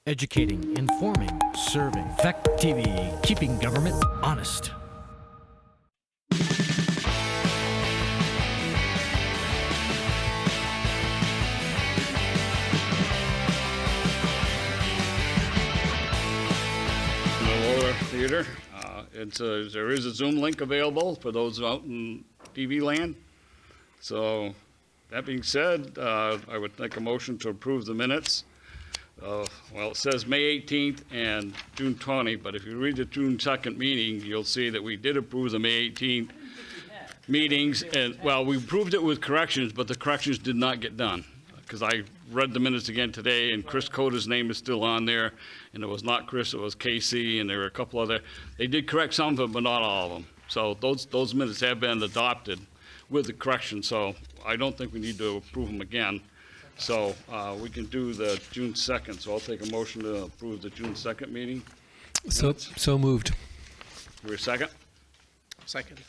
Educating, informing, serving. Fact TV, keeping government honest. Lower Theater. There is a Zoom link available for those out in TV land. So that being said, I would make a motion to approve the minutes. Well, it says May 18th and June 20, but if you read the June 2nd meeting, you'll see that we did approve the May 18th meetings. And, well, we approved it with corrections, but the corrections did not get done. Because I read the minutes again today, and Chris Coda's name is still on there, and it was not Chris, it was Casey, and there were a couple other. They did correct some of them, but not all of them. So those minutes have been adopted with the correction, so I don't think we need to approve them again. So we can do the June 2nd, so I'll take a motion to approve the June 2nd meeting. So moved. For a second? Second.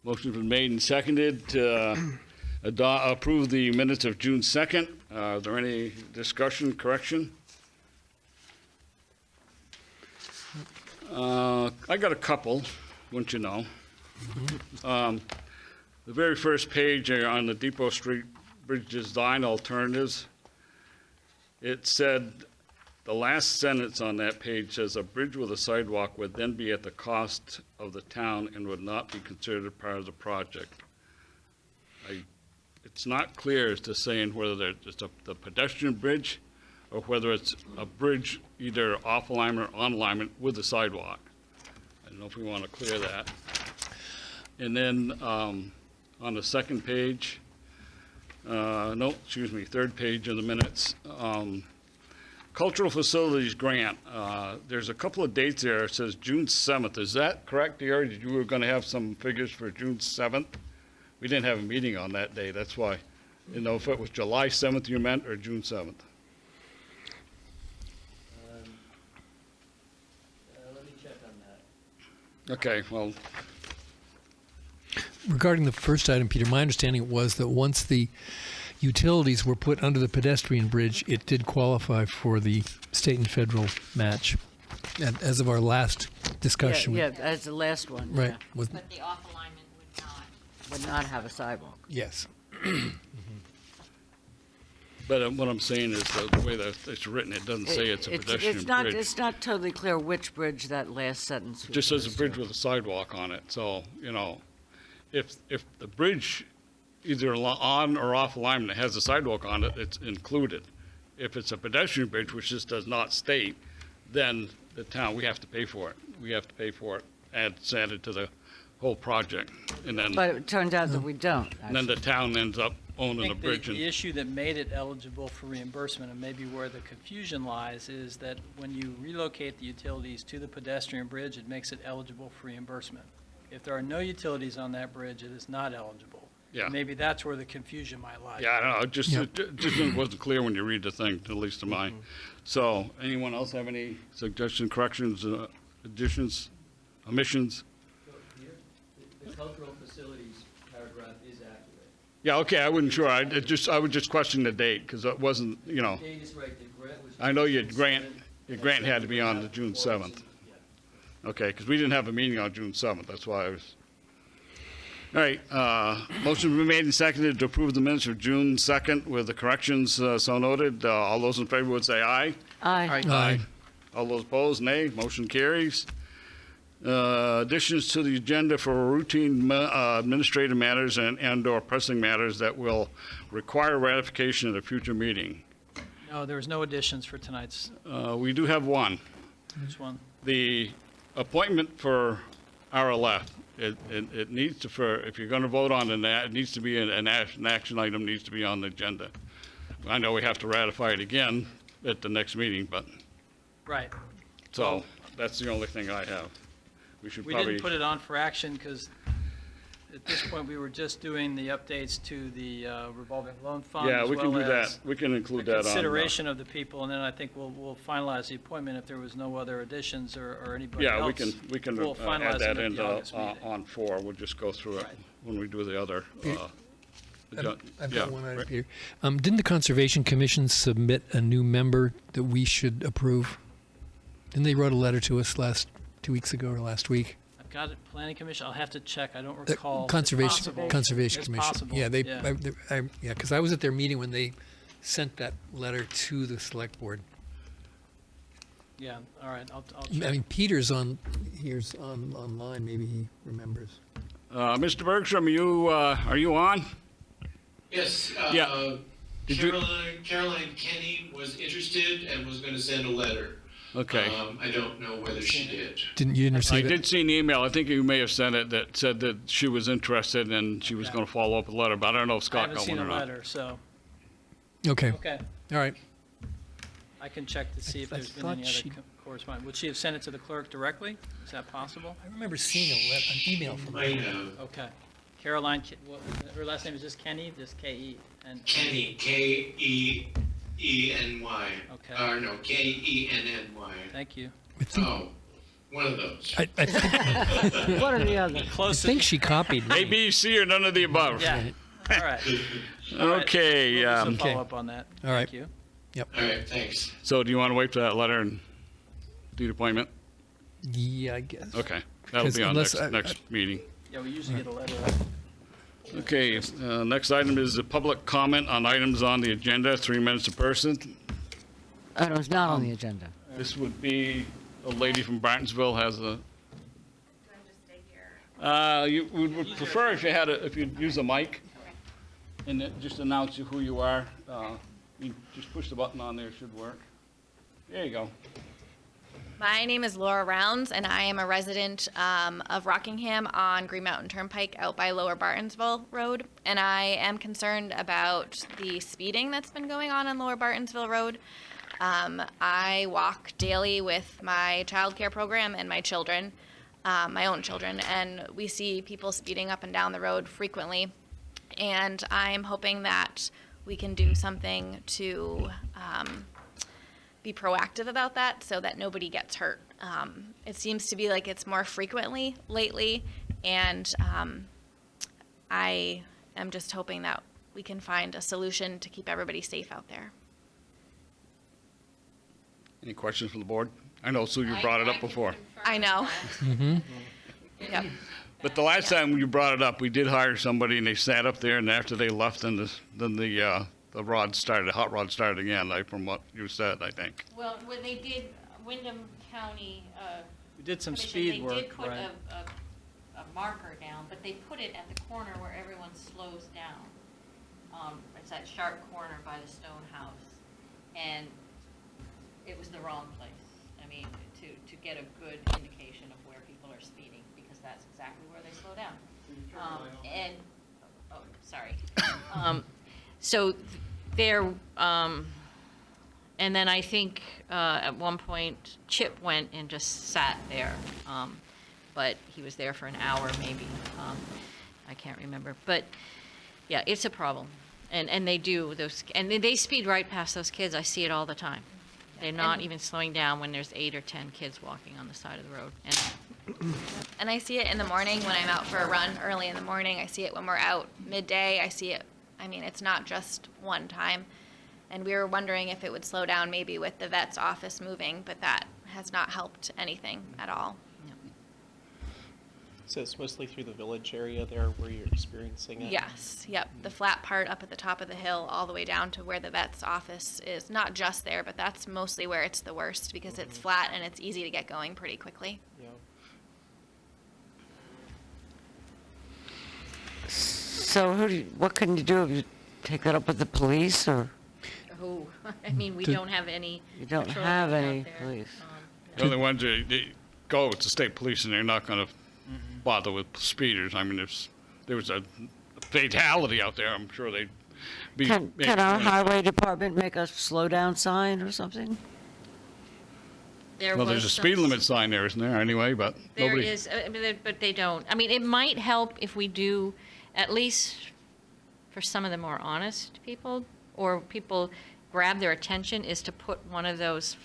Motion's been made and seconded to approve the minutes of June 2nd. Is there any discussion, correction? I got a couple, wouldn't you know. The very first page on the Depot Street Bridge Design Alternatives, it said, the last sentence on that page says, a bridge with a sidewalk would then be at the cost of the town and would not be considered part of the project. It's not clear as to saying whether it's the pedestrian bridge or whether it's a bridge either off alignment or on alignment with a sidewalk. I don't know if we want to clear that. And then on the second page, third page of the minutes, Cultural Facilities Grant. There's a couple of dates there. It says June 7th. Is that correct, De'Ara? You were going to have some figures for June 7th? We didn't have a meeting on that day. That's why. You know, if it was July 7th you meant or June 7th. Let me check on that. Okay, well, Regarding the first item, Peter, my understanding was that once the utilities were put under the pedestrian bridge, it did qualify for the state and federal match. And as of our last discussion. Yeah, that's the last one. Right. Yeah. Was, But the off alignment would not. Would not have a sidewalk. yes. but what I'm saying is the way that it's written, it doesn't say it's a pedestrian bridge. It's not totally clear which bridge that last sentence It just says a refers bridge to. with a sidewalk on it. So, you know, if the bridge either on or off alignment has a sidewalk on it, it's included. If it's a pedestrian bridge, which this does not state, then the town, we have to pay for it. We have to pay for it, it's added to the whole project. And then, But it turns out that we don't. and then the town ends up I owning the think bridge. the issue that made it eligible for reimbursement, and maybe where the confusion lies, is that when you relocate the utilities to the pedestrian bridge, it makes it eligible for reimbursement. If there are no utilities on that bridge, it is not eligible. Yeah. Maybe that's where the confusion might lie. Yeah, I don't know, it just wasn't clear when you read the thing, at least to mine. So, anyone else have any suggestions, corrections, additions, omissions? The cultural facilities paragraph is accurate. Yeah, okay, I wasn't sure, I would just question the date, because it wasn't, you know, The date is right, the grant was. I know your June grant 7th, your grant had to be on the and June before it was 7th. in- yeah. Okay, because we didn't have a meeting on June 7th, that's why I was. All right, motion been made and seconded to approve the minutes of June 2nd with the corrections so noted. All those in favor would say aye. Aye. Aye. All those opposed, nay. Motion carries. Additions to the agenda for routine administrative matters and/or pressing matters that will require ratification at a future meeting. No, there was no additions for tonight's. We do have one. Which one? The appointment for RLF. It needs to, if you're going to vote on it needs to be an action item, needs to be on the agenda. I know we have to ratify it again at the next meeting, but, Right. so that's the only thing I have. We should We probably. didn't put it on for action because at this point, we were just doing the updates to the revolving loan fund. Yeah, as we can well do that. as We can include the that on. consideration of the people, and then I think we'll finalize the appointment if there was no other additions or anybody else. Yeah, we can We'll finalize add that them at into the August meeting. on 4. We'll just go through it Right. when we do the other I've Yeah, got one item right. here. Didn't the Conservation Commission submit a new member that we should approve? Didn't they wrote a letter to us 2 weeks ago or last week? I've got it, planning commission, I'll have to check, I don't recall. It's Conservation possible. Conservation It's Commission. possible, Yeah, yeah. because I was at their meeting when they sent that letter to the select board. Yeah, all right, I'll I check. mean, here's online. Maybe he remembers. Mr. Bergstrom, are you on? Yes, Yeah. Did you- Caroline Kenny was interested and was gonna send a letter. Okay. I don't know whether she did. You didn't I receive it? did see an email, I think you may have sent it, that said that she was interested and she was Okay. gonna follow up with a letter, but I don't know if I Scott haven't got seen one a or not. letter, so, Okay. okay, All right. I can check to see if I there's been thought any other she- correspondence. Would she have sent it to the clerk directly? Is that possible? I remember seeing an email from her. Might have. Okay. Caroline, her last name is just Kenny, just K-E, and. Kenny, Kenney. Okay. Or no, Kennny. Thank you. I think, Oh, one of those. I, think, One or the other. I Close. think she copied A, me. B, C, or none of the above? Yeah, all right. All right. Okay, We'll do some Okay. follow-up on that. All right. Thank you. All right, thanks. so do you want to wait for that letter and do the appointment? Yeah, I guess. Okay, that'll be on Unless next meeting. Yeah, we usually get a letter. Okay, next item is the public comment on items on the agenda, 3 minutes a person. Oh, no, it's not on the agenda. This would be a lady from Bartonsville has a. You we would prefer if if you'd use a mic and just announce who you are. You just push the button on there, it should work. There you go. My name is Laura Rounds, and I am a resident of Rockingham on Green Mountain Turnpike out by Lower Bartonsville Road. And I am concerned about the speeding that's been going on Lower Bartonsville Road. I walk daily with my childcare program and my children, my own children, and we see people speeding up and down the road frequently. And I'm hoping that we can do something to be proactive about that so that nobody gets hurt. It seems to be like it's more frequently lately, and I am just hoping that we can find a solution to keep everybody safe out there. Any questions from the board? I know, Sue, you brought it up before. I know. Yep. But the last time you brought it up, we did hire somebody and they sat up there, and after they left, then the hot rod started again, from what you said, I think. Well, when they did Wyndham County, We did some Commission, speed they work, did put right? a marker down, but they put it at the corner where everyone slows down. It's that sharp corner by the stone house. And it was the wrong place. I mean, to get a good indication of where people are speeding, because that's exactly where they slow down. Oh, sorry. So there, and then I think at one point Chip went and just sat there, but he was there for an hour maybe. I can't remember, but yeah, it's a problem. And they do those, and they speed right past those kids. I see it all the time. They're not even slowing down when there's 8 or 10 kids walking on the side of the road. And I see it in the morning when I'm out for a run early in the morning. I see it when we're out midday. I see it. I mean, it's not just one time. And we were wondering if it would slow down maybe with the vet's office moving, but that has not helped anything at all. So it's mostly through the village area there where you're experiencing it? Yes, yep. The flat part up at the top of the hill all the way down to where the vet's office is. Not just there, but that's mostly where it's the worst because it's flat and it's easy to get going pretty quickly. Yeah. So what can you do? You take that up with the police, or Oh, I mean, we Did- don't have any. you don't patrol have out any there. police? The only ones that go, it's the state police, and they're not gonna bother with speeders. I mean, if there was a fatality out there, I'm sure they'd be. Can our highway department make a slow down sign or something? There Well, there's a was speed some- limit sign there, isn't there, anyway, but There nobody. is, but they don't. I mean, it might help if we do, at least for some of the more honest people, or people grab their attention, is to put one of those,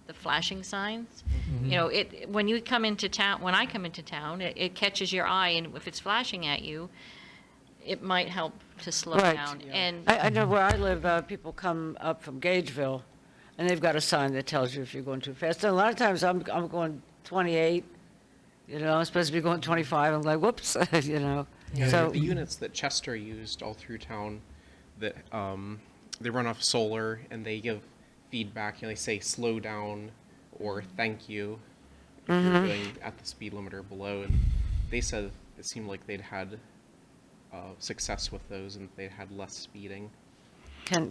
the flashing signs. You know, when you come into town, when I come into town, it catches your eye, and if it's flashing at you, it might help to slow Right. down. And I know where I live, people come up from Gageville, and they've got a sign that tells you if you're going too fast. And a lot of times I'm going 28, I'm supposed to be going 25. I'm like, whoops, Yeah. So, The units that Chester used all through town, that they run off solar and they give feedback. They say slow down or thank you if you're going at the speed limit or below. And they said it seemed like they'd had success with those and they had less speeding. can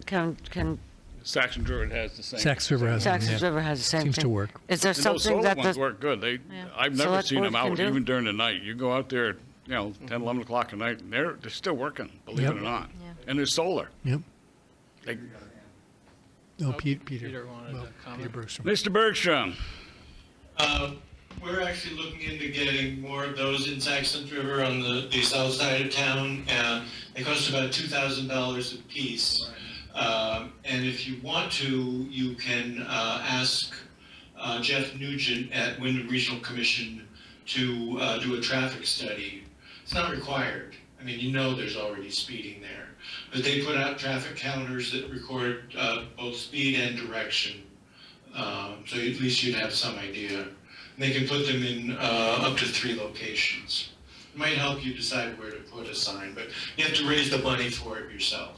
Saxon Druid has the same. Sax River has one, Saxon yeah. River has the same Seems thing? to work. Is there And those something solar that ones the, work good. I've never Select seen them board can out do? even during the night. You go out there, 10, 11 o'clock at night, and they're still working, believe Yep. it or not. Yeah. And they're solar. Yep. They, Oh, Peter. Peter wanted well, to comment. Peter Bergstrom. Mr. Bergstrom, We're actually looking into getting more of those in Saxon River on the south side of town. They cost about $2,000 a piece. And if you want to, you can ask Jeff Nugent at Wyndham Regional Commission to do a traffic study. It's not required. I mean, there's already speeding there. But they put out traffic counters that record both speed and direction. So at least you'd have some idea. And they can put them in up to 3 locations. It might help you decide where to put a sign, but you have to raise the money for it yourself.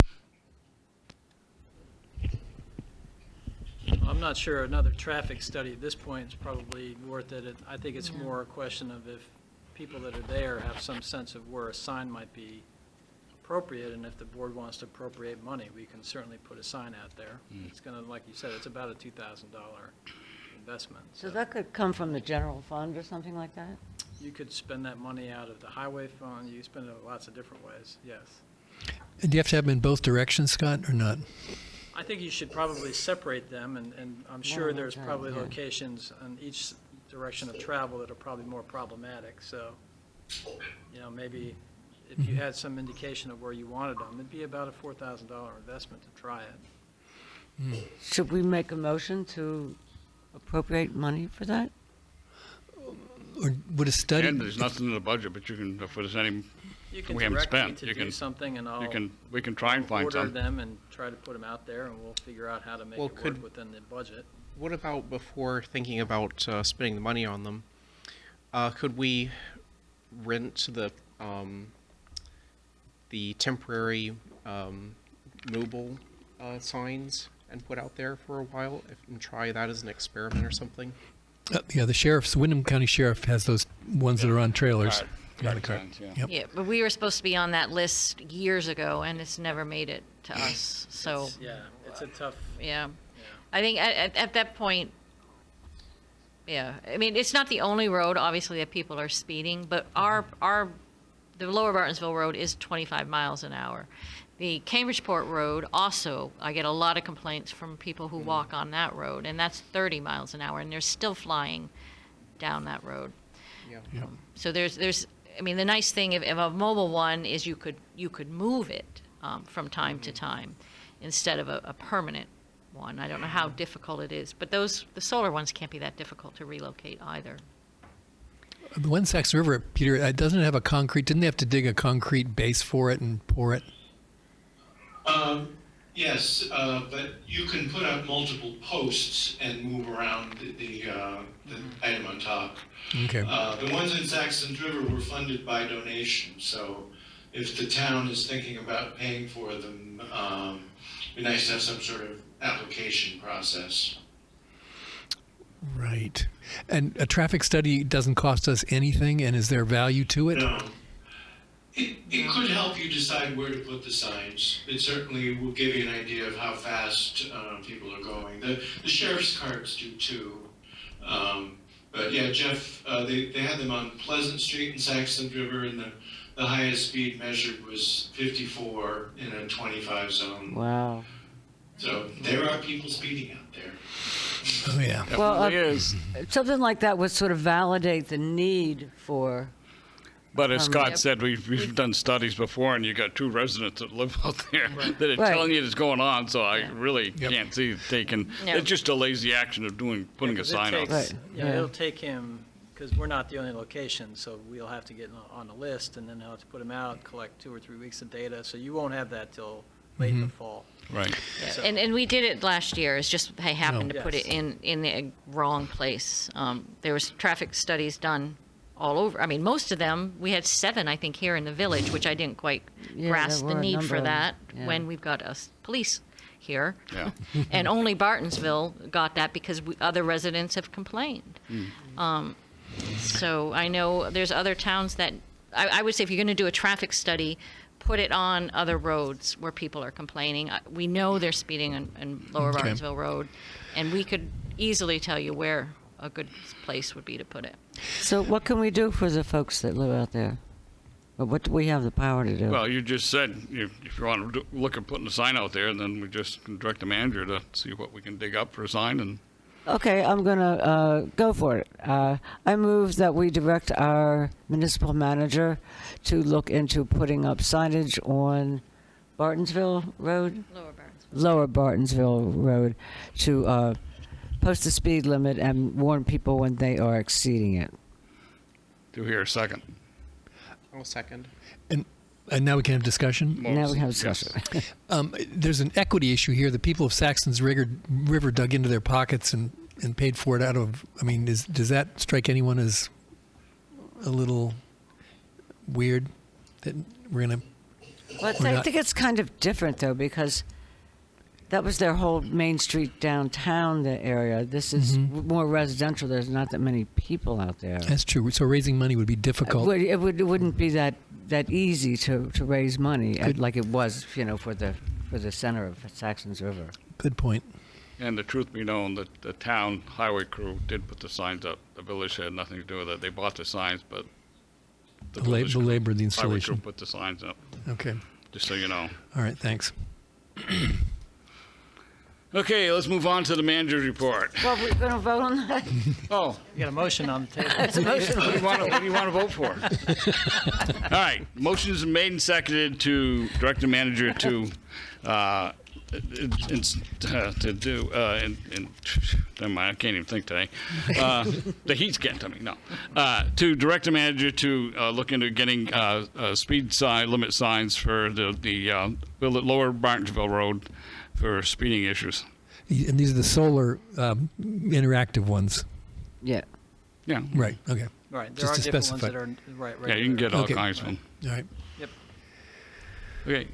I'm not sure another traffic study at this point is probably worth it. I think it's more a question of if people that are there have some sense of where a sign might be appropriate, and if the board wants to appropriate money, we can certainly put a sign out there. It's gonna, like you said, it's about a $2,000 investment. so that could come from the general fund or something like that? You could spend that money out of the highway fund, you spend it lots of different ways, yes. And do you have to have them in both directions, Scott, or not? I think you should probably separate them, and I'm sure One at a there's time, probably yeah. locations on each direction of travel that are probably more problematic, so, maybe if you had some indication of where you wanted them, it'd be about a $4,000 investment to try it. Should we make a motion to appropriate money for that? Or would a study? and there's nothing in the budget, but you can, if there's any, You can we haven't direct me spent, to you do can- something, and we can try and find order some. them and try to put them out there, and we'll figure out how to make Well, it could- work within the budget. What about before thinking about spending the money on them? Could we rent the temporary mobile signs and put out there for a while and try that as an experiment or something? Yeah, the Wyndham County Sheriff has those ones that are on trailers. Cart. Yeah, the cart. Signs, yeah. Yep. yeah, but we were supposed to be on that list years ago, and it's never made it to us. So, Yeah, it's a tough, yeah. I think at that point, yeah, I mean, it's not the only road, obviously, that people are speeding, but the Lower Bartonsville Road is 25 miles an hour. The Cambridgeport Road also, I get a lot of complaints from people who walk on that road, and that's 30 miles an hour, and they're still flying down that road. Yeah. Yep. So there's, I mean, the nice thing of a mobile one is you could move it from time to time instead of a permanent one. I don't know how difficult it is, but the solar ones can't be that difficult to relocate either. The one Sax River, Peter, doesn't it have a concrete? Didn't they have to dig a concrete base for it and pour it? Yes, but you can put up multiple posts and move around the item on top. Okay. The ones in Saxon River were funded by donation, so if the town is thinking about paying for them, it'd be nice to have some sort of application process. Right. And a traffic study doesn't cost us anything, and is there value to it? No. It could help you decide where to put the signs. It certainly will give you an idea of how fast people are going. The sheriff's carts do too. But yeah, Jeff, they had them on Pleasant Street in Saxon River, and the highest speed measured was 54 in a 25 zone. Wow. So there are people speeding out there. Oh, yeah. Well, Definitely is. Something like that would sort of validate the need for, But as Scott Yep. said, we've done studies before, and you got 2 residents that live out there that are Right. telling you it's going on. So I really Yep. can't see taking. Yeah. It just delays the action of putting a 'cause it sign takes- out. Right. Yeah, Yeah. it'll take him because we're not the only location, so we'll have to get on a list, and then I'll have to put them out, collect 2 or 3 weeks of data, so you won't have that till late in the fall. Right. So- And we did it last year, it's just they happened to put Yes. it in the wrong place. There was traffic studies done all over, I mean, most of them, we had 7, I think, here in the village, which I didn't quite Yeah, grasp there the were a need number for of them, that yeah. when we've got us police here. Yeah. And only Bartonsville got that because other residents have complained. So I know there's other towns that, I would say if you're going to do a traffic study, put it on other roads where people are complaining. We know they're speeding on Lower Okay. Bartonsville Road, and we could easily tell you where a good place would be to put it. So what can we do for the folks that live out there? Or what do we have the power to do? Well, you just said, if you want to look at putting a sign out there, then we just can direct the manager to see what we can dig up for a sign, and Okay, I'm going to go for it. I move that we direct our municipal manager to look into putting up signage on Bartonsville Road, Lower Bartonsville. Lower Bartonsville Road, to post the speed limit and warn people when they are exceeding it. do hear a second. I'll second. And now we can have discussion. Now we have Yes. discussion. There's an equity issue here. The people of Saxon's River dug into their pockets and paid for it out of, I mean, does that strike anyone as a little weird that we're going to, But We're I not- think it's kind of different, though, because that was their whole Main Street downtown, the area. This is more residential. There's not that many people out there. that's true. So raising money would be difficult. It wouldn't be that easy to raise money like it was, for the center of Saxon's River. Good point. And the truth be known, that the town highway crew did put the signs up. The village had nothing to do with it. They bought the signs, but The village crew- labor, the highway crew installation. put the signs up, Okay. just so you know. All right. Thanks. Okay, let's move on to the manager's report. Well, we're going to vote on that? Oh, You got a motion on the table. It's a motion. what do you want to vote for? All right, motion's made and seconded to direct the manager to never mind, I can't even think today. The heat's getting to me. No, to direct the manager to look into getting speed limit signs for the Lower Bartonsville Road for speeding issues. And these are the solar interactive ones. Yeah. Yeah, Right. Okay. Right, there Just are to different ones specify. that are, right. yeah, you can get all Okay. kinds of them. All right. Okay.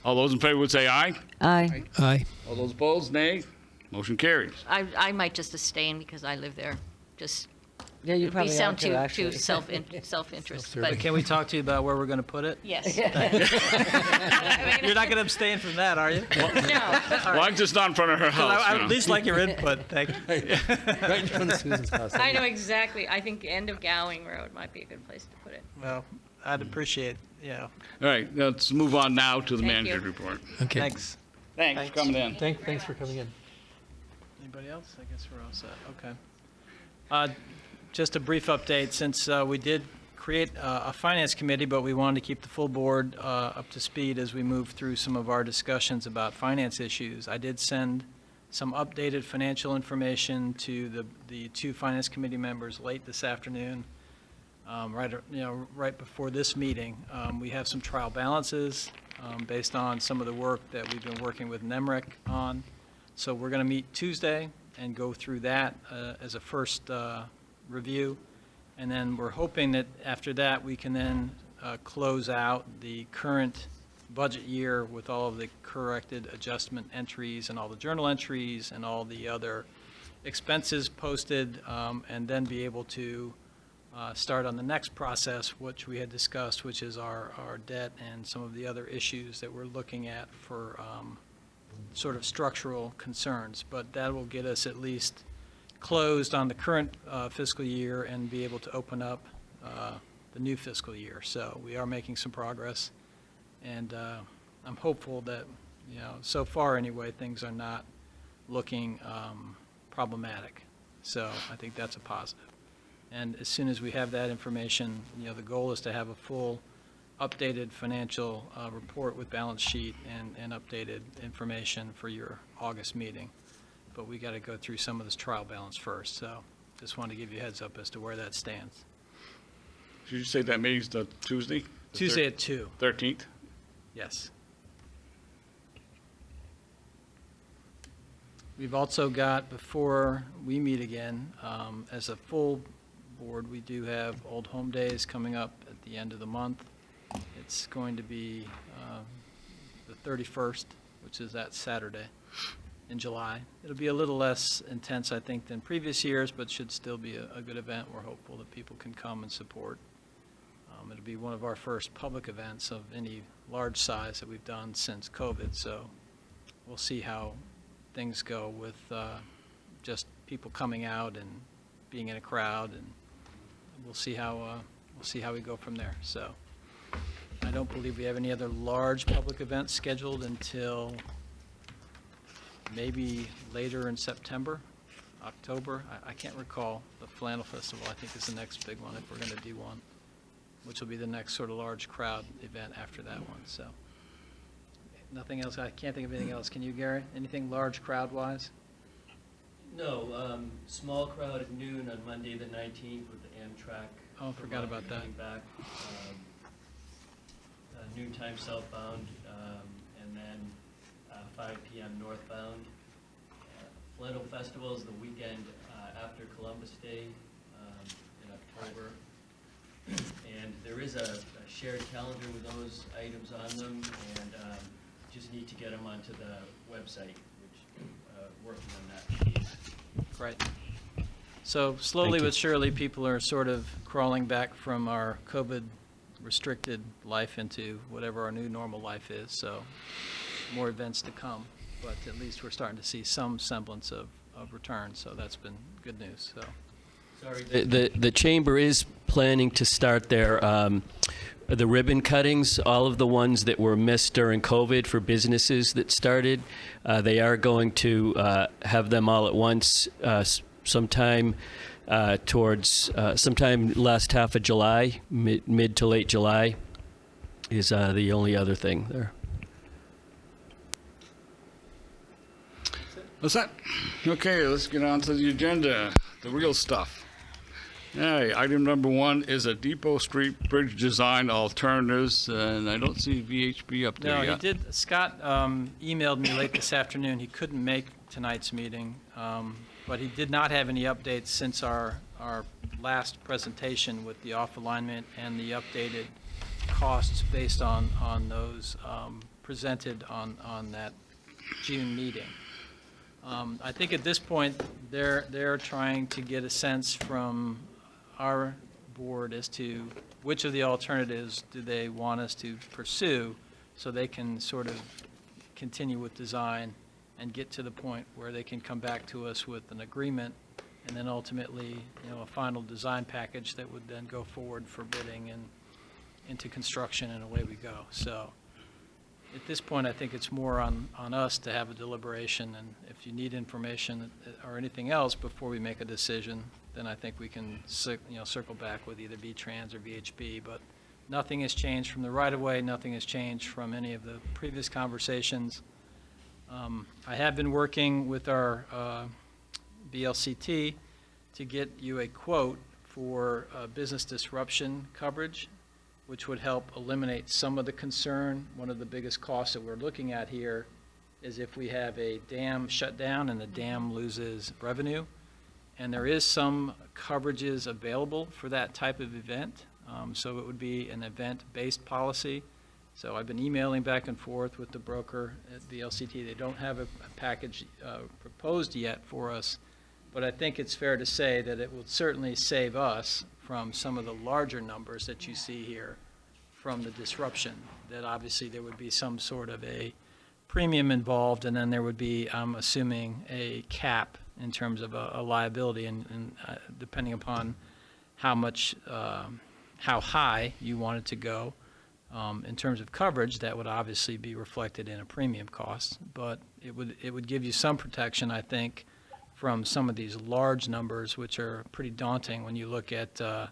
All those in favor would say aye. Aye. Aye. All those opposed, nay. Motion carries. I might just abstain because I live there. Just Yeah, you it'd be probably sound ought to, too actually. self-interest. But But can we talk to you about where we're going to put it? yes. You're not going to abstain from that, are you? No. Well, I'm just not in front of her house. I you would know. at least like your input, thank you. Right in front of Susan's house. I know exactly. I think the end of Gowing Road might be a good place to put it. Well, I'd appreciate, All right, let's move on now to the Thank manager's you. report. Okay. thanks. Thanks for coming in. Thanks for coming in. Anybody else? I guess we're all set, okay. Just a brief update, since we did create a finance committee, but we wanted to keep the full board up to speed as we move through some of our discussions about finance issues. I did send some updated financial information to the 2 finance committee members late this afternoon, right before this meeting. We have some trial balances based on some of the work that we've been working with NEMRIC on. So we're going to meet Tuesday and go through that as a first review. And then we're hoping that after that, we can then close out the current budget year with all of the corrected adjustment entries and all the journal entries and all the other expenses posted, and then be able to start on the next process, which we had discussed, which is our debt and some of the other issues that we're looking at for sort of structural concerns. But that will get us at least closed on the current fiscal year and be able to open up the new fiscal year. So we are making some progress, and I'm hopeful that, so far anyway, things are not looking problematic. So I think that's a positive. And as soon as we have that information, the goal is to have a full updated financial report with balance sheet and updated information for your August meeting. But we got to go through some of this trial balance first. So just wanted to give you a heads up as to where that stands. Did you say that meeting's the Tuesday? Tuesday at 2, 13th? yes. We've also got, before we meet again, as a full board, we do have Old Home Days coming up at the end of the month. It's going to be the 31st, which is that Saturday in July. It'll be a little less intense, I think, than previous years, but should still be a good event. We're hopeful that people can come and support. It'll be one of our first public events of any large size that we've done since COVID, so we'll see how things go with just people coming out and being in a crowd, and we'll see how we go from there. So I don't believe we have any other large public events scheduled until maybe later in September, October. I can't recall. The Flannel Festival, I think, is the next big one if we're going to do one, which will be the next sort of large crowd event after that one. So nothing else. I can't think of anything else. Can you, Gary? Anything large crowd-wise? No, small crowd at noon on Monday the 19th with the Amtrak. Oh, forgot about that. coming back. Noontime southbound, and then 5 p.m. northbound. Flannel Festival is the weekend after Columbus Day in October. And there is a shared calendar with those items on them, and just need to get them onto the website, which working on that piece. Right. So slowly but surely, people are sort of crawling back from our COVID-restricted life into whatever our new normal life is. So more events to come, but at least we're starting to see some semblance of return. So that's been good news. So. Sorry. The chamber is planning to start the ribbon cuttings, all of the ones that were missed during COVID for businesses that started. They are going to have them all at once sometime sometime last half of July, mid to late July is the only other thing there. What's that? Okay, let's get on to the agenda, the real stuff. All right, item number 1 is a Depot Street Bridge design alternatives, and I don't see VHB up there No, yet. he did. Scott emailed me late this afternoon. He couldn't make tonight's meeting, but he did not have any updates since our last presentation with the off alignment and the updated costs based on those presented on that June meeting. I think at this point they're trying to get a sense from our board as to which of the alternatives do they want us to pursue, so they can sort of continue with design and get to the point where they can come back to us with an agreement, and then ultimately, a final design package that would then go forward for bidding and into construction, and away we go. So at this point, I think it's more on us to have a deliberation, and if you need information or anything else before we make a decision, then I think we can circle back with either V-Trans or VHB. But nothing has changed from the right-of-way. Nothing has changed from any of the previous conversations. I have been working with our BLCT to get you a quote for business disruption coverage, which would help eliminate some of the concern. One of the biggest costs that we're looking at here is if we have a dam shut down and the dam loses revenue. And there is some coverages available for that type of event. So it would be an event-based policy. So I've been emailing back and forth with the broker at VLCT. They don't have a package proposed yet for us, but I think it's fair to say that it will certainly save us from some of the larger numbers that you see here from the disruption, that obviously there would be some sort of a premium involved, and then there would be, I'm assuming, a cap in terms of a liability, and depending upon how much, how high you want it to go in terms of coverage, that would obviously be reflected in a premium cost. But it would give you some protection, I think, from some of these large numbers, which are pretty daunting when you look at, $8-9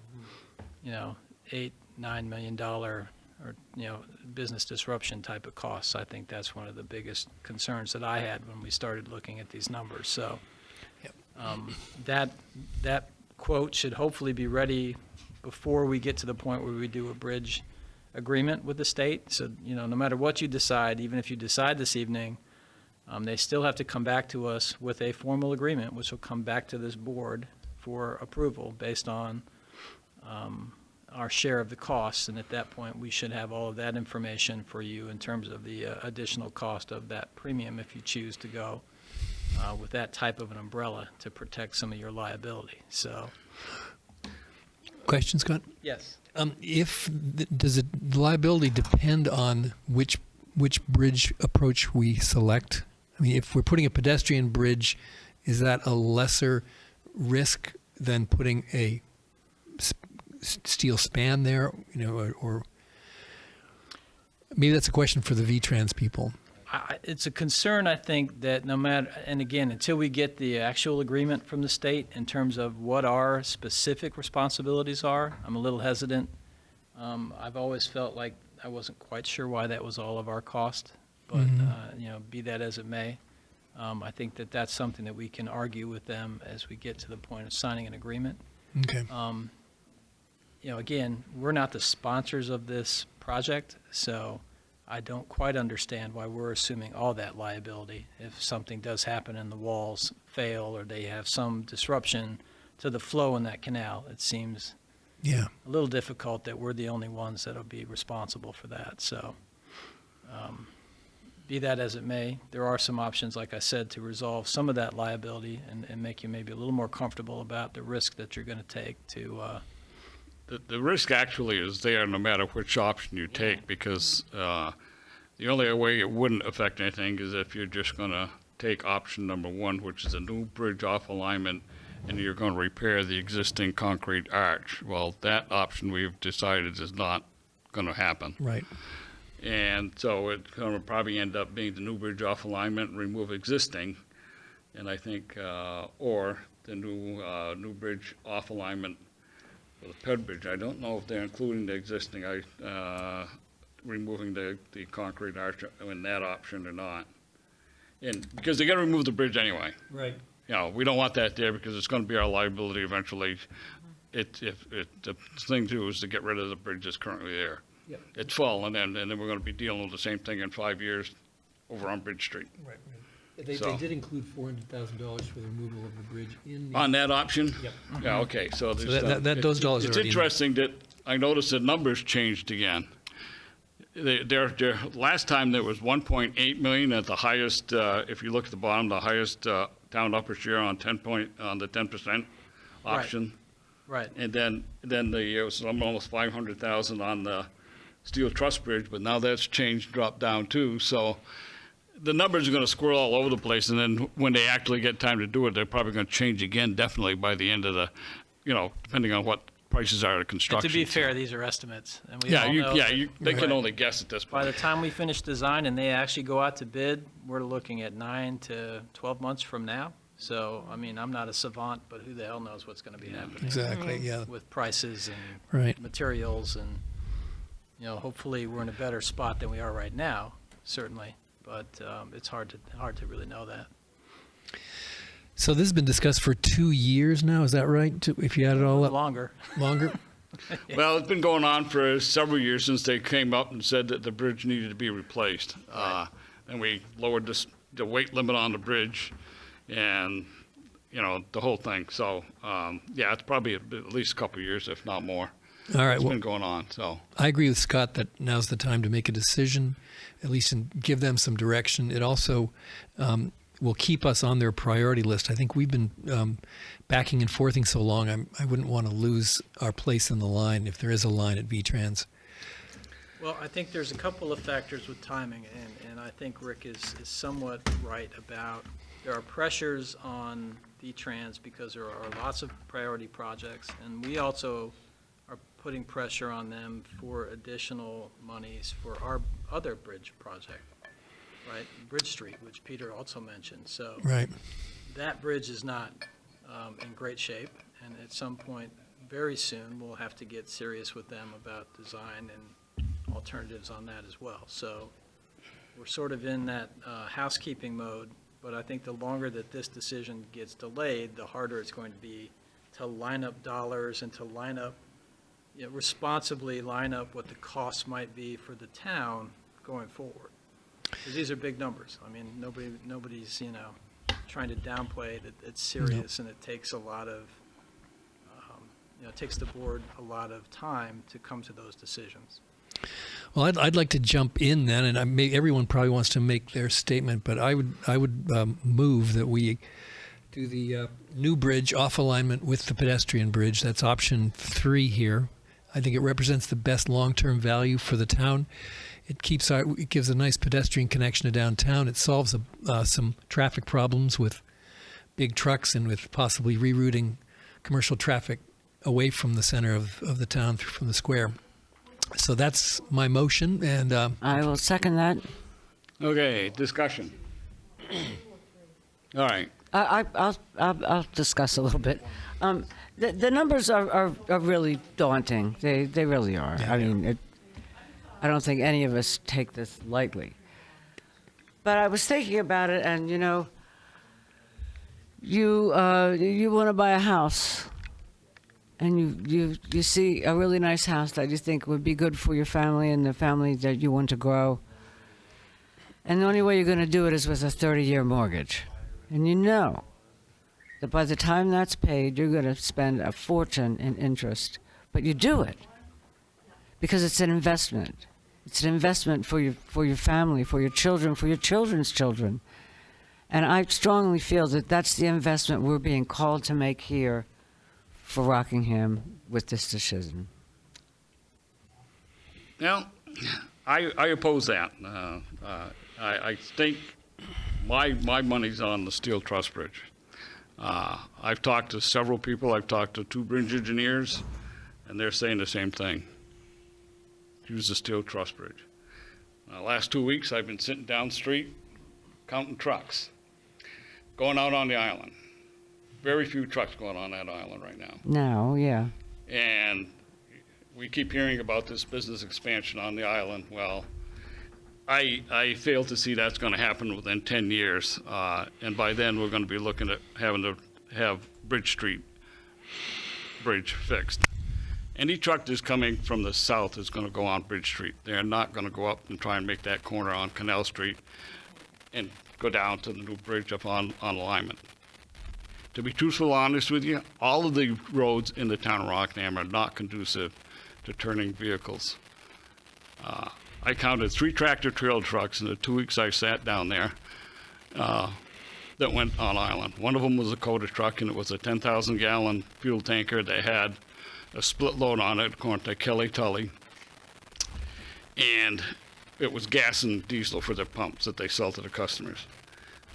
million or business disruption type of costs. I think that's one of the biggest concerns that I had when we started looking at these numbers. So that quote should hopefully be ready before we get to the point where we do a bridge agreement with the state. So, no matter what you decide, even if you decide this evening, they still have to come back to us with a formal agreement, which will come back to this board for approval based on our share of the costs. And at that point, we should have all of that information for you in terms of the additional cost of that premium if you choose to go with that type of an umbrella to protect some of your liability. So, Question, Scott? yes. Does the liability depend on which bridge approach we select? I mean, if we're putting a pedestrian bridge, is that a lesser risk than putting a steel span there? Or maybe that's a question for the V-Trans people. It's a concern, I think, that no matter, and again, until we get the actual agreement from the state in terms of what our specific responsibilities are, I'm a little hesitant. I've always felt like I wasn't quite sure why that was all of our cost, but, be that as it may, I think that that's something that we can argue with them as we get to the point of signing an agreement. Okay. Again, we're not the sponsors of this project, so I don't quite understand why we're assuming all that liability if something does happen and the walls fail or they have some disruption to the flow in that canal. It seems a little difficult that we're the only ones that'll be responsible for that. So, be that as it may, there are some options, like I said, to resolve some of that liability and make you maybe a little more comfortable about the risk that you're going to take to. The risk actually is there no matter which option you take, because the only way it wouldn't affect anything is if you're just going to take option number one, which is a new bridge off alignment, and you're going to repair the existing concrete arch. Well, that option we've decided is not going to happen. Right. And so it's going to probably end up being the new bridge off alignment and remove existing, and I think, or the new bridge off alignment for the Ped Bridge. I don't know if they're including the existing, removing the concrete arch in that option or not. And because they got to remove the bridge anyway. Right. We don't want that there because it's going to be our liability eventually. The thing to do is to get rid of the bridge that's currently there. Yep. It's full, and then we're going to be dealing with the same thing in 5 years over on Bridge Street. Right. They did include $400,000 for the removal of the bridge in the... On that option? Yep. Yeah, okay, so there's... those dollars are It's already in. interesting that I noticed the numbers changed again. Last time there was 1.8 million at the highest, if you look at the bottom, the highest town upper share on the 10% option. Right. And then it was almost 500,000 on the steel truss bridge, but now that's changed, dropped down too. So the numbers are going to squirrel all over the place, and then when they actually get time to do it, they're probably going to change again, definitely by the end of the, depending on what prices are at construction. And to be fair, these are estimates, and we Yeah, all know they can only guess at this point. by the time we finish design and they actually go out to bid, we're looking at 9 to 12 months from now. So, I mean, I'm not a savant, but who the hell knows what's going to be happening. Exactly, yeah. With prices and Right. materials, and hopefully we're in a better spot than we are right now, certainly. But it's hard to really know that. So this has been discussed for 2 years now, is that right? If you add it all up? Longer. Longer? Well, it's been going on for several years since they came up and said that the bridge needed to be replaced. And we lowered the weight limit on the bridge and, the whole thing. So, it's probably at least a couple of years, if not more. All right. It's been going on, so. I agree with Scott that now's the time to make a decision, at least and give them some direction. It also will keep us on their priority list. I think we've been backing and forthing so long, I wouldn't want to lose our place in the line if there is a line at V-Trans. Well, I think there's a couple of factors with timing, and I think Rick is somewhat right about there are pressures on V-Trans because there are lots of priority projects, and we also are putting pressure on them for additional monies for our other bridge project, right? Bridge Street, which Peter also mentioned. So Right. that bridge is not in great shape, and at some point very soon we'll have to get serious with them about design and alternatives on that as well. So we're sort of in that housekeeping mode, but I think the longer that this decision gets delayed, the harder it's going to be to line up dollars and to line up, responsibly line up what the costs might be for the town going forward. Because these are big numbers. I mean, nobody's, trying to downplay that it's serious, and it takes a lot of, it takes the board a lot of time to come to those decisions. Well, I'd like to jump in then, and everyone probably wants to make their statement, but I would move that we do the new bridge off alignment with the pedestrian bridge. That's option 3 here. I think it represents the best long-term value for the town. It gives a nice pedestrian connection to downtown. It solves some traffic problems with big trucks and with possibly rerouting commercial traffic away from the center of the town from the square. So that's my motion, and I will second that. Okay, discussion. All right. I'll discuss a little bit. The numbers are really daunting. They really are. Yeah, I mean, I don't think any of us take this lightly. But I was thinking about it, and you want to buy a house, and you see a really nice house that you think would be good for your family and the family that you want to grow. And the only way you're going to do it is with a 30-year mortgage. And you know that by the time that's paid, you're going to spend a fortune in interest. But you do it because it's an investment. It's an investment for your family, for your children, for your children's children. And I strongly feel that that's the investment we're being called to make here for Rockingham with this decision. Well, I oppose that. I think my money's on the steel truss bridge. I've talked to several people. I've talked to 2 bridge engineers, and they're saying the same thing. Use the steel truss bridge. Last 2 weeks, I've been sitting down the street counting trucks going out on the island. Very few trucks going on that island right now. Now, yeah. And we keep hearing about this business expansion on the island. Well, I fail to see that's going to happen within 10 years. And by then, we're going to be looking at having to have Bridge Street bridge fixed. Any truck that's coming from the south is going to go on Bridge Street. They're not going to go up and try and make that corner on Canal Street and go down to the new bridge up on alignment. To be truthful, honest with you, all of the roads in the town of Rockingham are not conducive to turning vehicles. I counted 3 tractor trailer trucks in the 2 weeks I sat down there that went on island. One of them was a Coda truck, and it was a 10,000-gallon fuel tanker that had a split load on it, according to Kelly Tully. And it was gas and diesel for their pumps that they sell to the customers.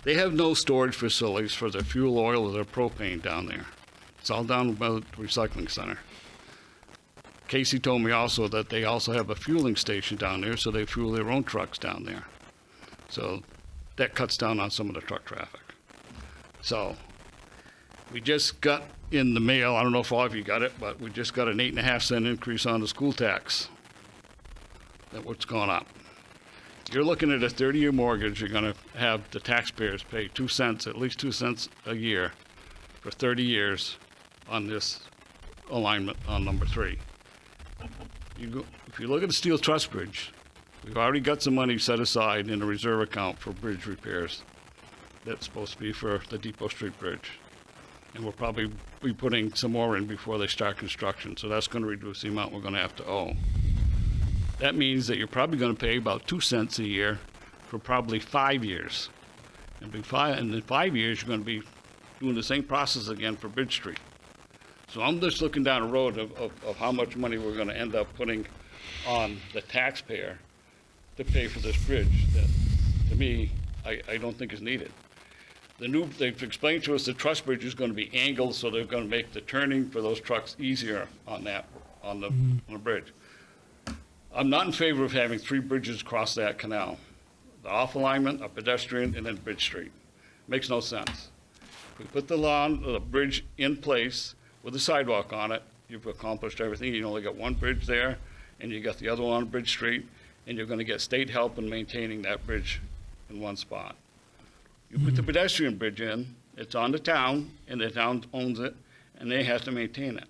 They have no storage facilities for their fuel oil or their propane down there. It's all down by the recycling center. Casey told me also that they also have a fueling station down there, so they fuel their own trucks down there. So that cuts down on some of the truck traffic. So we just got in the mail, I don't know if all of you got it, but we just got an 8.5-cent increase on the school tax. That's what's gone up. You're looking at a 30-year mortgage. You're going to have the taxpayers pay 2 cents, at least 2 cents a year for 30 years on this alignment on number 3. If you look at the steel truss bridge, we've already got some money set aside in a reserve account for bridge repairs. That's supposed to be for the Depot Street Bridge. And we'll probably be putting some more in before they start construction. So that's going to reduce the amount we're going to have to owe. That means that you're probably going to pay about 2 cents a year for probably 5 years. And in 5 years, you're going to be doing the same process again for Bridge Street. So I'm just looking down the road of how much money we're going to end up putting on the taxpayer to pay for this bridge that, to me, I don't think is needed. They've explained to us the truss bridge is going to be angled, so they're going to make the turning for those trucks easier on the bridge. I'm not in favor of having 3 bridges across that canal. The off alignment, a pedestrian, and then Bridge Street. Makes no sense. If we put the bridge in place with a sidewalk on it, you've accomplished everything. You only got 1 bridge there, and you got the other one on Bridge Street, and you're going to get state help in maintaining that bridge in one spot. You put the pedestrian bridge in, it's on the town, and the town owns it, and they have to maintain it.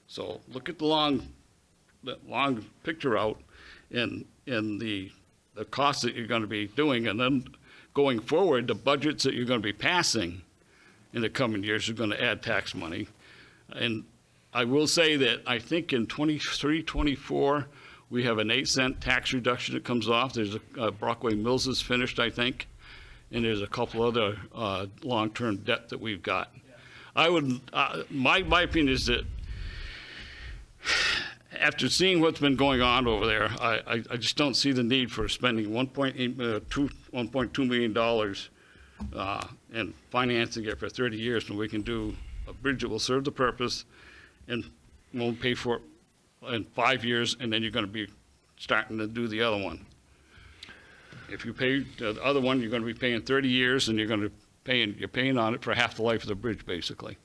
So look at the long picture out in the costs that you're gonna be doing, and then going forward, the budgets that you're gonna be passing in the coming years are gonna add tax money. And I will say that I think in 23, 24, we have an 8-cent tax reduction that comes off. There's Brockway Mills is finished, I think, and there's a couple other long-term debt that we've got. I would, my opinion is that after seeing what's been going on over there, I just don't see the need for spending $1.2 million and financing it for 30 years when we can do a bridge that will serve the purpose and won't pay for it in 5 years, and then you're going to be starting to do the other one. If you pay the other one, you're going to be paying 30 years, and you're paying on it for half the life of the bridge, basically.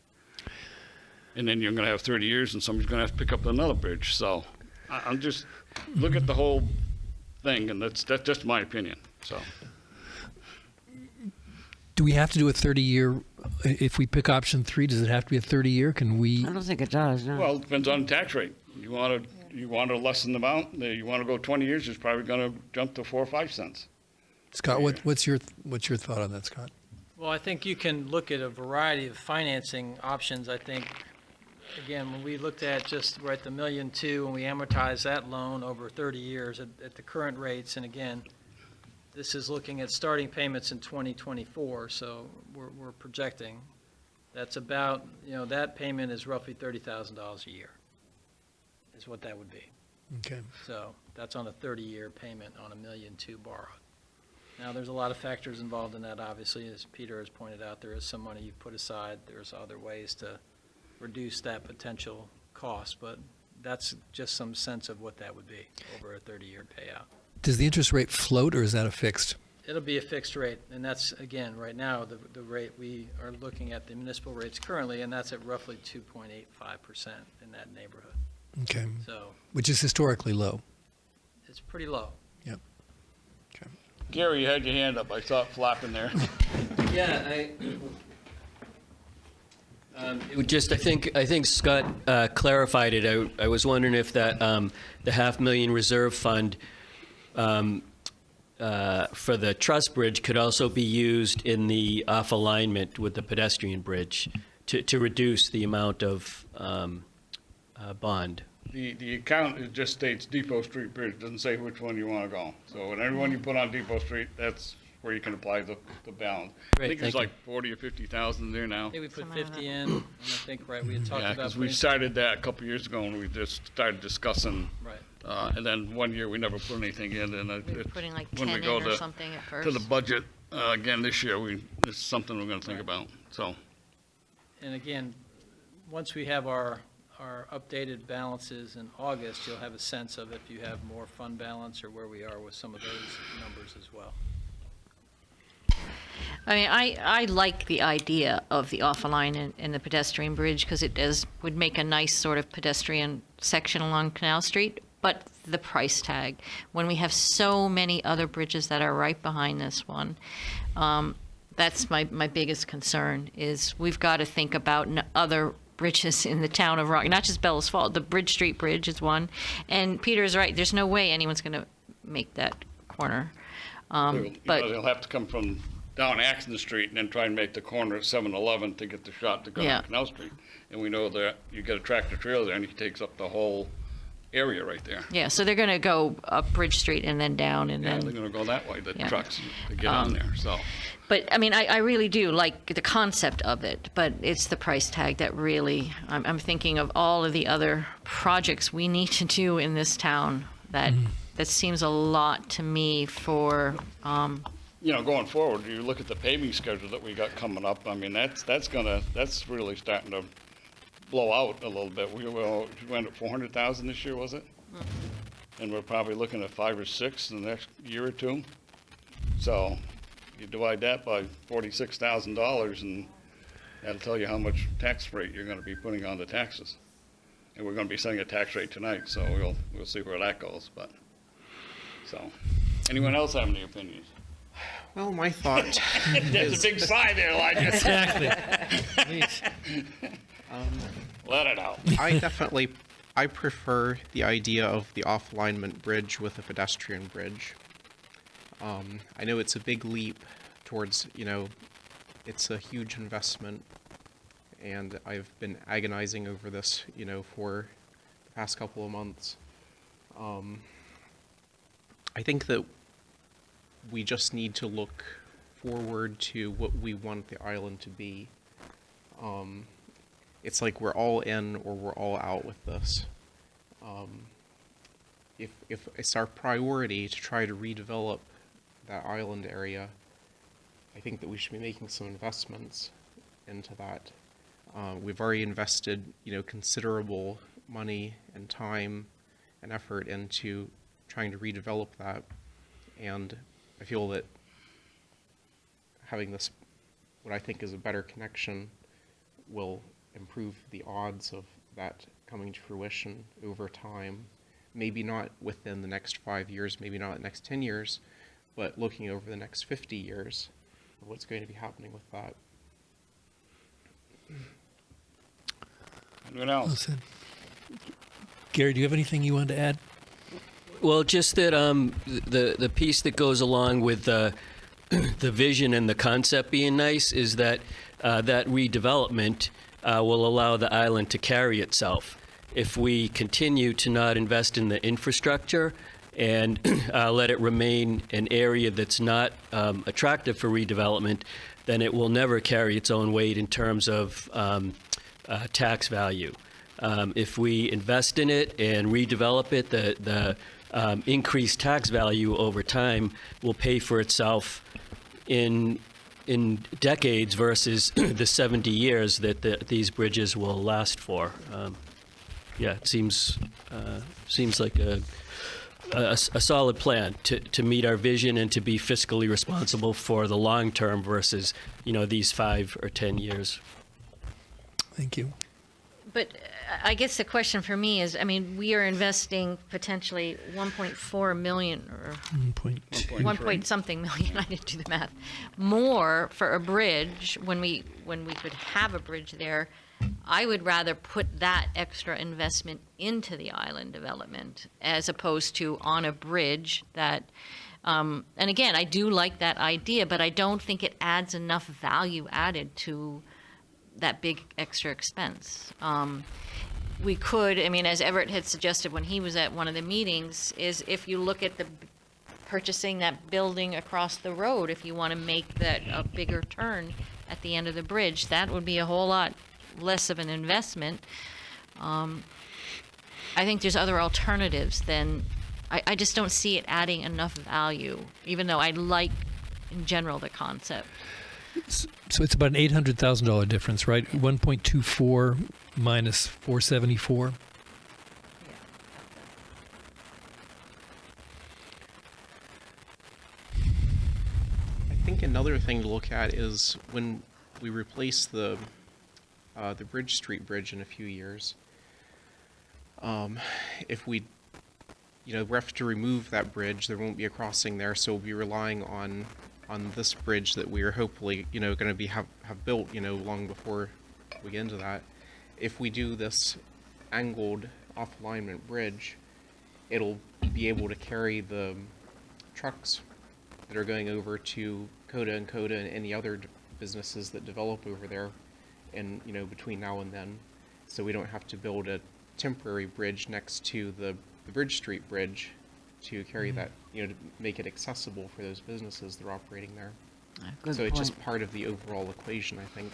And then you're going to have 30 years, and somebody's going to have to pick up another bridge. So I'm just look at the whole thing, and that's just my opinion. So. Do we have to do a 30-year? If we pick option 3, does it have to be a 30-year? Can we? I don't think it does, no. Well, it depends on the tax rate. You want to lessen the amount. You want to go 20 years, it's probably going to jump to 4 or 5 cents. Scott, what's your thought on that, Scott? Well, I think you can look at a variety of financing options. I think, again, when we looked at just, we're at the $1.2 million, and we amortize that loan over 30 years at the current rates, and again, this is looking at starting payments in 2024, so we're projecting. That's about, that payment is roughly $30,000 a year, is what that would be. Okay. So that's on a 30-year payment on $1.2 million borrowed. Now, there's a lot of factors involved in that, obviously. As Peter has pointed out, there is some money you put aside. There's other ways to reduce that potential cost, but that's just some sense of what that would be over a 30-year payout. Does the interest rate float, or is that a fixed? It'll be a fixed rate, and that's, again, right now, the rate we are looking at the municipal rates currently, and that's at roughly 2.85% in that neighborhood. Okay. So Which is historically low. it's pretty low. Yep. Okay. Gary, you had your hand up. I saw it flapping there. Yeah, it would just, I think Scott clarified it. I was wondering if that the $500,000 reserve fund for the truss bridge could also be used in the off alignment with the pedestrian bridge to reduce the amount of bond. The account, it just states Depot Street Bridge. It doesn't say which one you want to go. So whenever one you put on Depot Street, that's where you can apply the balance. Great, I think there's thank like 40 or 50,000 there now. I think we put 50 in, and I think, right, we had talked Yeah, about. because we putting- started that a couple years ago, and we just started discussing. Right. And then one year we never put anything in, and We were putting like when 10 we in go or to something at first. to the budget again this year, it's something we're going to think about. So. And again, once we have our updated balances in August, you'll have a sense of if you have more fund balance or where we are with some of those numbers as well. I mean, I like the idea of the off-line and the pedestrian bridge because it would make a nice sort of pedestrian section along Canal Street, but the price tag, when we have so many other bridges that are right behind this one, that's my biggest concern is we've got to think about other bridges in the town of Rock, not just Bellows Falls. The Bridge Street Bridge is one, and Peter is right. There's no way anyone's going to make that corner. But They'll have to come from down Axon Street and then try and make the corner at 7-Eleven to get the shot to go Yeah. to Canal Street. And we know that you get a tractor trailer there and he takes up the whole area right there. yeah, so they're going to go up Bridge Street and then down and Yeah, then. they're gonna go that way, the Yeah. trucks to get on there, so. But, I mean, I really do like the concept of it, but it's the price tag that really, I'm thinking of all of the other projects we need to do in this town that seems a lot to me for, Going forward, you look at the paving schedule that we got coming up, I mean, that's really starting to blow out a little bit. We went at 400,000 this year, was it? And we're probably looking at 5 or 6 in the next year or two. So you divide that by $46,000 and that'll tell you how much tax rate you're gonna be putting on the taxes. And we're gonna be setting a tax rate tonight, so we'll see where that goes, but, so. Anyone else have any opinions? Well, my thought There's a big sigh there, like, Exactly. Please. let it out. I prefer the idea of the off-alignment bridge with a pedestrian bridge. I know it's a big leap towards, it's a huge investment, and I've been agonizing over this, for the past couple of months. I think that we just need to look forward to what we want the island to be. It's like we're all in or we're all out with this. If it's our priority to try to redevelop that island area, I think that we should be making some investments into that. We've already invested, considerable money and time and effort into trying to redevelop that, and I feel that having this, what I think is a better connection, will improve the odds of that coming to fruition over time. Maybe not within the next 5 years, maybe not the next 10 years, but looking over the next 50 years of what's going to be happening with that. Anyone Well else? said. Gary, do you have anything you want to add? Well, just that the piece that goes along with the vision and the concept being nice is that that redevelopment will allow the island to carry itself. If we continue to not invest in the infrastructure and let it remain an area that's not attractive for redevelopment, then it will never carry its own weight in terms of tax value. If we invest in it and redevelop it, the increased tax value over time will pay for itself in decades versus the 70 years that these bridges will last for. Yeah, it seems like a solid plan to meet our vision and to be fiscally responsible for the long term versus these 5 or 10 years. Thank you. But I guess the question for me is, we are investing potentially 1.4 million or 1 point something million. I didn't do the math. More for a bridge when we could have a bridge there. I would rather put that extra investment into the island development as opposed to on a bridge that. And again, I do like that idea, but I don't think it adds enough value added to that big extra expense. We could, as Everett had suggested when he was at one of the meetings, is if you look at purchasing that building across the road, if you want to make that a bigger turn at the end of the bridge, that would be a whole lot less of an investment. I think there's other alternatives than, I just don't see it adding enough value, even though I like, in general, the concept. So it's about an $800,000 difference, right? 1.24 minus 474. I think another thing to look at is when we replace the Bridge Street Bridge in a few years. If we, we have to remove that bridge, there won't be a crossing there, so we'll be relying on this bridge that we are hopefully, going to be have built, long before we get into that. If we do this angled off-alignment bridge, it'll be able to carry the trucks that are going over to Coda and any other businesses that develop over there, and between now and then, so we don't have to build a temporary bridge next to the Bridge Street Bridge to carry that, to make it accessible for those businesses that are operating there. Good so it's point. just part of the overall equation, I think.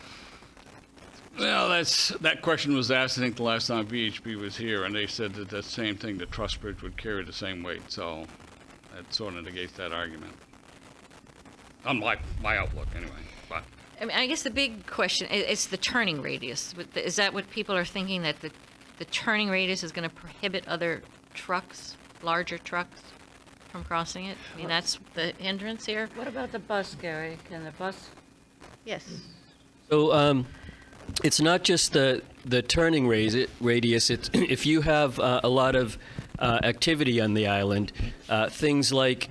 Well, that question was asked, I think, the last time VHB was here, and they said that same thing, the truss bridge would carry the same weight, so that sort of negates that argument. On my outlook, anyway. But I guess the big question is the turning radius. Is that what people are thinking, that the turning radius is going to prohibit other trucks, larger trucks, from crossing it? That's the hindrance here? What about the bus, Gary? Can the bus? Yes. So it's not just the turning radius. It's if you have a lot of activity on the island, things like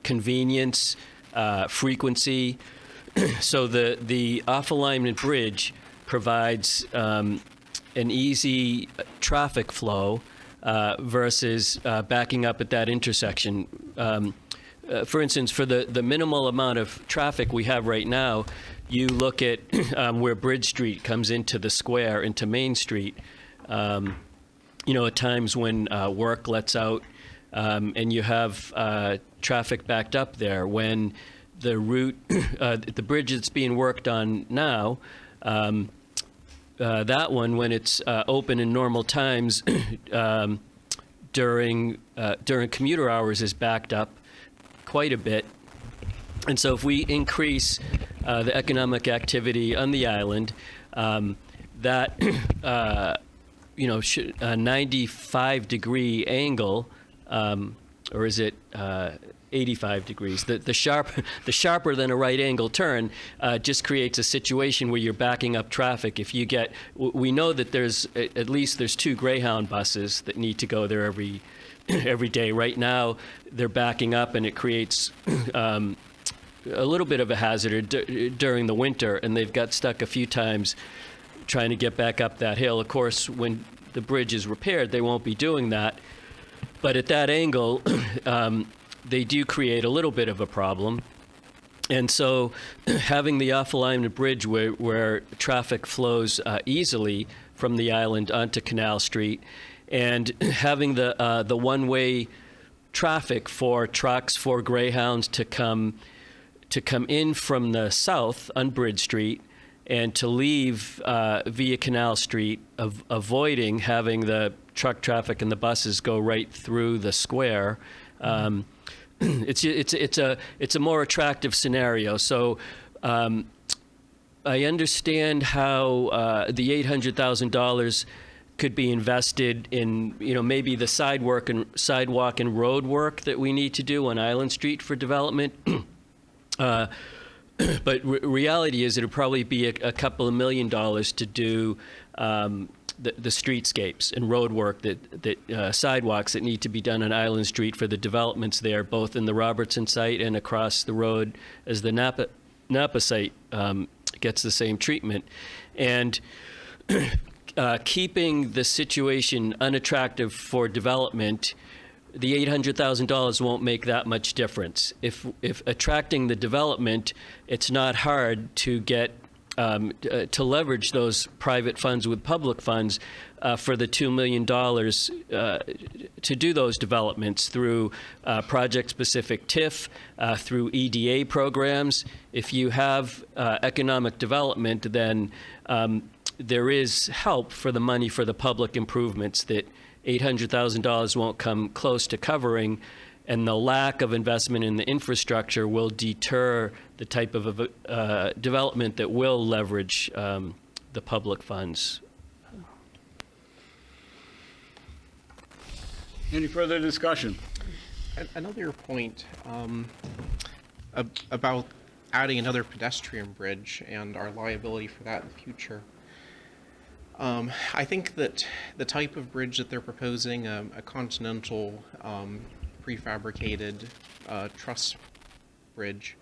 convenience, frequency. So the off-alignment bridge provides an easy traffic flow versus backing up at that intersection. For instance, for the minimal amount of traffic we have right now, you look at where Bridge Street comes into the square, into Main Street, at times when work lets out and you have traffic backed up there. When the route, the bridge that's being worked on now, that one, when it's open in normal times during commuter hours, is backed up quite a bit. And so if we increase the economic activity on the island, that a 95-degree angle, or is it 85 degrees? The sharper than a right angle turn just creates a situation where you're backing up traffic. If you get, we know that there's 2 Greyhound buses that need to go there every day. Right now, they're backing up, and it creates a little bit of a hazard during the winter, and they've got stuck a few times trying to get back up that hill. Of course, when the bridge is repaired, they won't be doing that. But at that angle, they do create a little bit of a problem. And so having the off-alignment bridge where traffic flows easily from the island onto Canal Street, and having the one-way traffic for trucks, for Greyhounds to come in from the south on Bridge Street and to leave via Canal Street, avoiding having the truck traffic and the buses go right through the square. It's a more attractive scenario. So I understand how the $800,000 could be invested in, maybe the sidewalk and road work that we need to do on Island Street for development. But reality is it'll probably be a couple of $1 million to do the streetscapes and road work that sidewalks that need to be done on Island Street for the developments there, both in the Robertson site and across the road as the Napa site gets the same treatment. And keeping the situation unattractive for development, the $800,000 won't make that much difference. If attracting the development, it's not hard to get to leverage those private funds with public funds for the $2 million to do those developments through project-specific TIF, through EDA programs. If you have economic development, then there is help for the money for the public improvements that $800,000 won't come close to covering, and the lack of investment in the infrastructure will deter the type of development that will leverage the public funds. Any further discussion? Another point about adding another pedestrian bridge and our liability for that in the future. I think that the type of bridge that they're proposing, a continental prefabricated truss bridge,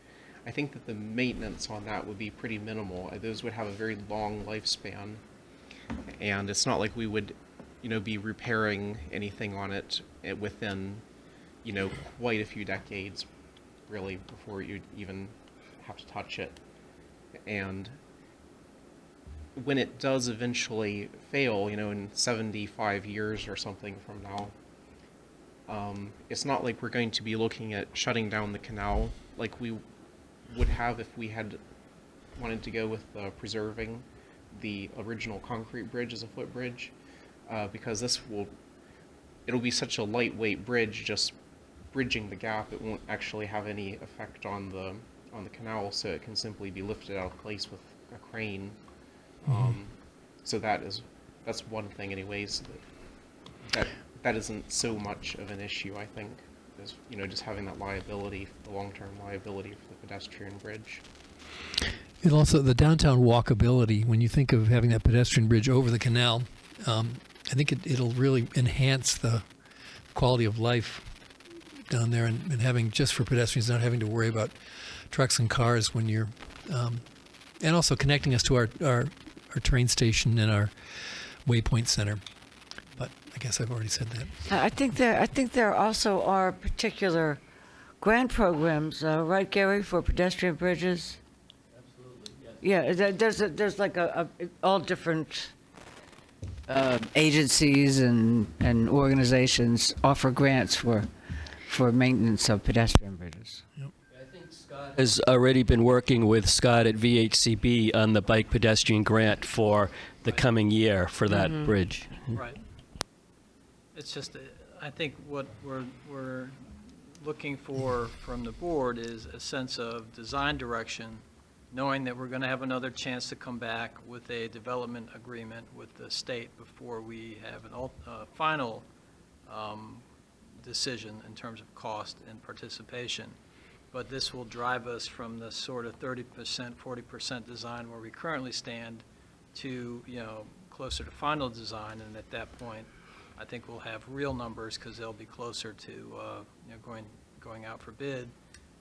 I think that the maintenance on that would be pretty minimal. Those would have a very long lifespan, and it's not like we would, be repairing anything on it within, quite a few decades, really, before you'd even have to touch it. And when it does eventually fail, in 75 years or something from now, it's not like we're going to be looking at shutting down the canal like we would have if we had wanted to go with preserving the original concrete bridge as a footbridge, because it'll be such a lightweight bridge, just bridging the gap. It won't actually have any effect on the canal, so it can simply be lifted out of place with a crane. So that's one thing, anyways. That isn't so much of an issue, I think, as just having that liability, the long-term liability for the pedestrian bridge. And also the downtown walkability. When you think of having that pedestrian bridge over the canal, I think it'll really enhance the quality of life down there and having, just for pedestrians, not having to worry about trucks and cars when you're, and also connecting us to our train station and our waypoint center. But I guess I've already said that. I think there also are particular grant programs, right, Gary, for pedestrian bridges? Absolutely, yes. Yeah, there's like all different agencies and organizations offer grants for maintenance of pedestrian bridges. I think Scott Has already been working with Scott at VHCB on the bike pedestrian grant for the coming year for that bridge. Right. It's just, I think what we're looking for from the board is a sense of design direction, knowing that we're going to have another chance to come back with a development agreement with the state before we have a final decision in terms of cost and participation. But this will drive us from the sort of 30%, 40% design where we currently stand to, closer to final design. And at that point, I think we'll have real numbers because they'll be closer to, going out for bid,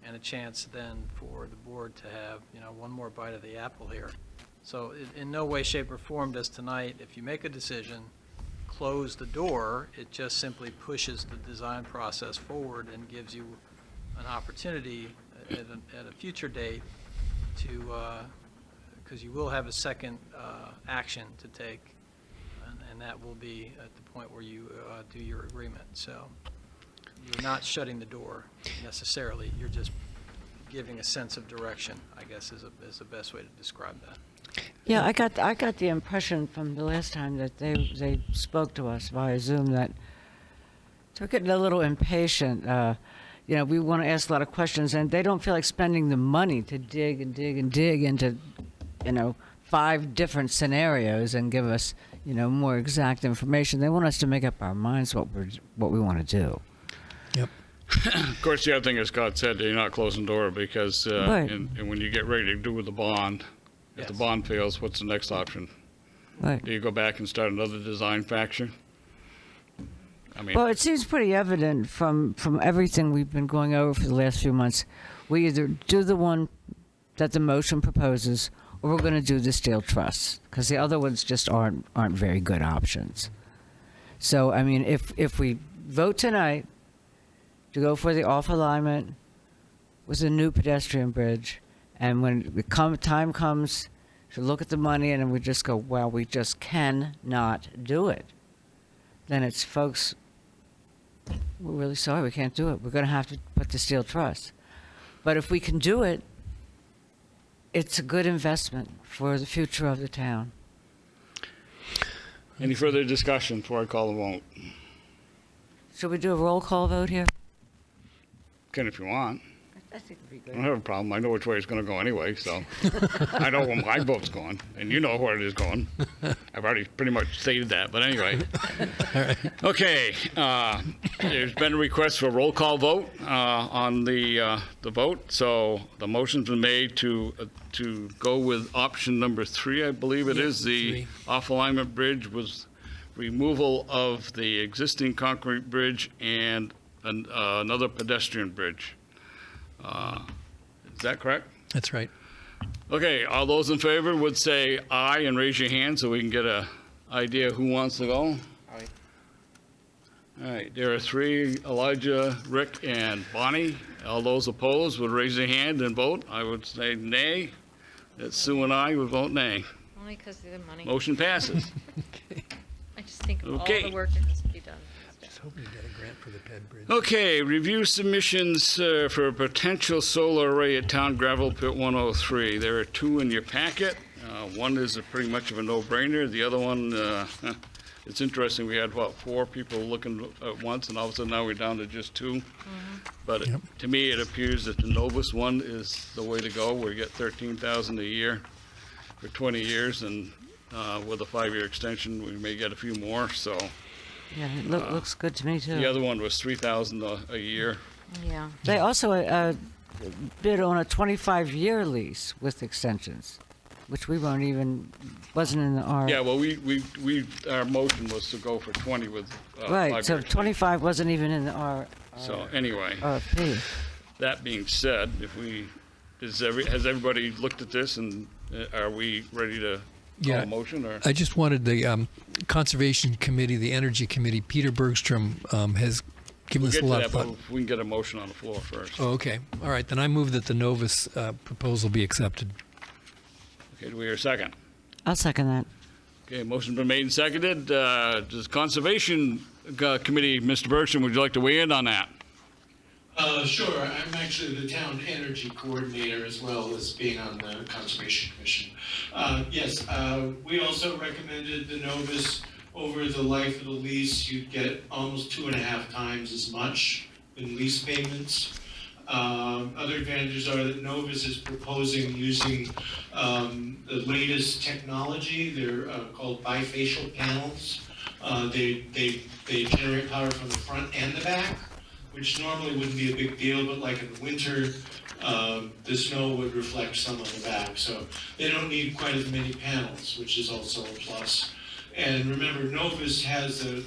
and a chance then for the board to have, one more bite of the apple here. So in no way, shape, or form does tonight, if you make a decision, close the door. It just simply pushes the design process forward and gives you an opportunity at a future date to, because you will have a second action to take, and that will be at the point where you do your agreement. So you're not shutting the door necessarily. You're just giving a sense of direction, I guess, is the best way to describe that. Yeah, I got the impression from the last time that they spoke to us via Zoom that they're getting a little impatient. We want to ask a lot of questions, and they don't feel like spending the money to dig and dig and dig into, 5 different scenarios and give us, more exact information. They want us to make up our minds what we want to do. Yep. Of course, the other thing, as Scott said, you're not closing the door because Right. and when you get ready to do with the bond, if the Yes. bond fails, what's the next option? Right. Do you go back and start another design faction? I mean, Well, it seems pretty evident from everything we've been going over for the last few months. We either do the one that the motion proposes, or we're going to do the steel truss, because the other ones just aren't very good options. So, I mean, if we vote tonight to go for the off alignment with a new pedestrian bridge, and when the time comes to look at the money and we just go, well, we just cannot do it, then it's, folks, we're really sorry, we can't do it. We're going to have to put the steel truss. But if we can do it, it's a good investment for the future of the town. any further discussion before I call the vote? Should we do a roll call vote here? Can if you want. I think it'd be I don't have a problem. I know which way it's going to go anyway, so I know where my vote's going, and you know where it is going. I've already pretty much stated that, but anyway. Okay, there's been a request for a roll call vote on the vote, so the motion's been made to go with option number 3, I believe it is, the 3. off-alignment bridge was removal of the existing concrete bridge and another pedestrian bridge. Is that correct? That's right. Okay, all those in favor would say aye and raise your hand so we can get a idea who wants to go. Aye. All right, there are 3, Elijah, Rick, and Bonnie. All those opposed would raise their hand and vote. I would say nay. That Sue and I would vote nay. Only because of the money. Motion passes. I just think of all Okay. the work that has to be done. Just hoping to get a grant for the Ped Bridge. Okay, review submissions for a potential solar array at Town Gravel Pit 103. There are 2 in your packet. One is pretty much of a no-brainer. The other one, it's interesting. We had, 4 people looking at once, and all of a sudden now we're down to just 2. But to me, it appears that the Novus one is the way to go. We get $13,000 a year for 20 years, and with a 5-year extension, we may get a few more. So Yeah, it looks good to me, too. the other one was $3,000 a year. Yeah. They also bid on a 25-year lease with extensions, which we wasn't in our... Yeah, well, our motion was to go for 20 with 5 Right, so years. 25 wasn't even in our So anyway, RP. that being said, has everybody looked at this, and are we ready to call Yeah. a motion, or? I just wanted the Conservation Committee, the Energy Committee, Peter Bergstrom has given We'll us get a to lot that, of but thought. we can get a motion on the floor first. Oh, okay. All right. Then I move that the Novus proposal be accepted. Okay, do we hear a second? I'll second that. Okay, motion's been made and seconded. Does Conservation Committee, Mr. Bergstrom, would you like to weigh in on that? Sure, I'm actually the town energy coordinator as well as being on the Conservation Commission. Yes, we also recommended the Novus. Over the life of the lease, you'd get almost 2.5 times as much in lease payments. Other advantages are that Novus is proposing using the latest technology. They're called bifacial panels. They generate power from the front and the back, which normally wouldn't be a big deal, but like in the winter, the snow would reflect some on the back. So they don't need quite as many panels, which is also a plus. And remember, Novus has an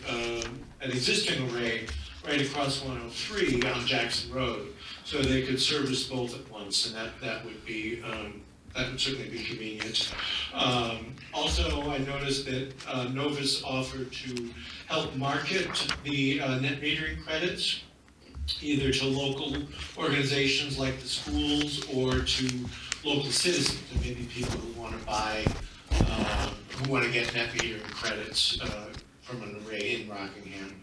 existing array right across 103 on Jackson Road, so they could service both at once, and that would be that would certainly be convenient. Also, I noticed that Novus offered to help market the net metering credits, either to local organizations like the schools or to local citizens, and maybe people who want to buy, who want to get net metering credits from an array in Rockingham.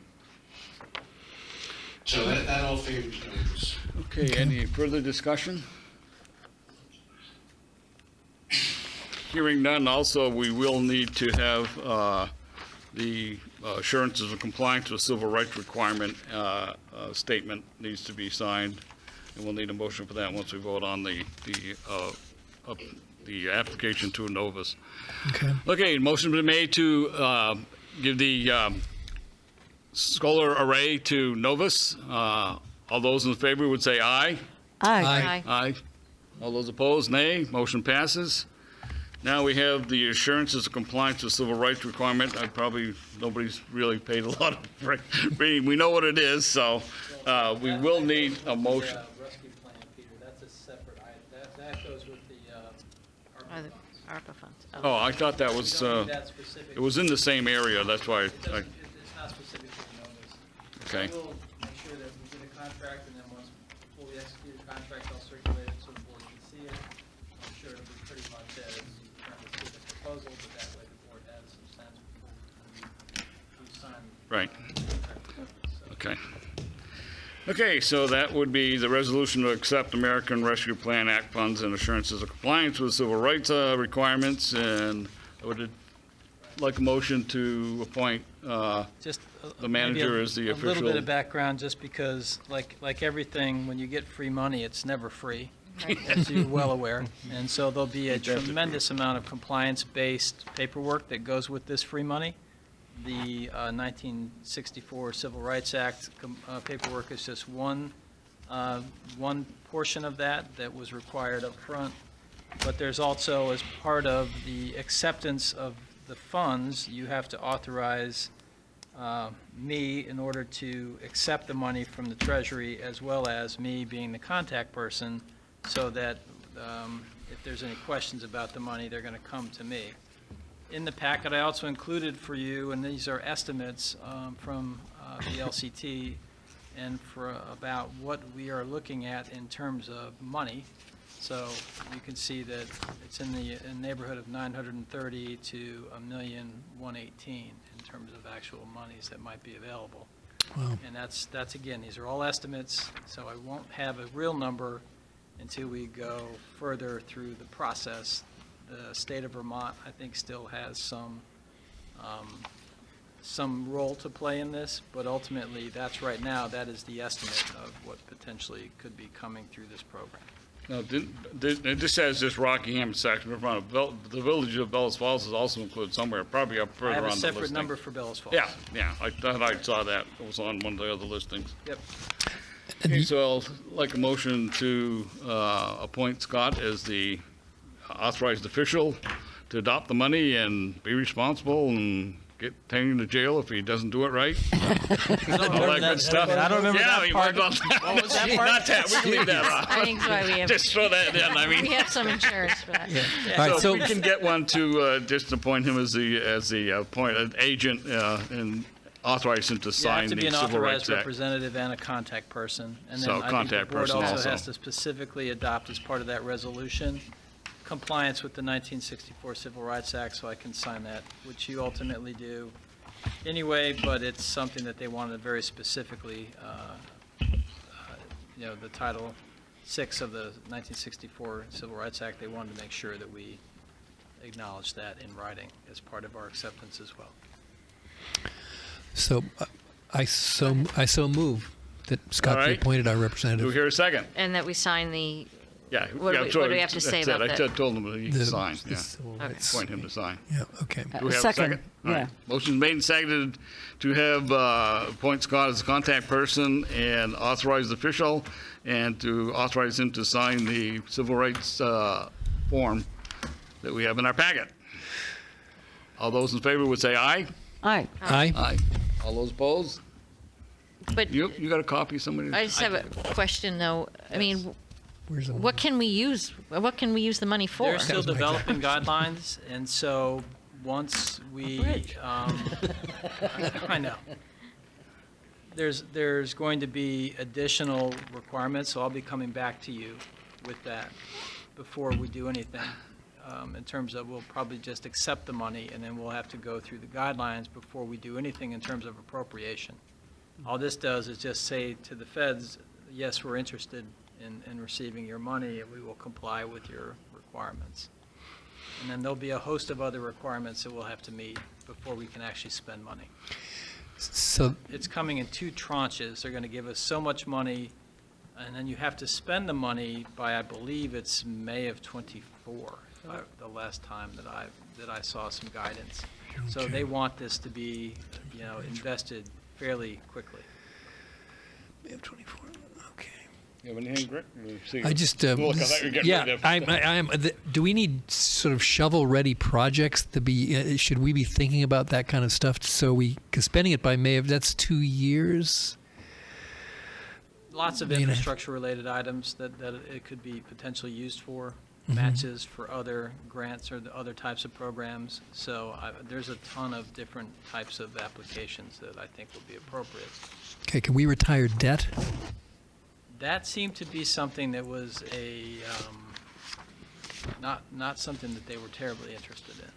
So that all favors Novus. Okay, any further discussion? Hearing none, also, we will need to have the assurances of compliance with civil rights requirement statement needs to be signed, and we'll need a motion for that once we vote on the application to Novus. Okay. Okay, motion been made to give the solar array to Novus. All those in favor would say aye. Aye. Aye. All those opposed, nay. Motion passes. Now we have the assurances of compliance with civil rights requirement. Nobody's really paid a lot of reading. We know what it is, so we will need a motion. Rescue plan, Peter, that's a separate item. That goes with the ARPA funds. Oh, I thought that was, We don't need that specific. it was in the same area, that's why. It's not specific to the Novus. Okay. We'll make sure that we get a contract, and then once before we execute a contract, I'll circulate it so the board can see it. I'm sure it'll be pretty much as you kind of see the proposal, but that way the board has some sense before we sign. Right. So, Okay. Okay, so that would be the resolution to accept American Rescue Plan Act funds and assurances of compliance with civil rights requirements, and I would like a motion to appoint Just the manager maybe is the a little official. bit of background, just because, like everything, when you get free money, it's never free, as you're well aware. And so there'll be a tremendous amount of compliance-based paperwork that goes with this free money. The 1964 Civil Rights Act paperwork is just one portion of that was required up front. But there's also, as part of the acceptance of the funds, you have to authorize me in order to accept the money from the Treasury, as well as me being the contact person, so that if there's any questions about the money, they're going to come to me. In the packet, I also included for you, and these are estimates from the LCT, and for about what we are looking at in terms of money. So you can see that it's in the neighborhood of 930 to $1,118,000 in terms of actual monies that might be available. Wow. And that's again, these are all estimates, so I won't have a real number until we go further through the process. The state of Vermont, I think, still has some role to play in this, but ultimately, that's right now, that is the estimate of what potentially could be coming through this program. Now, this says this Rockingham section in front of the village of Bellas Falls is also included somewhere, probably up I further on have the a listing. separate number for Bellas Falls. Yeah, I thought I saw that. It was on one of the other listings. Yep. Okay, so I'll like a motion to appoint Scott as the authorized official to adopt the money and be responsible and get taken to jail if he doesn't do it right. All that good stuff. I don't remember Yeah, that he part. might What was that part? Not that, we can leave that off. I think that's why we have, Just throw that in, I mean. we have some insurance for that. All right, So so if we can get one to just appoint him as the appointed agent and authorize him to You have sign to the be an Civil authorized Rights Act. representative and a contact person. And So then I think the contact board person also also. has to specifically adopt as part of that resolution compliance with the 1964 Civil Rights Act, so I can sign that, which you ultimately do anyway, but it's something that they wanted very specifically, the Title VI of the 1964 Civil Rights Act, they wanted to make sure that we acknowledge that in writing as part of our acceptance as well. So I so move that Scott All be right. appointed our Do we representative. hear a second? And that we sign the, Yeah. What do yeah, we- so what do we have to say that's it. about I that? told him that he can The- sign, the yeah. civil Okay. rights- Appoint him to sign. Yeah, okay. Do we have a second? All right. yeah. Motion made and seconded to have appoint Scott as a contact person and authorized official, and to authorize him to sign the civil rights form that we have in our packet. All those in favor would say aye. Aye. Aye. Aye. All those opposed? but You got a copy, somebody? I just have a question, though. I mean, Where's the what can we use the money for? They're still was my developing guidelines, and so once we, bridge. I know. There's going to be additional requirements, so I'll be coming back to you with that before we do anything. In terms of, we'll probably just accept the money, and then we'll have to go through the guidelines before we do anything in terms of appropriation. All this does is just say to the feds, yes, we're interested in receiving your money, and we will comply with your requirements. And then there'll be a host of other requirements that we'll have to meet before we can actually spend money. So It's coming in two tranches. They're going to give us so much money, and then you have to spend the money by, I believe it's May of '24, the last time that I saw some guidance. So Okay. they want this to be, invested fairly quickly. we have 24. Okay. You have anything, Rick? I just Look, I thought you were getting yeah. rid of- I am. Do we need sort of shovel-ready projects to be? Should we be thinking about that kind of stuff? Because spending it by May of that's 2 years. Lots of You know. infrastructure-related items that it could be potentially used for, matches for other grants or the other types of programs. So there's a ton of different types of applications that I think would be appropriate. Okay. Can we retire debt? That seemed to be something that was not something that they were terribly interested in.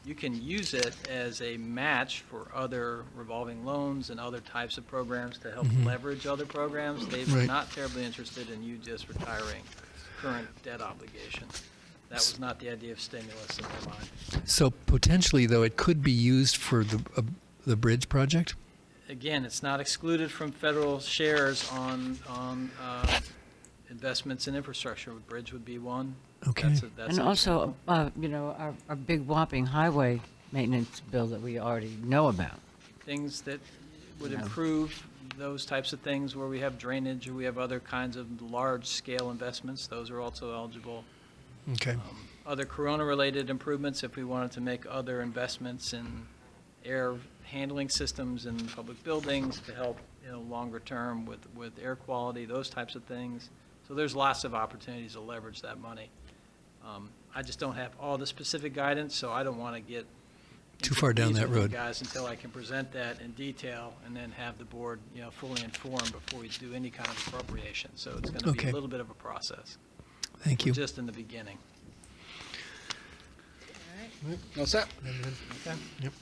You can use it as a match for other revolving loans and other types of programs to help leverage other programs. They were Right. not terribly interested in you just retiring current debt obligations. That was not the idea of stimulus in their mind. So potentially, though, it could be used for the bridge project. Again, it's not excluded from federal shares on investments in infrastructure. Bridge would be one. Okay. That's And an also, example. our big whopping highway maintenance bill that we already know about. Things that would No. improve those types of things where we have drainage or we have other kinds of large-scale investments, those are also eligible. Okay. Other corona-related improvements, if we wanted to make other investments in air handling systems in public buildings to help, longer term with air quality, those types of things. So there's lots of opportunities to leverage that money. I just don't have all the specific guidance, so I don't want to get Too into far the down weeds that with you road. guys until I can present that in detail and then have the board, fully informed before we do any kind of appropriation. So it's going to be Okay. a little bit of a process. Thank We're you. just in the beginning. All set? Okay. Yep.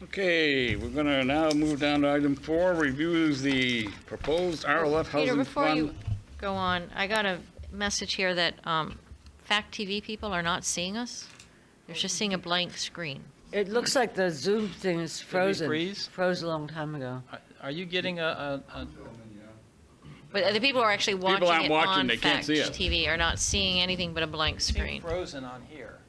Okay, we're going to now move down to item 4, reviews the proposed RLF Peter, housing before fund. you go on, I got a message here that Fact TV people are not seeing us. They're just seeing a blank screen. It looks like the Zoom thing is frozen. freeze? Froze a long time ago. Are you getting a But the people who are actually watching aren't it watching, on they can't Fact see it. TV are not seeing anything but a blank screen. frozen on here?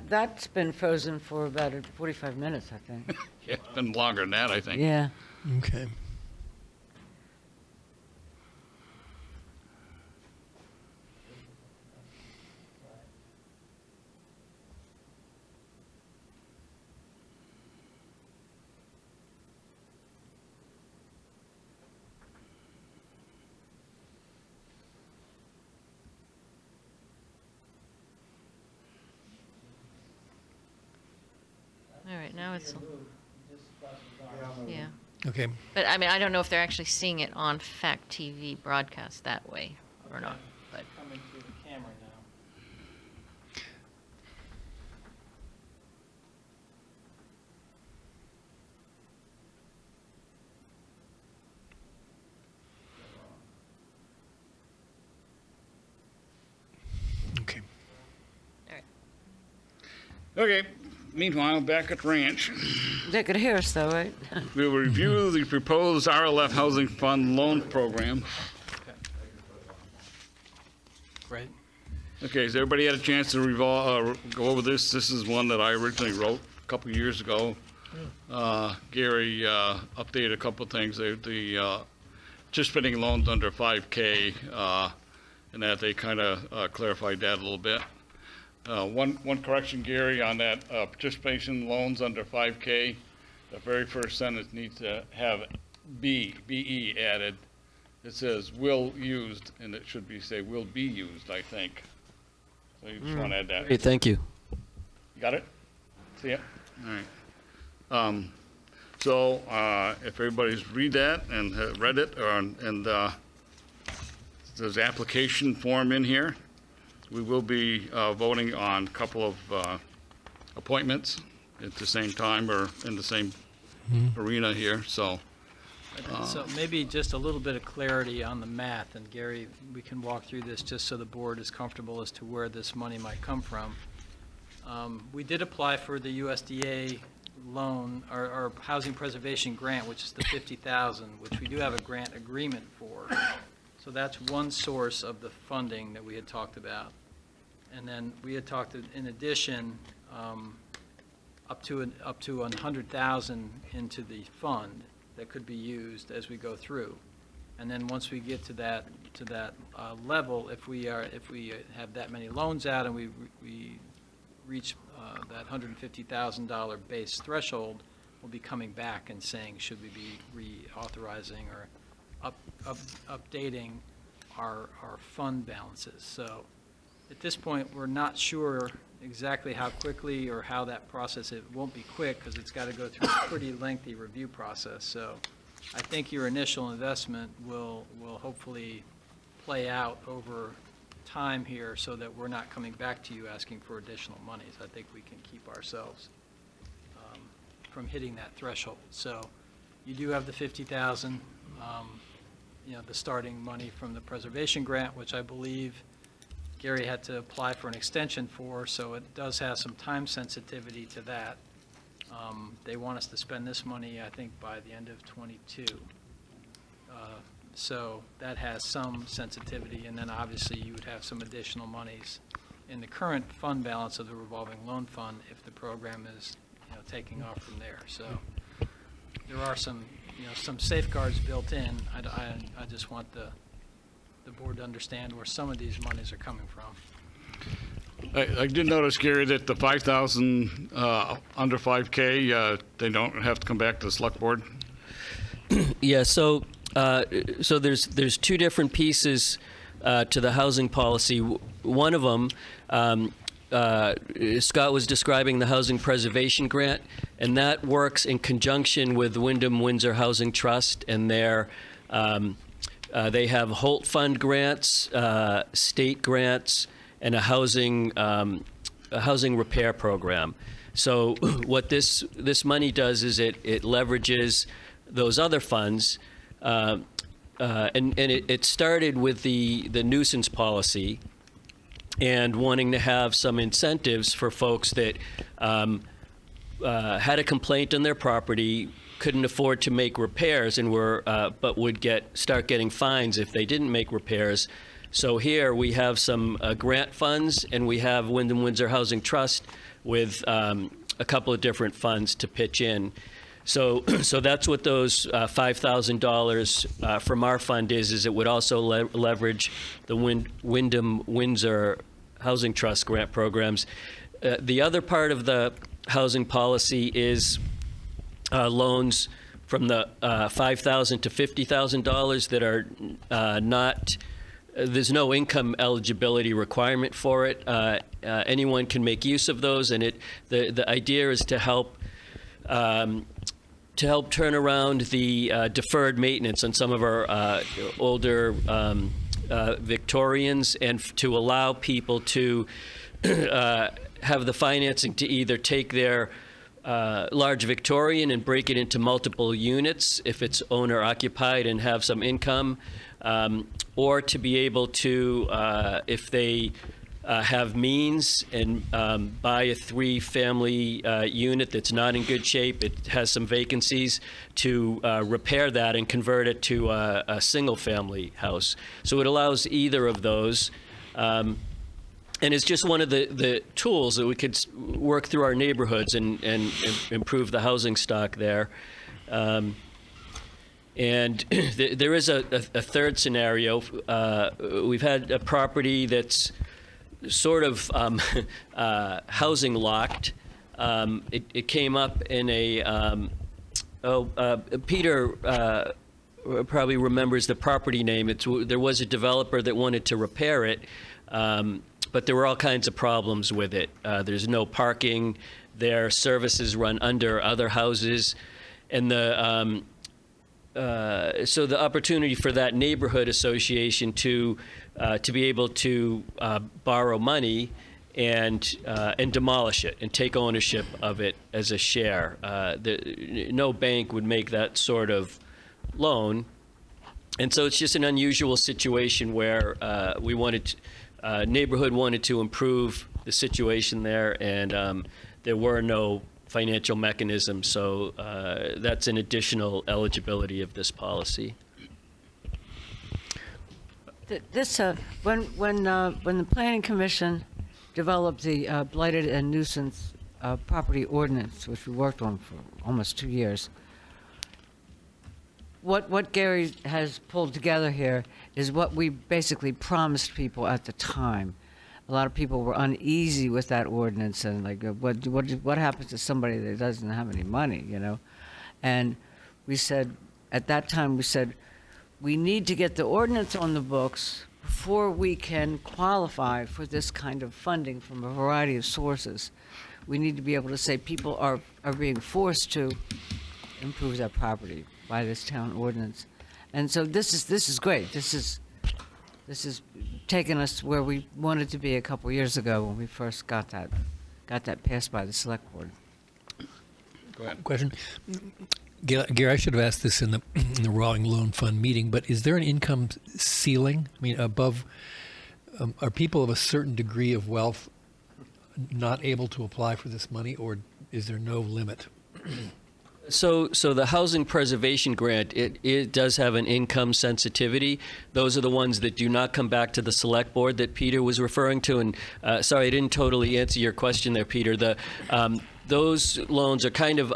That's been frozen for about 45 minutes, I think. Yeah, it's been longer than that, I think. Yeah. Okay. now it's, yeah. Okay. But I mean, I don't know if they're actually seeing it on Fact TV broadcast that way or not, but. Coming through the camera now. Okay. Okay, meanwhile, back at ranch, They could hear us though, right? we will review the proposed RLF Housing Fund loan program. Great. Okay, has everybody had a chance to go over this? This is one that I originally wrote a couple of years ago. Gary updated a couple of things. The participating loans under 5K, and that they kind of clarified that a little bit. One correction, Gary, on that participation loans under 5K, the very first sentence needs to have BE added. It says will used, and it should be say will be used, I think. So you just want to add that. Great, thank you. You got it? See it? All right. So if everybody's read that and read it, there's an application form in here. We will be voting on a couple of appointments at the same time or in the same arena here. So So maybe just a little bit of clarity on the math, and Gary, we can walk through this just so the board is comfortable as to where this money might come from. We did apply for the USDA loan, our housing preservation grant, which is the $50,000, which we do have a grant agreement for. So that's one source of the funding that we had talked about. And then we had talked, in addition, up to 100,000 into the fund that could be used as we go through. And then once we get to that level, if we have that many loans out and we reach that $150,000 base threshold, we'll be coming back and saying, should we be reauthorizing or updating our fund balances. So at this point, we're not sure exactly how quickly or how that process, it won't be quick because it's got to go through a pretty lengthy review process. So I think your initial investment will hopefully play out over time here so that we're not coming back to you asking for additional monies. I think we can keep ourselves from hitting that threshold. So you do have the $50,000, the starting money from the preservation grant, which I believe Gary had to apply for an extension for, so it does have some time sensitivity to that. They want us to spend this money, I think, by the end of '22. So that has some sensitivity, and then obviously you would have some additional monies in the current fund balance of the revolving loan fund if the program is, taking off from there. So there are some safeguards built in. I just want the board to understand where some of these monies are coming from. I did notice, Gary, that the 5,000 under 5K, they don't have to come back to the select board. Yeah, so there's two different pieces to the housing policy. One of them, Scott was describing the housing preservation grant, and that works in conjunction with Wyndham Windsor Housing Trust, and they have Holt Fund grants, state grants, and a housing repair program. So what this money does is it leverages those other funds, and it started with the nuisance policy and wanting to have some incentives for folks that had a complaint on their property, couldn't afford to make repairs, and but would start getting fines if they didn't make repairs. So here we have some grant funds, and we have Wyndham Windsor Housing Trust with a couple of different funds to pitch in. So that's what those $5,000 from our fund is it would also leverage the Wyndham Windsor Housing Trust grant programs. The other part of the housing policy is loans from the $5,000 to $50,000 that are not, there's no income eligibility requirement for it. Anyone can make use of those, and the idea is to help to help turn around the deferred maintenance on some of our older Victorians, and to allow people to have the financing to either take their large Victorian and break it into multiple units if it's owner occupied and have some income, or to be able to, if they have means, and buy a 3-family unit that's not in good shape, it has some vacancies, to repair that and convert it to a single-family house. So it allows either of those. And it's just one of the tools that we could work through our neighborhoods and improve the housing stock there. And there is a third scenario. We've had a property that's sort of housing locked. It came up in a, Peter probably remembers the property name. There was a developer that wanted to repair it, but there were all kinds of problems with it. There's no parking there. Services run under other houses. And so the opportunity for that neighborhood association to be able to borrow money and demolish it and take ownership of it as a share. No bank would make that sort of loan. And so it's just an unusual situation where neighborhood wanted to improve the situation there, and there were no financial mechanisms, so that's an additional eligibility of this policy. This when the Planning Commission developed the blighted and nuisance property ordinance, which we worked on for almost 2 years. What Gary has pulled together here is what we basically promised people at the time. A lot of people were uneasy with that ordinance, and like, what happens to somebody that doesn't have any money, you know? And we said, at that time, we need to get the ordinance on the books before we can qualify for this kind of funding from a variety of sources. We need to be able to say people are being forced to improve their property by this town ordinance. And so this is great. This is taken us where we wanted to be a couple years ago when we first got that passed by the select board. Go ahead. Question. Gary, I should have asked this in the revolving loan fund meeting, but is there an income ceiling? I mean, above, are people of a certain degree of wealth not able to apply for this money, or is there no limit? So the housing preservation grant, it does have an income sensitivity. Those are the ones that do not come back to the select board that Peter was referring to. And sorry, I didn't totally answer your question there, Peter. Those loans are kind of,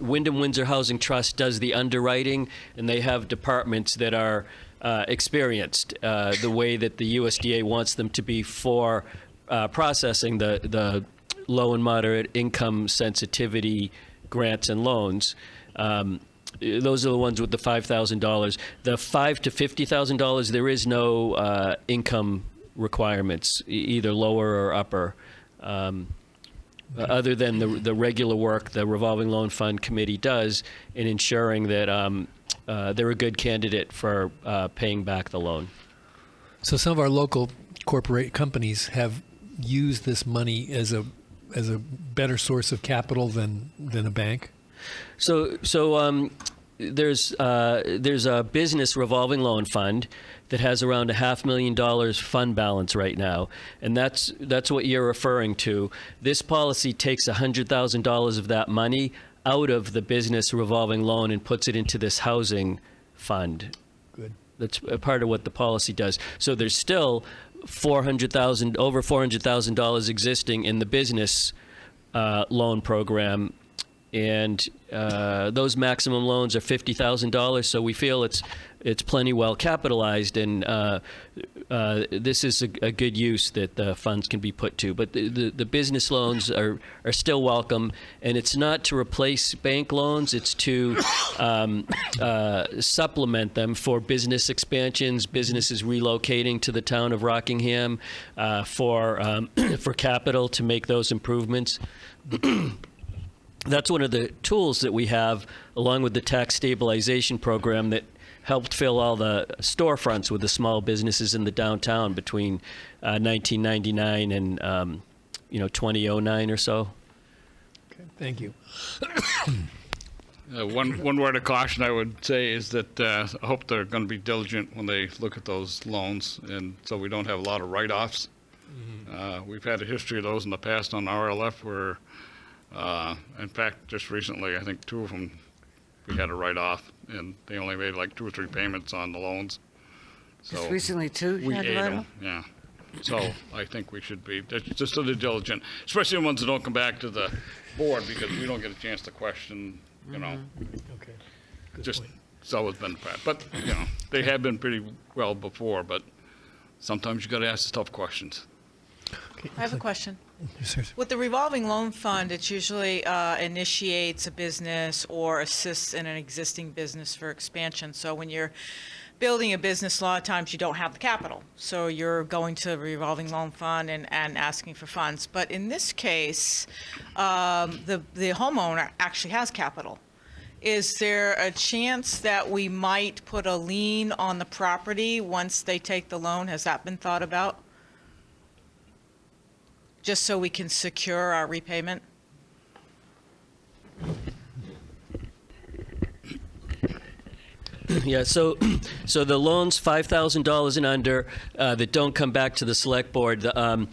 Wyndham Windsor Housing Trust does the underwriting, and they have departments that are experienced the way that the USDA wants them to be for processing the low and moderate income sensitivity grants and loans. Those are the ones with the $5,000. The $5,000 to $50,000, there is no income requirements, either lower or upper, other than the regular work the revolving loan fund committee does in ensuring that they're a good candidate for paying back the loan. So some of our local corporate companies have used this money as a better source of capital than a bank? So there's a business revolving loan fund that has around $500,000 fund balance right now, and that's what you're referring to. This policy takes $100,000 of that money out of the business revolving loan and puts it into this housing fund. Good. That's a part of what the policy does. So there's still over $400,000 existing in the business loan program, and those maximum loans are $50,000. So we feel it's plenty well capitalized, and this is a good use that the funds can be put to. But the business loans are still welcome, and it's not to replace bank loans. It's to supplement them for business expansions, businesses relocating to the town of Rockingham, for capital to make those improvements. that's one of the tools that we have, along with the tax stabilization program that helped fill all the storefronts with the small businesses in the downtown between 1999 and 2009 or so. Okay, thank you. One word of caution I would say is that I hope they're going to be diligent when they look at those loans, and so we don't have a lot of write-offs. We've had a history of those in the past on RLF where, in fact, just recently, I think 2 of them we had a write-off, and they only made like 2 or 3 payments on the loans. So Just recently, too? you we had to ate write them, off? yeah. So I think we should be just so diligent, especially the ones that don't come back to the board because we don't get a chance to question, Okay. Good just, point. it's always been bad. But, they have been pretty well before, but sometimes you got to ask the tough questions. Okay, I have a question. yes, sir. With the revolving loan fund, it usually initiates a business or assists in an existing business for expansion. So when you're building a business, a lot of times you don't have the capital. So you're going to the revolving loan fund and asking for funds. But in this case, the homeowner actually has capital. Is there a chance that we might put a lien on the property once they take the loan? Has that been thought about? Just so we can secure our repayment? Yeah, so the loans $5,000 and under that don't come back to the select board. The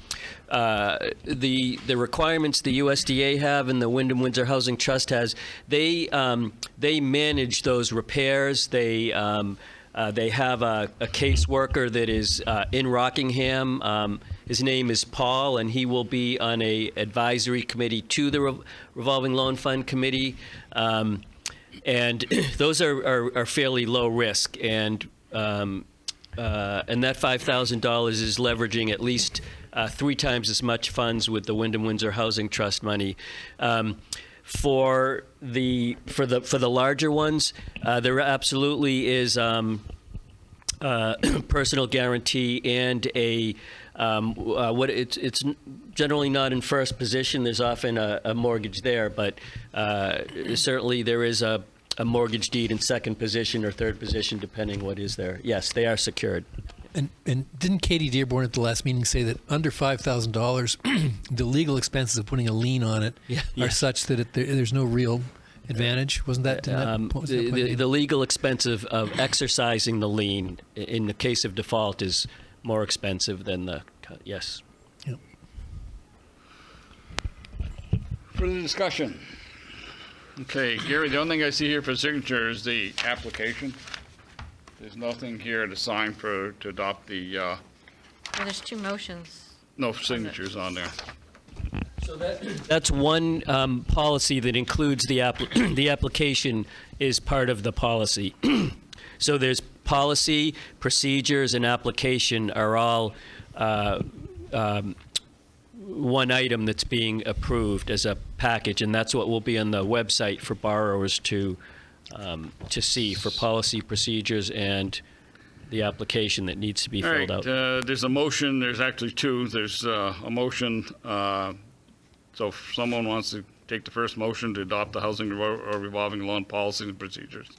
requirements the USDA have and the Wyndham Windsor Housing Trust has, they manage those repairs. They have a caseworker that is in Rockingham. His name is Paul, and he will be on a advisory committee to the revolving loan fund committee. And those are fairly low risk, and that $5,000 is leveraging at least 3 times as much funds with the Wyndham Windsor Housing Trust money. For the larger ones, there absolutely is personal guarantee and a it's generally not in first position. There's often a mortgage there, but certainly there is a mortgage deed in second position or third position, depending what is there. Yes, they are secured. And didn't Katie Dearborn at the last meeting say that under $5,000, the legal expenses of putting a lien on it are such that there's no real advantage? Wasn't that? The legal expense of exercising the lien in the case of default is more expensive than the yes. Yep. Further discussion? Okay, Gary, the only thing I see here for signature is the application. There's nothing here to sign to adopt the, Well, there's 2 motions. no signatures on there. So that's one policy that includes the application is part of the policy. So there's policy, procedures, and application are all one item that's being approved as a package, and that's what will be on the website for borrowers to see for policy, procedures, and the application that needs to be All filled right, out. there's a motion, there's actually 2. There's a motion, so if someone wants to take the first motion to adopt the housing revolving loan policies and procedures.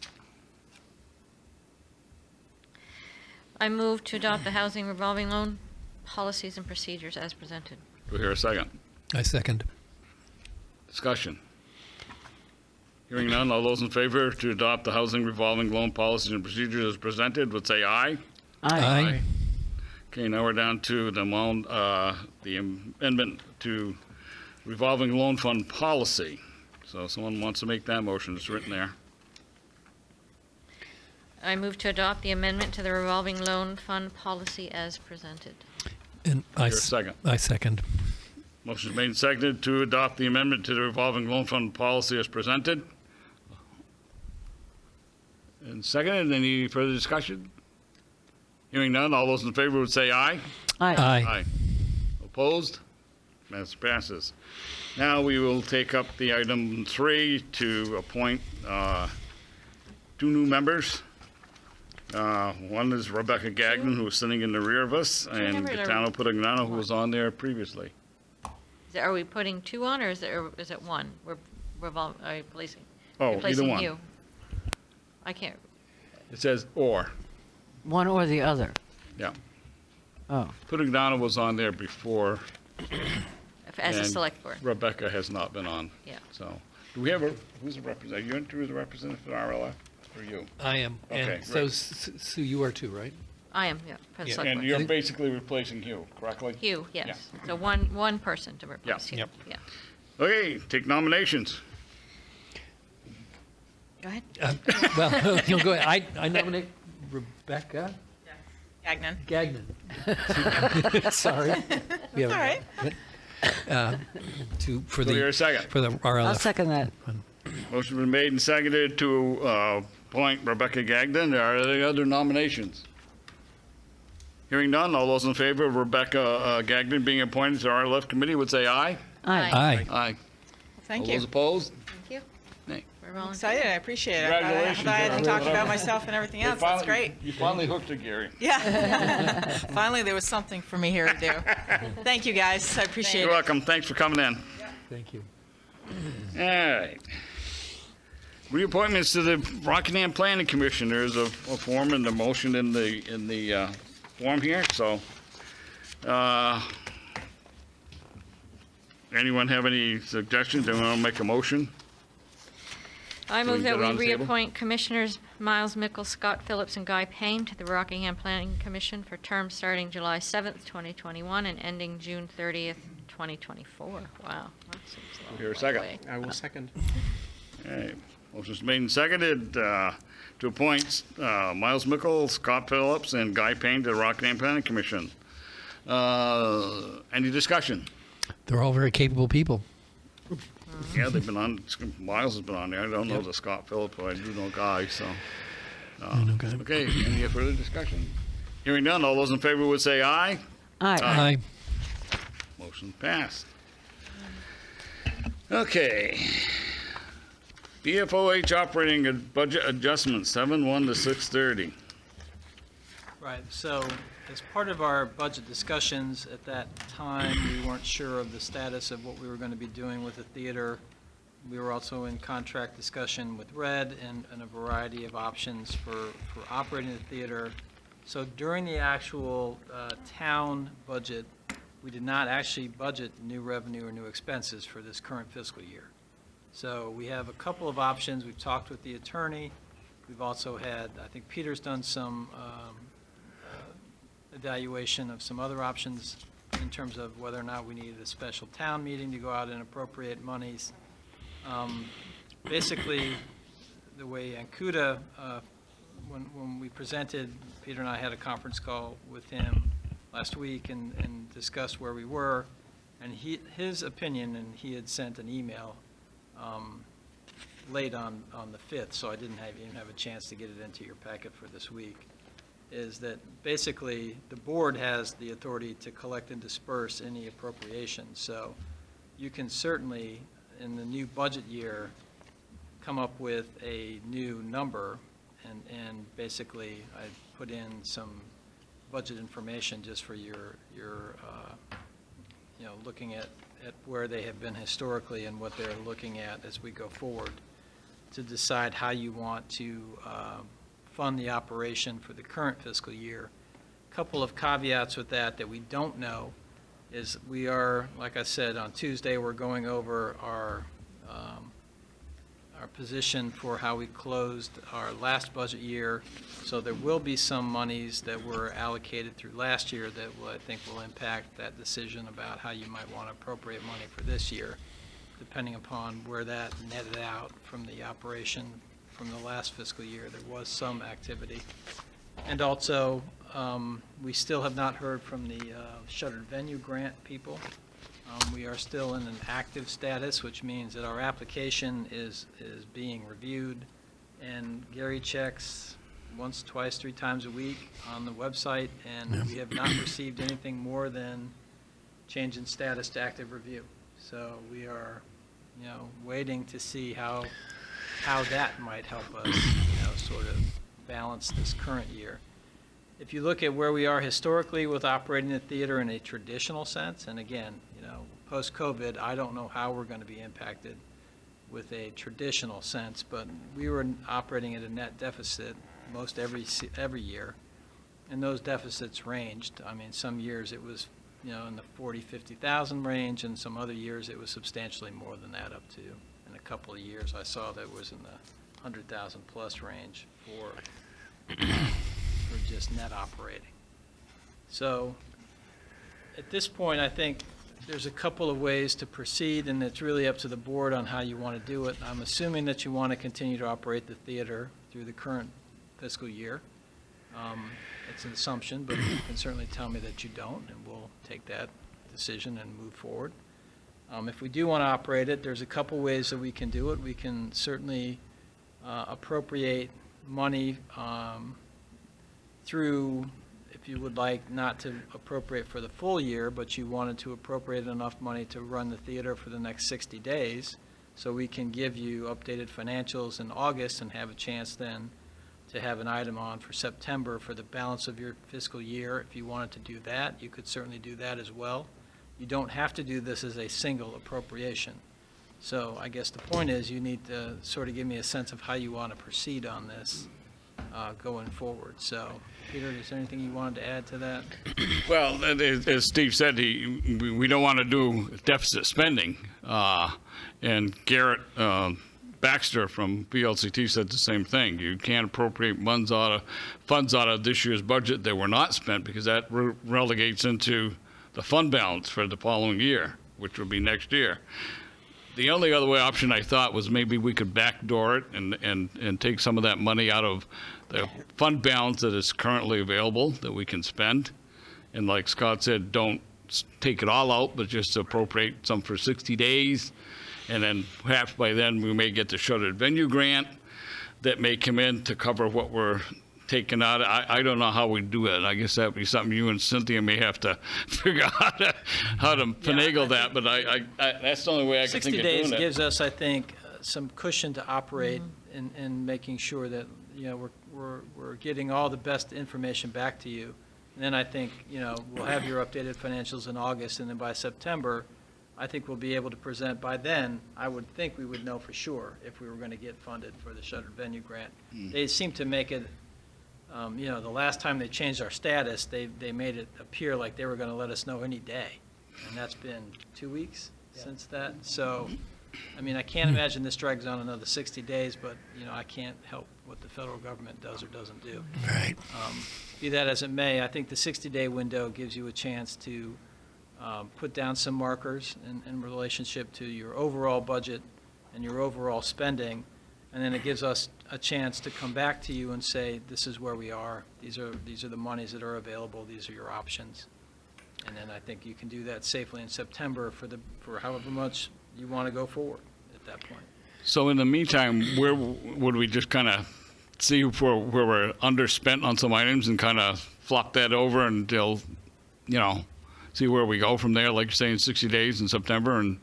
I move to adopt the housing revolving loan policies and procedures as presented. Do we hear a second? I second. Discussion. Hearing none, all those in favor to adopt the housing revolving loan policies and procedures as presented would say aye. Aye. Okay, now we're down to the amount, the amendment to revolving loan fund policy. So if someone wants to make that motion, it's written there. I move to adopt the amendment to the revolving loan fund policy as presented. And Hear a second. I second. Motion is made and seconded to adopt the amendment to the revolving loan fund policy as presented. And seconded, any further discussion? Hearing none, all those in favor would say aye. Aye. Opposed? That passes. Now we will take up the item 3 to appoint 2 new members. One is Rebecca Gagnon, who is sitting in the rear of us, and members are- Gaetano Puttagnano, who was on there previously. Are we putting 2 on, or is it 1? replacing Oh, either one. you. I can't, It says or, One or the other. yeah. Oh. Puttagana was on there before. as a and select board, Rebecca has not been on. yeah. So, do we have who's a representative? You're the representative for RLF, or you? I am. Okay, And so, great. Sue, you are too, right? I am, yeah, for the Yeah, select And board. you're basically replacing Hugh, correctly? Hugh, yes. So one person to replace Hugh. Yep. Yeah. Okay, take nominations. Go ahead. Well, you'll go ahead. I nominate Rebecca Gagnon. Gagnon. Sorry. We have- All right. for Do we hear a second? for the RLF. I'll second that. Motion been made and seconded to appoint Rebecca Gagnon. Are there any other nominations? Hearing none, all those in favor of Rebecca Gagnon being appointed to our RLF committee would say aye. Aye. Aye. Aye. Thank All you. those opposed? Thank you. Nay. We're all in Excited, I appreciate it. Congratulations, I hadn't Karen. talked about myself and everything else, that's great. You finally hooked her, Gary. Yeah. Finally, there was something for me here to do. Thank you, guys, I appreciate You're it. welcome. Thanks for coming in. Thank you. All right. Reappointments to the Rockingham Planning Commission. There's a form and a motion in the form here, so. Anyone have any suggestions? Anyone want to make a motion? I So we move that get it we on the table? reappoint Commissioners Miles Mickle, Scott Phillips, and Guy Payne to the Rockingham Planning Commission for terms starting July 7th, 2021, and ending June 30th, 2024. Wow, that seems a long Here, a way second. away. I will second. All right. Motion's made and seconded to appoint Miles Mickle, Scott Phillips, and Guy Payne to the Rockingham Planning Commission. Any discussion? They're all very capable people. Yeah, they've been on, Miles has been on there. I don't know the Scott Phillips, but I do know Guy, so. Okay, any further discussion? Hearing none, all those in favor would say aye. Aye. Aye. Motion passed. Okay. BFOH operating and budget adjustment, 7/1 to 6/30. Right, so as part of our budget discussions at that time, we weren't sure of the status of what we were going to be doing with the theater. We were also in contract discussion with Red and a variety of options for operating the theater. So during the actual town budget, we did not actually budget new revenue or new expenses for this current fiscal year. So we have a couple of options. We've talked with the attorney. We've also had, I think Peter's done some evaluation of some other options in terms of whether or not we needed a special town meeting to go out and appropriate monies. Basically, the way Ancuda, when we presented, Peter and I had a conference call with him last week and discussed where we were, and his opinion, and he had sent an email late on the 5th, so I didn't even have a chance to get it into your packet for this week, is that basically the board has the authority to collect and disperse any appropriations. So you can certainly, in the new budget year, come up with a new number, and basically I put in some budget information just for your looking at where they have been historically and what they're looking at as we go forward to decide how you want to fund the operation for the current fiscal year. A couple of caveats with that we don't know is we are, like I said, on Tuesday, we're going over our position for how we closed our last budget year. So there will be some monies that were allocated through last year that I think will impact that decision about how you might want to appropriate money for this year, depending upon where that netted out from the operation from the last fiscal year. There was some activity. And also, we still have not heard from the shuttered venue grant people. We are still in an active status, which means that our application is being reviewed, and Gary checks once, twice, 3 times a week on the website, and we have not received anything more than change in status to active review. So we are, waiting to see how that might help us, sort of balance this current year. If you look at where we are historically with operating the theater in a traditional sense, and again, post-COVID, I don't know how we're going to be impacted, with a traditional sense, but we were operating at a net deficit most every year, and those deficits ranged. I mean, some years it was, you know, in the 40, 50,000 range, and some other years it was substantially more than that, up to, in a couple of years I saw that it was in the 100,000 plus range for just net operating. So at this point, I think there's a couple of ways to proceed, and it's really up to the board on how you want to do it. I'm assuming that you want to continue to operate the theater through the current fiscal year. It's an assumption, but you can certainly tell me that you don't, and we'll take that decision and move forward. If we do want to operate it, there's a couple ways that we can do it. We can certainly appropriate money through, if you would like not to appropriate for the full year, but you wanted to appropriate enough money to run the theater for the next 60 days, so we can give you updated financials in August and have a chance then to have an item on for September for the balance of your fiscal year. If you wanted to do that, you could certainly do that as well. You don't have to do this as a single appropriation. So I guess the point is you need to sort of give me a sense of how you want to proceed on this going forward. So, Peter, is there anything you wanted to add to that? Well, as Steve said, we don't want to do deficit spending. And Garrett Baxter from VLCT said the same thing. You can't appropriate funds out of this year's budget that were not spent, because that relegates into the fund balance for the following year, which would be next year. The only other way option I thought was maybe we could backdoor it and take some of that money out of the fund balance that is currently available that we can spend. And like Scott said, don't take it all out, but just appropriate some for 60 days. And then perhaps by then we may get the shuttered venue grant that may come in to cover what we're taking out. I don't know how we do it. I guess that would be something you and Cynthia may have to figure out how to finagle that. But I that's the only way I can think of doing it. 60 days gives us, I think, some cushion to operate in making sure that, you know, we're getting all the best information back to you. And then I think, you know, we'll have your updated financials in August, and then by September, I think we'll be able to present. By then, I would think we would know for sure if we were going to get funded for the shuttered venue grant. They seem to make it, you know, the last time they changed our status, they made it appear like they were going to let us know any day. And that's been 2 weeks since that. So, I mean, I can't imagine this drags on another 60 days, but, you know, I can't help what the federal government does or doesn't do. Right. Be that as it may, I think the 60-day window gives you a chance to put down some markers in relationship to your overall budget and your overall spending, and then it gives us a chance to come back to you and say, this is where we are, these are the monies that are available, these are your options. And then I think you can do that safely in September for however much you want to go forward at that point. So in the meantime, where would we just kind of see where we're underspent on some items and kind of flop that over until, you know, see where we go from there, like you're saying, 60 days in September, and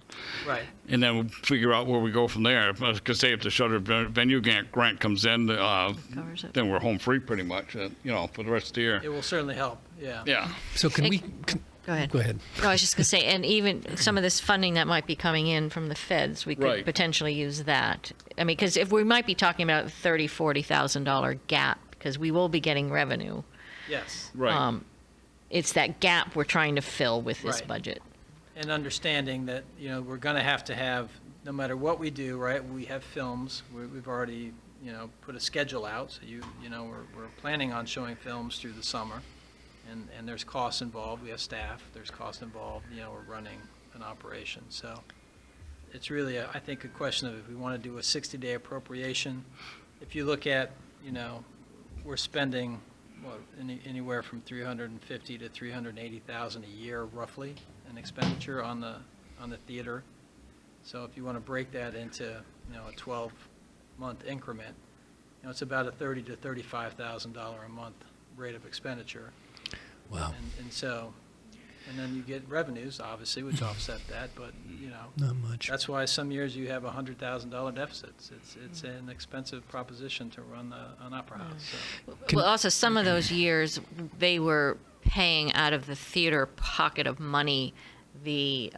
Right. and then we'll figure out where we go from there. Because say if the shuttered venue grant comes in, Covers it. then we're home free pretty much, you know, for the rest of the year. It will certainly help, yeah. Yeah. So can we? Go ahead. Go ahead. No, I was just going to say, and even some of this funding that might be coming in from the feds, we could Right. potentially use that. I mean, because if we might be talking about a $30,000, $40,000 gap, because we will be getting revenue. Yes. Right. It's that gap we're trying to fill with this Right. budget. And understanding that, you know, we're going to have, no matter what we do, right, we have films. We've already, you know, put a schedule out. So, you know, we're planning on showing films through the summer. And there's costs involved. We have staff. There's costs involved. You know, we're running an operation. So it's really, I think, a question of if we want to do a 60-day appropriation. If you look at, you know, we're spending anywhere from $350,000 to $380,000 a year, roughly, in expenditure on the theater. So if you want to break that into, you know, a 12-month increment, you know, it's about a $30,000 to $35,000 a month rate of expenditure. Wow. And so, and then you get revenues, obviously, which offset that, but, you know. Not much. That's why some years you have $100,000 deficits. It's an expensive proposition to run an opera house. So. Well, also, some of those years, they were paying out of the theater pocket of money the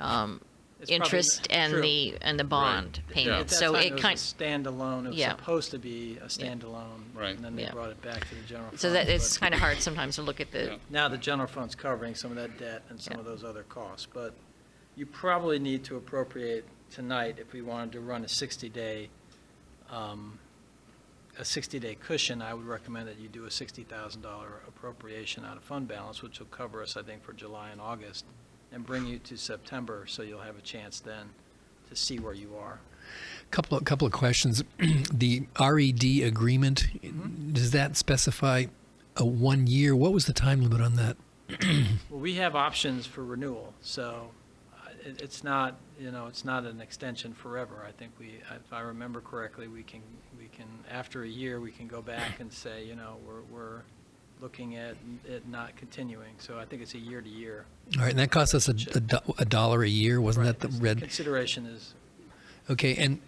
It's probably interest and true. the bond Yeah. payment. At that So time, it was kind a standalone. It was Yeah. supposed to be a standalone. Right. And then they Yeah. brought it back to the general fund. so that it's but kind of hard sometimes to look at the Yeah. now the general fund's covering some of that debt and some Yeah. of those other costs. But you probably need to appropriate tonight if we wanted to run a 60-day cushion. I would recommend that you do a $60,000 appropriation out of fund balance, which will cover us, I think, for July and August, and bring you to September, so you'll have a chance then to see where you are. Couple of questions. The RED agreement, does that specify a 1 year? What was the time limit on that? Well, we have options for renewal, so it's not, it's not an extension forever. I think if I remember correctly, we can, after a year, we can go back and say, we're looking at it not continuing. So I think it's a year to year. All right, and that costs us a dollar a year, wasn't that the red? Consideration is, Okay, and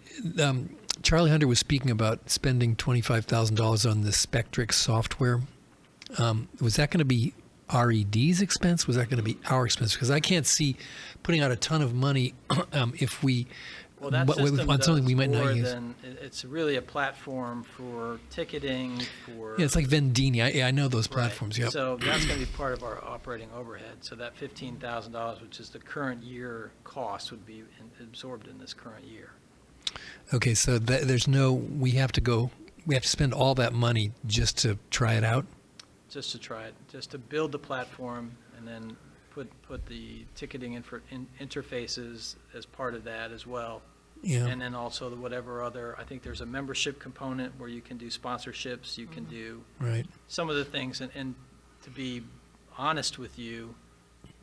Charlie Hunter was speaking about spending $25,000 on the Spectrix software. Was that going to be RED's expense? Was that going to be our expense? Because I can't see putting out a ton of money if we well, that on system something does we might more not use. than, it's really a platform for ticketing, for. Yeah, it's like Vendini. I know those Right. platforms. Yep. So that's going to be part of our operating overhead. So that $15,000, which is the current year cost, would be absorbed in this current year. Okay, so we have to spend all that money just to try it out? Just to try it, just to build the platform and then put the ticketing interfaces as part of that as well. Yeah. And then also whatever other, I think there's a membership component where you can do sponsorships, you can do Right. some of the things. And to be honest with you,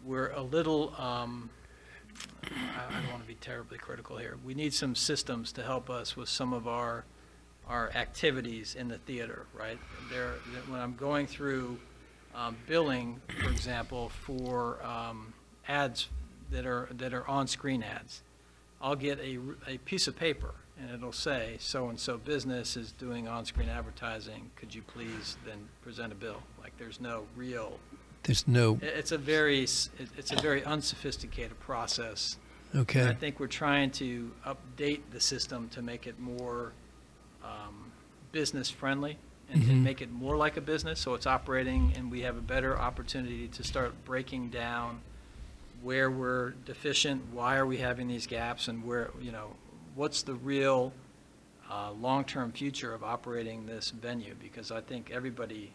we're a little, I don't want to be terribly critical here. We need some systems to help us with some of our activities in the theater, right? When I'm going through billing, for example, for ads that are on-screen ads, I'll get a piece of paper and it'll say, so-and-so business is doing on-screen advertising. Could you please then present a bill? Like there's no real. There's no. It's a very unsophisticated process. Okay. And I think we're trying to update the system to make it more business-friendly and make it more like a business, so it's operating, and we have a better opportunity to start breaking down where we're deficient, why are we having these gaps, and where, what's the real long-term future of operating this venue, because I think everybody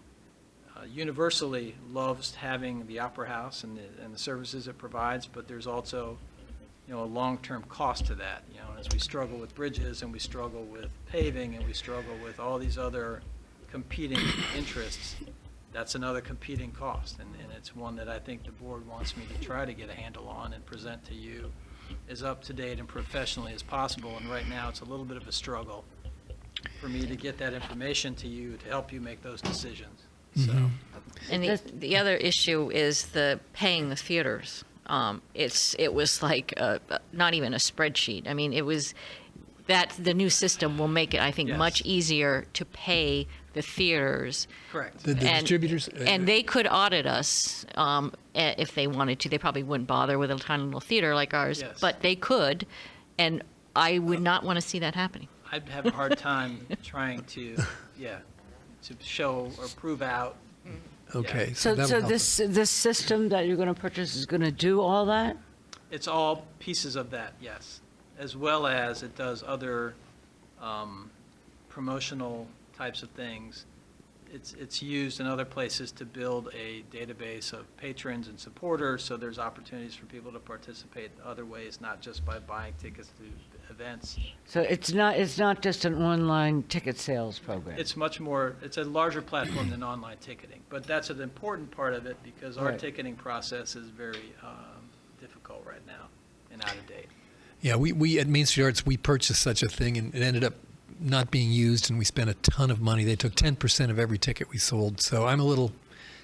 universally loves having the Opera House and the services it provides, but there's also a long-term cost to that, and as we struggle with bridges and we struggle with paving and we struggle with all these other competing interests, that's another competing cost, and it's one that I think the board wants me to try to get a handle on and present to you as up-to-date and professionally as possible, and right now it's a little bit of a struggle for me to get that information to you to help you make those decisions. So, And the other issue is the paying the theaters. It was like not even a spreadsheet. I mean, it was that the new system will make it, I think, Yes. much easier to pay the theaters. correct. The distributors. And they could audit us if they wanted to. They probably wouldn't bother with a tiny little theater like ours, Yes. but they could. And I would not want to see that happening. I'd have a hard time trying to show or prove out. Okay. So that'll help this system that you're going to purchase is going to do all that? It's all pieces of that, yes, as well as it does other promotional types of things. It's used in other places to build a database of patrons and supporters, so there's opportunities for people to participate in other ways, not just by buying tickets to events. So it's not just an online ticket sales program? It's much more, it's a larger platform than online ticketing, but that's an important part of it because our Right. ticketing process is very difficult right now and out of date. Yeah, we at Main Street Arts, we purchased such a thing, and it ended up not being used, and we spent a ton of money. They took 10% of every ticket we sold. So I'm a little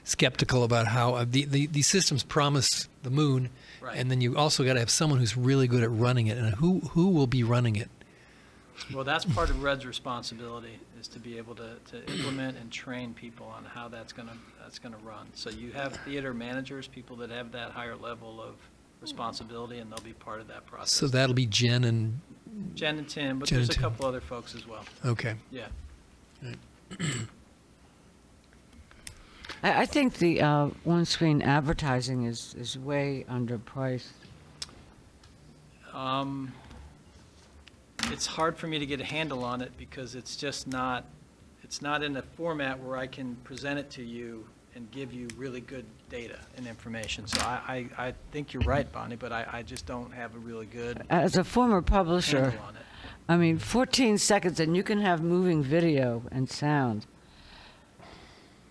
skeptical about how these systems promise the moon, Right. and then you also got to have someone who's really good at running it. And who will be running it? Well, that's part of Red's responsibility, is to be able to implement and train people on how that's gonna run. So you have theater managers, people that have that higher level of responsibility, and they'll be part of that process. So that'll be Jen and, Jen and Tim, but Jen there's and a Tim. couple other folks as well. okay. Yeah. I think the on-screen advertising is way underpriced. It's hard for me to get a handle on it because it's just not, it's not in a format where I can present it to you and give you really good data and information. So I think you're right, Bonnie, but I just don't have a really good As a former publisher, handle on it. I mean, 14 seconds, and you can have moving video and sound.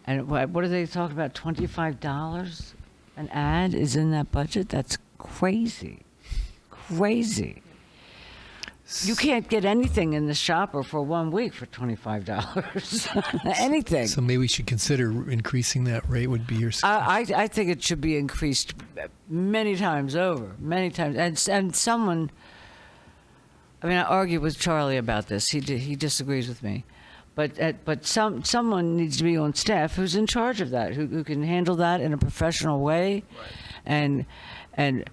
And what are they talking about? $25 an ad is in that budget? That's crazy. Crazy. You can't get anything in the shopper for 1 week for $25. Anything. So maybe we should consider increasing that rate would be your suggestion. I think it should be increased many times over, many times. And someone, I mean, I argued with Charlie about this. He disagrees with me. But someone needs to be on staff who's in charge of that, who can handle that in a professional way, Right. and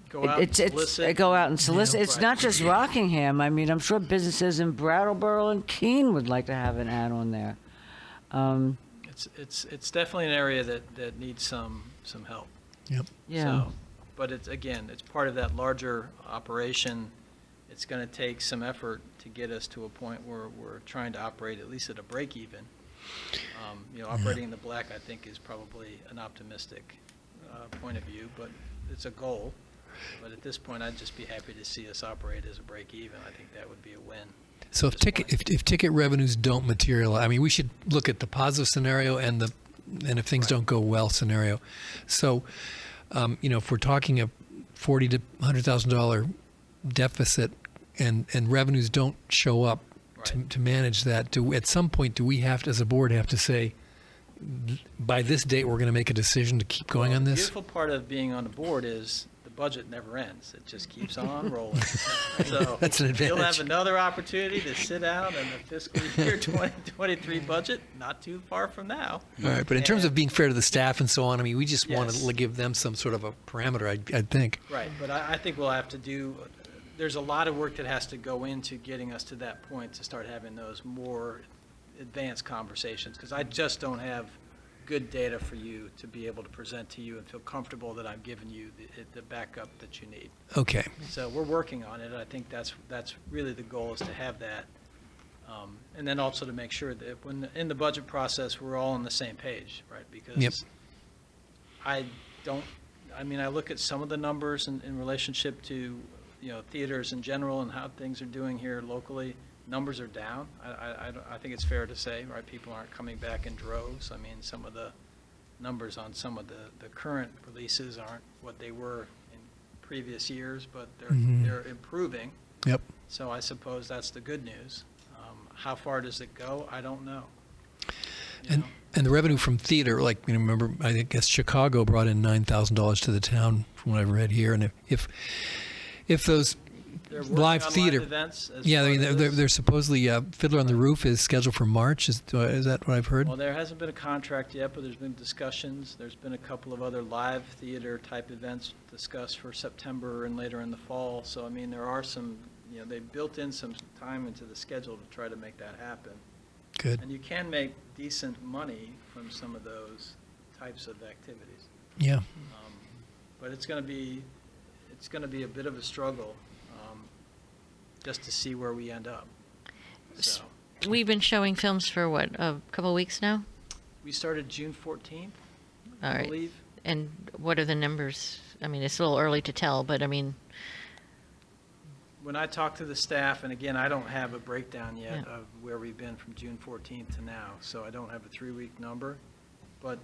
Go out and solicit. go out and solicit. It's Right. not just Rockingham. I mean, I'm sure businesses in Brattleboro and Keene would like to have an ad on there. It's definitely an area that needs some help. Yep. Yeah. So, but it's part of that larger operation. It's going to take some effort to get us to a point where we're trying to operate at least at a break even. Operating in the black, I think, is probably an optimistic point of view, but it's a goal. But at this point, I'd just be happy to see us operate as a break even. I think that would be a win. So if ticket revenues don't materialize, I mean, we should look at the positive scenario and if things don't go well scenario. So, if we're talking a $40,000 to $100,000 deficit and revenues don't show up to manage that, at some point do we have to, as a board, have to say, by this date we're going to make a decision to keep going on The this? beautiful part of being on the board is the budget never ends. It just keeps on rolling. So That's an you'll advantage. have another opportunity to sit down in the fiscal year 2023 budget, not too far from now. All right, but in terms of being fair to the staff and so on, I mean, we just want Yes. to give them some sort of a parameter, I'd think. Right, but I think we'll have to do, there's a lot of work that has to go into getting us to that point to start having those more advanced conversations, because I just don't have good data for you to be able to present to you and feel comfortable that I'm giving you the backup that you need. Okay. So we're working on it. I think that's really the goal, is to have that. And then also to make sure that when in the budget process, we're all on the same page, right? Because Yep. I look at some of the numbers in relationship to, theaters in general and how things are doing here locally. Numbers are down. I think it's fair to say, right? People aren't coming back in droves. I mean, some of the numbers on some of the current releases aren't what they were in previous years, but they're improving. Yep. So I suppose that's the good news. How far does it go? I don't know. And the revenue from theater, like, remember, I guess Chicago brought in $9,000 to the town, from what I've read here, and if those They're working live on theater, events as yeah, I part mean, of they're this. supposedly Fiddler on the Roof is scheduled for March. Is that what I've heard? Well, there hasn't been a contract yet, but there's been discussions. There's been a couple of other live theater type events discussed for September and later in the fall. So, I mean, there are some, they built in some time into the schedule to try to make that happen. Good. And you can make decent money from some of those types of activities. Yeah. But it's going to be a bit of a struggle, just to see where we end up. So We've been showing films for what, a couple of weeks now? we started June 14th, All I right. believe. And what are the numbers? I mean, it's a little early to tell, but I mean, When I talk to the staff, and again, I don't have a breakdown yet Yeah. of where we've been from June 14th to now, so I don't have a 3-week number, but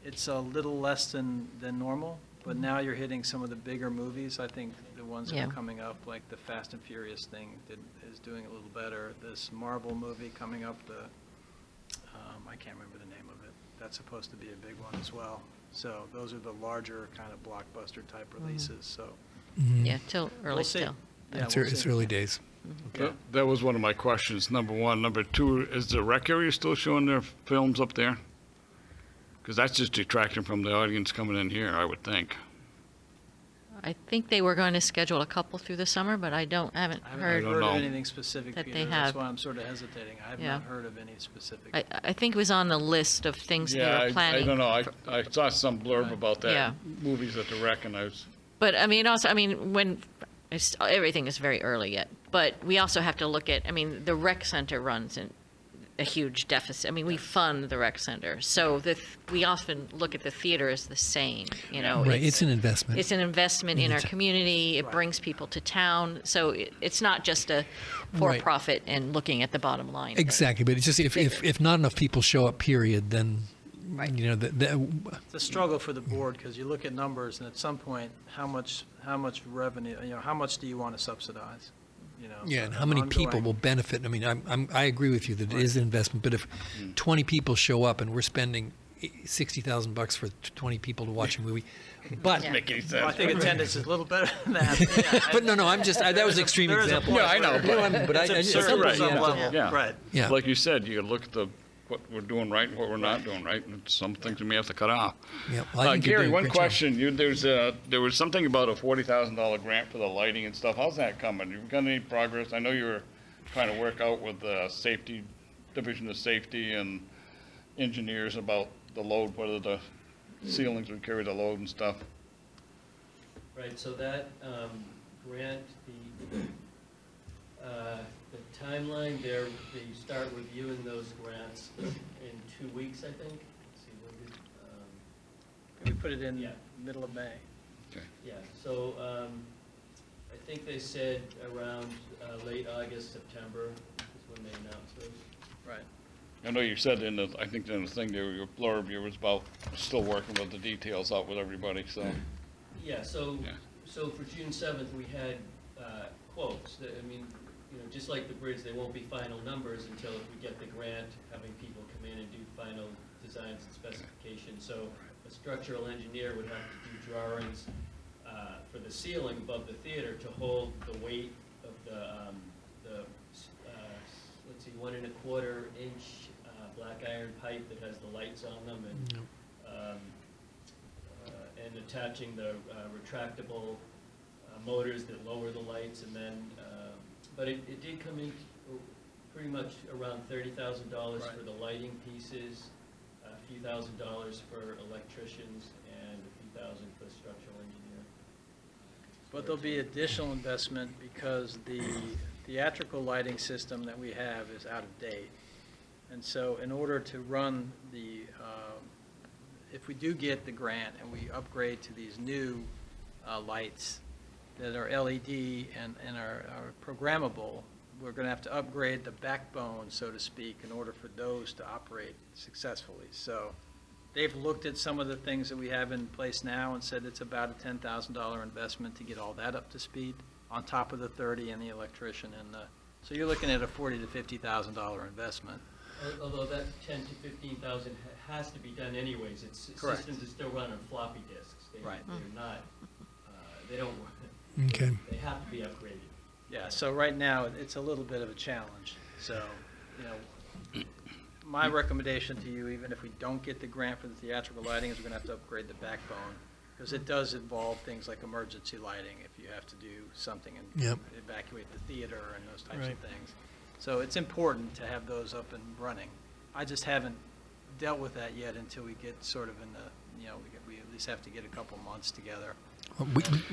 it's a little less than normal. But now you're hitting some of the bigger movies. I think the ones that Yeah. are coming up, like the Fast and Furious thing, is doing a little better. This Marvel movie coming up, I can't remember the name of it. That's supposed to be a big one as well. So those are the larger kind of blockbuster type releases. So yeah, till early we'll see. still. Yeah, It's, we'll it's see. early days. Yeah. That was one of my questions, number one. Number two, is the rec area still showing their films up there? Because that's just detracting from the audience coming in here, I would think. I think they were going to schedule a couple through the summer, but I haven't I haven't heard. heard know. of anything specific, that Peter. they That's have. why I'm sort of hesitating. I have Yeah. not heard of any specific. I think it was on the list of things they Yeah, were planning. I don't know. I saw some blurb about that, Yeah. movies at the rec, and I was, But I mean, also, I mean, everything is very early yet, but we also have to look at, I mean, the rec center runs in a huge deficit. I mean, we fund the rec center, so we often look at the theater as the same, you know. Right, it's an investment. It's an investment in our community. It brings people to town, so it's not just a for-profit and looking at the bottom line. Exactly, but it's just if not enough people show up, period, then you know It's a struggle for the board because you look at numbers and at some point, how much revenue, you know, how much do you want to subsidize? You know, yeah, so and how many people ongoing- will benefit? I mean, I agree with you that it is an investment, but if 20 people show up and we're spending $60,000 for 20 people to watch a movie, but Yeah. make any sense. Well, I think attendance is a little better than that. Yeah, but no, I'm just that was an extreme there is a example. point Yeah, I know, where but- it's absurd at some level. Yeah. Right. Yeah. Like you said, you look at what we're doing right and what we're not doing right, and some things we may have to cut off. Yeah, well, I think you're Gary, doing a one great job. question. There was something about a $40,000 grant for the lighting and stuff. How's that coming? You've got any progress? I know you were trying to work out with the safety, Division of Safety and engineers about the load, whether the ceilings would carry the load and stuff. Right, so that grant, the timeline there, they start reviewing those grants in 2 weeks, I think. Let's see, when did, We put it in Yeah. middle of May. yeah, so I think they said around late August, September is when they announced those. Right. I know you said I think in the thing there, your blurb, you was about still working with the details out with everybody, so. Yeah, so, Yeah. so for June 7th, we had quotes. I mean, you know, just like the bridge, they won't be final numbers until if we get the grant, having people come in and do final designs and specifications. So a structural engineer would have to do drawings for the ceiling above the theater to hold the weight of let's see, 1 1/4 inch black iron pipe that has the lights on them and attaching the retractable motors that lower the lights, and then, but it did come in pretty much around $30,000 for the lighting pieces, a few $1,000s for electricians, and a few thousand for the structural engineer. But there'll be additional investment because the theatrical lighting system that we have is out of date. And so in order to run if we do get the grant and we upgrade to these new lights that are LED and are programmable, we're going to have to upgrade the backbone, so to speak, in order for those to operate successfully. So they've looked at some of the things that we have in place now and said it's about a $10,000 investment to get all that up to speed, on top of the 30 and the electrician so you're looking at a $40,000 to $50,000 investment. Although that 10 to 15,000 has to be done anyways. Correct. Systems are still run on floppy disks. Right. They're not, they don't, Okay. they have to be upgraded. Yeah, so right now, it's a little bit of a challenge. So, you know, my recommendation to you, even if we don't get the grant for the theatrical lighting, is we're going to have to upgrade the backbone, because it does involve things like emergency lighting if you have to do something and Yep. evacuate the theater and those types Right. of things. So it's important to have those up and running. I just haven't dealt with that yet until we get sort of in the, you know, we at least have to get a couple months together.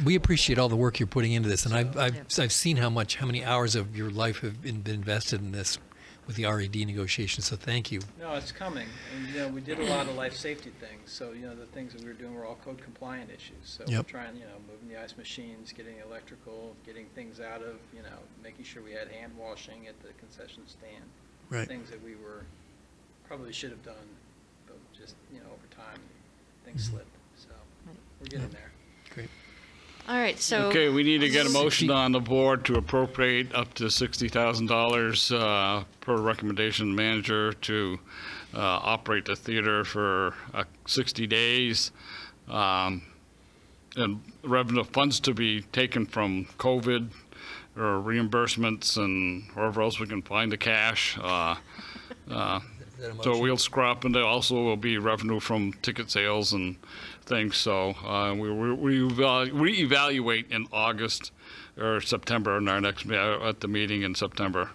We appreciate all the work you're putting into this, and I've seen how many hours of your life have been invested in this with the RAD negotiations. So thank you. No, it's coming, and, you know, we did a lot of life safety things, so, you know, the things that we were doing were all code compliant issues. So we're Yep. trying, you know, moving the ice machines, getting electrical, getting things out of, you know, making sure we had hand washing at the concession stand. Right. Things that we probably should have done, but just, you know, over time, things slipped, so we're getting there. Great. All right, so. Okay, we need to get a motion on the board to appropriate up to $60,000 per recommendation manager to operate the theater for 60 days. And revenue funds to be taken from COVID or reimbursements and wherever else we can find the cash. that a So motion? we'll scrap, and there also will be revenue from ticket sales and things. So we reevaluate in August or September in our next, at the meeting in September.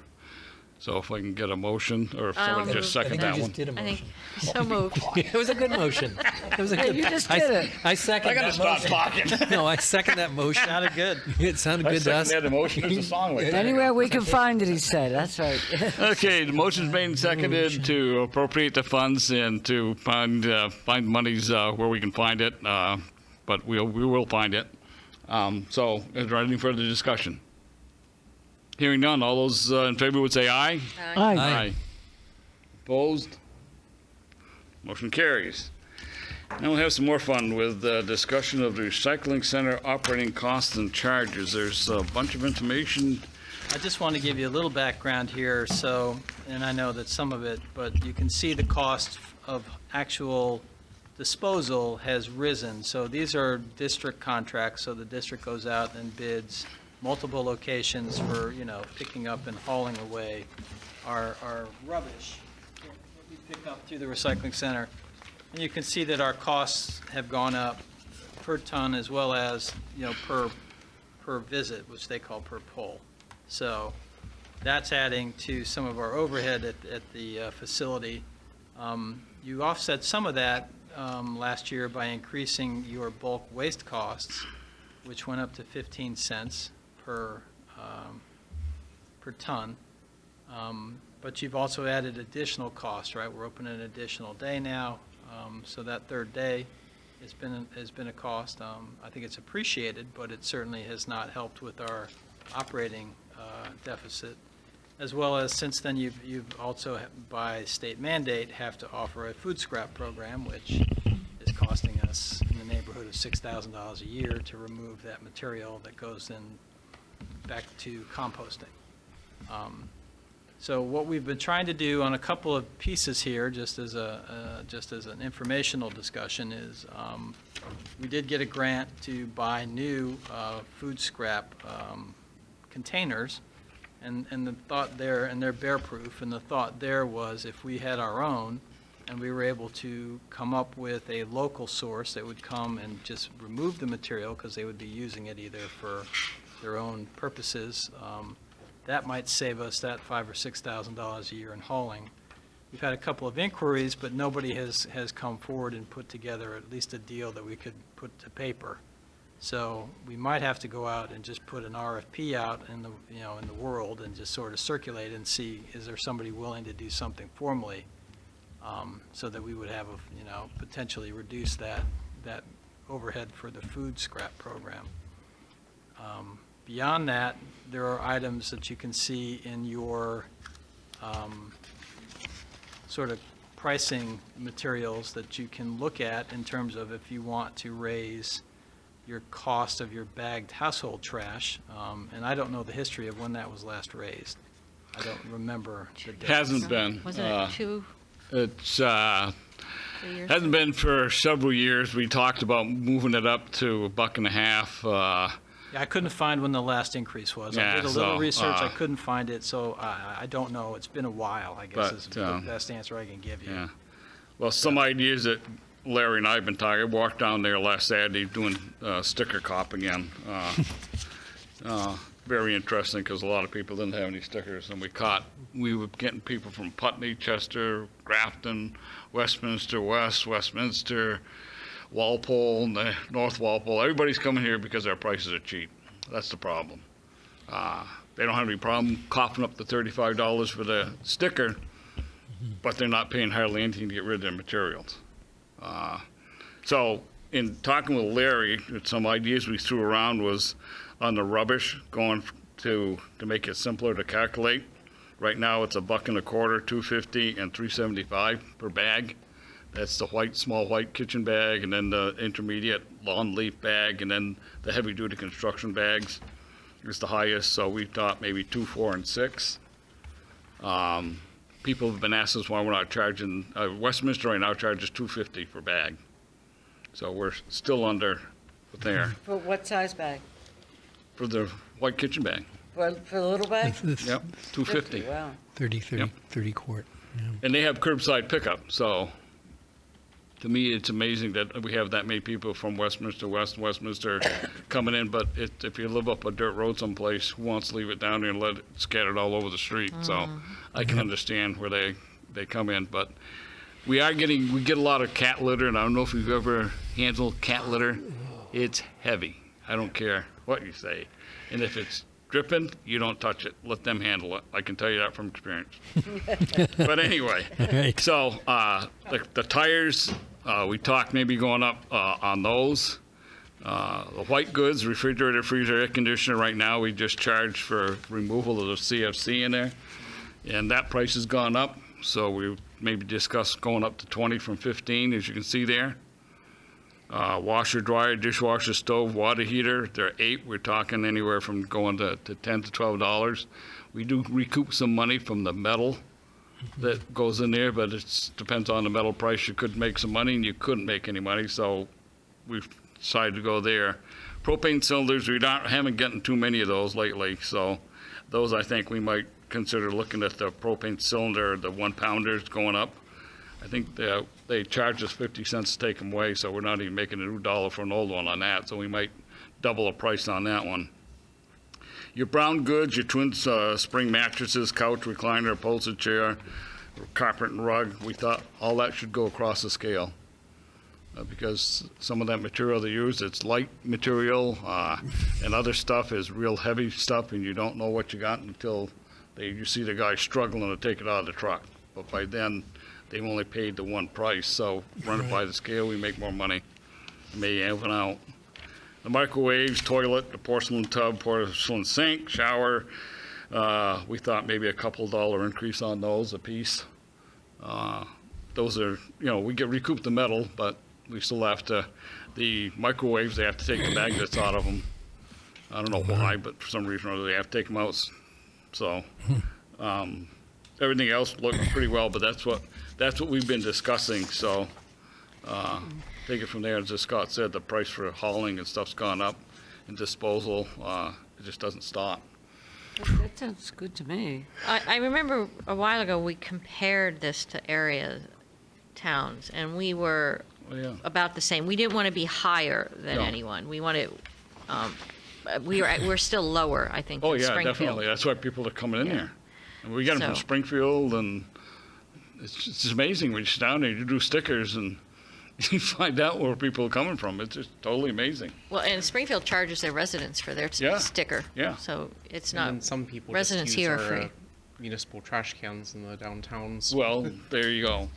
So if I can get a motion, or if someone just I second think that you one. just did a I think, motion. so moved. It was a good motion. It was a good. you just did it. I second I gotta that stop motion. talking. No, I second that motion. Sounded good. It sounded good to us. Second that motion, there's a song like that. Anywhere we can find it, he said. That's right. Okay, the motion's made and seconded to appropriate the funds and to find monies where we can find it, but we will find it. So is there any further discussion? Hearing none, all those in favor would say aye. Aye. Aye. Opposed? Motion carries. Now we'll have some more fun with discussion of the recycling center operating costs and charges. There's a bunch of information. I just want to give you a little background here, so, and I know that some of it, but you can see the cost of actual disposal has risen. So these are district contracts, so the district goes out and bids multiple locations for, picking up and hauling away our rubbish that we pick up through the recycling center. And you can see that our costs have gone up per ton as well as, per visit, which they call per pull. So that's adding to some of our overhead at the facility. You offset some of that last year by increasing your bulk waste costs, which went up to 15 cents per ton. But you've also added additional costs, right? We're open an additional day now, so that third day has been a cost. I think it's appreciated, but it certainly has not helped with our operating deficit. As well as since then, you've also, by state mandate, have to offer a food scrap program, which is costing us in the neighborhood of $6,000 a year to remove that material that goes in back to composting. So what we've been trying to do on a couple of pieces here, just as an informational discussion, is we did get a grant to buy new food scrap containers, and the thought there, and they're bear proof, and the thought there was if we had our own and we were able to come up with a local source that would come and just remove the material because they would be using it either for their own purposes, that might save us that $5,000 or $6,000 a year in hauling. We've had a couple of inquiries, but nobody has come forward and put together at least a deal that we could put to paper. So we might have to go out and just put an RFP out in the world and just sort of circulate and see, is there somebody willing to do something formally, so that we would have potentially reduce that overhead for the food scrap program. Beyond that, there are items that you can see in your sort of pricing materials that you can look at in terms of if you want to raise your cost of your bagged household trash. And I don't know the history of when that was last raised. I don't remember the date. Hasn't been. Wasn't it 2 It's 3 years? hasn't been for several years. We talked about moving it up to $1.50. Yeah, I couldn't find when the last increase was. I Yeah, did a little so, research, I couldn't find it, so I don't know. It's been a while, I guess, But, is the best answer I can give you. Yeah. Well, some ideas that Larry and I have been talking. I walked down there last Saturday doing sticker cop again. Very interesting because a lot of people didn't have any stickers, and we were getting people from Putney, Chester, Grafton, Westminster West, Westminster, Walpole, and North Walpole. Everybody's coming here because our prices are cheap. That's the problem. They don't have any problem coughing up the $35 for the sticker, but they're not paying hardly anything to get rid of their materials. So in talking with Larry, some ideas we threw around was on the rubbish, going to make it simpler to calculate. Right now it's $1.25, $2.50, and $3.75 per bag. That's the small white kitchen bag, and then the intermediate lawn leaf bag, and then the heavy duty construction bags is the highest. So we thought maybe $2, $4, and $6. People have been asking us why we're not charging, Westminster right now charges $2.50 per bag. So we're still under there For what size bag? for the white kitchen bag. For the little bag? Yep, $2.50. Wow. 30 Yep. 30 quart. And they have curbside pickup, so to me, it's amazing that we have that many people from Westminster West, Westminster coming in, but if you live up a dirt road someplace, who wants to leave it down there and let it scattered all over the street? So I can understand where they come in, but we get a lot of cat litter, and I don't know if you've ever handled cat litter. It's heavy. I don't care what you say. And if it's dripping, you don't touch it. Let them handle it. I can tell you that from experience. But anyway, so the tires, we talked maybe going up on those. The white goods, refrigerator, freezer, air conditioner, right now we just charge for removal of the CFC in there. And that price has gone up, so we maybe discuss going up to 20 from 15, as you can see there. Washer, dryer, dishwasher, stove, water heater, they're 8. We're talking anywhere from going to $10 to $12. We do recoup some money from the metal that goes in there, but it depends on the metal price. You could make some money and you couldn't make any money, so we've decided to go there. Propane cylinders, haven't gotten too many of those lately, so those I think we might consider looking at the propane cylinder, the 1-pounders going up. I think they charge us 50 cents to take them away, so we're not even making a new dollar for an old one on that, so we might double the price on that one. Your brown goods, your twin spring mattresses, couch, recliner, upholstered chair, carpet and rug, we thought all that should go across the scale. Because some of that material they use, it's light material, and other stuff is real heavy stuff, and you don't know what you got until you see the guy struggling to take it out of the truck. But by then, they've only paid the one price, so run it by the scale, we make more money. May even out. The microwaves, toilet, the porcelain tub, porcelain sink, shower, we thought maybe a couple $1 increase on those a piece. Those are, we get recoup the metal, but we still have to, the microwaves, they have to take the magnets out of them. I don't know why, but for some reason or other, they have to take them out. So, everything else looks pretty well, but that's what we've been discussing, so take it from there. As Scott said, the price for hauling and stuff's gone up, and disposal, it just doesn't stop. That sounds good to me. I remember a while ago, we compared this to towns, and we were about the same. We didn't want to be higher than anyone. We wanted, we're still lower, I think, Oh, than yeah, Springfield. definitely. That's why people are coming in here. And we get them from Springfield, and it's just amazing. When you sit down there, you do stickers, and you find out where people are coming from. It's just totally amazing. Well, and Springfield charges their residents for their sticker. Yeah. So it's And not, then some people residents just use here are our, free. municipal trash cans in the downtowns. Well, there you go.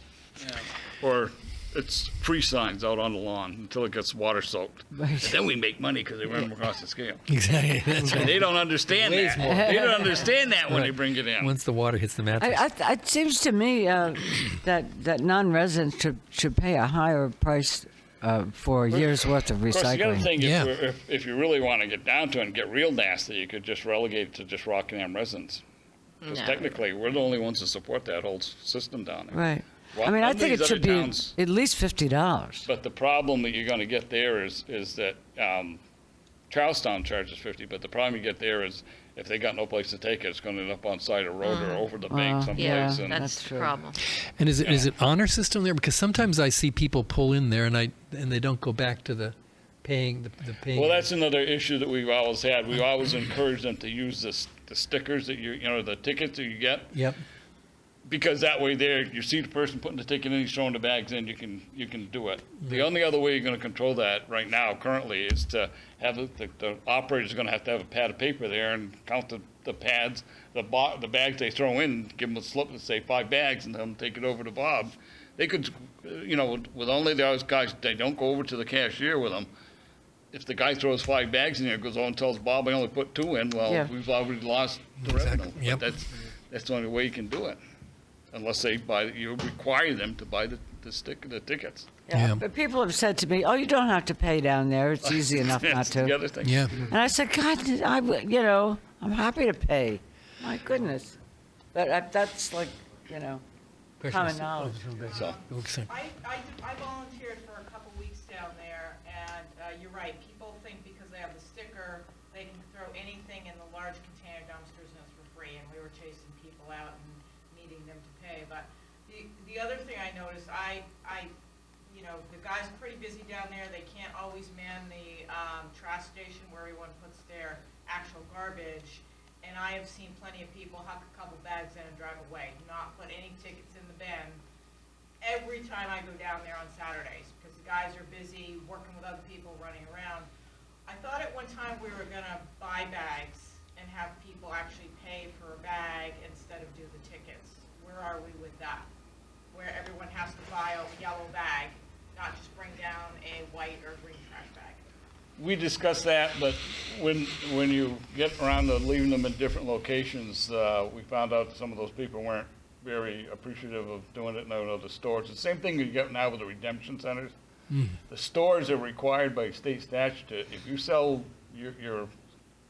Or it's free signs out on the lawn until it gets water soaked. Right. And then we make money because they run them across the scale. Exactly. That's And right. they don't understand that. They don't understand that when they bring it in. Once the water hits the mattress. It seems to me that non-residents should pay a higher price for a year's worth of Of course, the other recycling. thing, Yeah. if you really want to get down to it and get real nasty, you could just relegate it to just Rockingham residents. Because No. technically, we're the only ones that support that whole system down there. Right. Well, I mean, I none of think these it should other be towns- at least $50. But the problem that you're going to get there is that Charlestown charges 50, but the problem you get there is if they got no place to take it, it's going to end up on side of road or over the bank someplace. Yeah, and that's the true. problem. And is it honor system there? Because sometimes I see people pull in there and they don't go back to the paying. The paying. Well, that's another issue that we've always had. We always encourage them to use the stickers that the tickets that you get. Yep. Because that way there, you see the person putting the ticket in, he's throwing the bags in, you can do it. The only other way you're gonna control that right now currently is to have the operator's gonna have to have a pad of paper there and count the pads, the bags they throw in, give them a slip and say 5 bags and then take it over to Bob. They could, with only those guys, they don't go over to the cashier with them. If the guy throws 5 bags in there, goes on and tells Bob, I only put 2 in, well, Yeah. we've already lost the revenue. Yep. But that's the only way you can do it. Unless you require them to buy the tickets. Yeah. But people have said to me, "Oh, you don't have to pay down there. It's easy enough not That's to." the other thing. Yeah. And I said, "God, I'm happy to pay. My goodness." But that's like, common knowledge. So, I volunteered for a couple weeks down there, and you're right. People think because they have the sticker, they can throw anything in the large container dumpsters and it's for free. And we were chasing people out and needing them to pay. But The other thing I noticed, you know, the guys are pretty busy down there. They can't always man the trash station where everyone puts their actual garbage. And I have seen plenty of people huck a couple bags in and drive away, not put any tickets in the bin. Every time I go down there on Saturdays, because the guys are busy working with other people, running around. I thought at one time we were gonna buy bags and have people actually pay for a bag instead of do the tickets. Where are we with that? Where everyone has to buy a yellow bag, not just bring down a white or green trash bag. We discussed that, but when you get around to leaving them in different locations, we found out that some of those people weren't very appreciative of doing it in the stores. The same thing you get now with the redemption centers. The stores are required by state statute to, if you sell your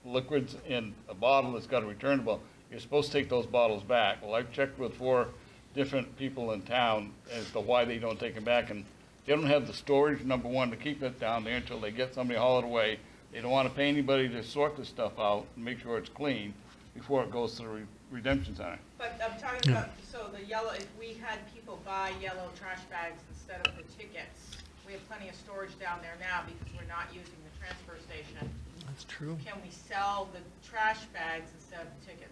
liquids in a bottle that's got a returnable, you're supposed to take those bottles back. Well, I've checked with 4 different people in town as to why they don't take them back, and they don't have the storage, number one, to keep it down there until they get somebody to haul it away. They don't want to pay anybody to sort this stuff out and make sure it's clean before it goes to the redemption center. But I'm talking about, so the yellow, if we had people buy yellow trash bags instead of the tickets, we have plenty of storage down there now because we're not using the transfer station. That's true. Can we sell the trash bags instead of the tickets?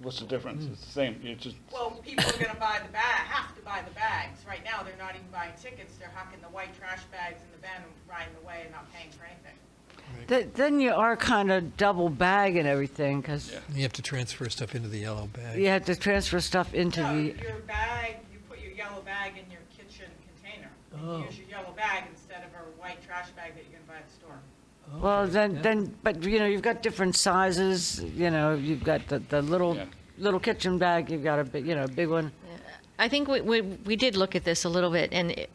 What's the difference? It's the same, it's just, Well, people are gonna buy the have to buy the bags. Right now, they're not even buying tickets, they're hucking the white trash bags in the bin and riding away and not paying for anything. Then you are kind of double bagging everything, because Yeah. You have to transfer stuff into the yellow bag. you have to transfer stuff into No, the, your bag, you put your yellow bag in your kitchen container. And you use your yellow bag instead of a white trash bag that you're gonna buy at the store. well, then, but, you know, you've got different sizes, you know, you've got the little, Yeah. little kitchen bag, you've got a big, you know, big one. I think we did look at this a little bit, and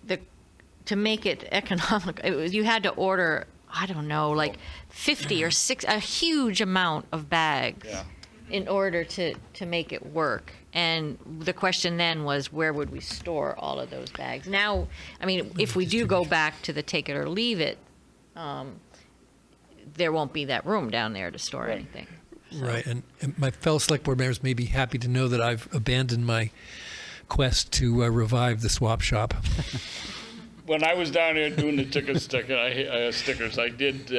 to make it economic, you had to order, I don't know, like 50 or 60, a huge amount of bags yeah. in order to make it work. And the question then was, where would we store all of those bags? Now, I mean, if we do go back to the take it or leave it, there won't be that room down there to store anything. Right, and my fellow select board members may be happy to know that I've abandoned my quest to revive the swap shop. When I was down there doing the stickers, I did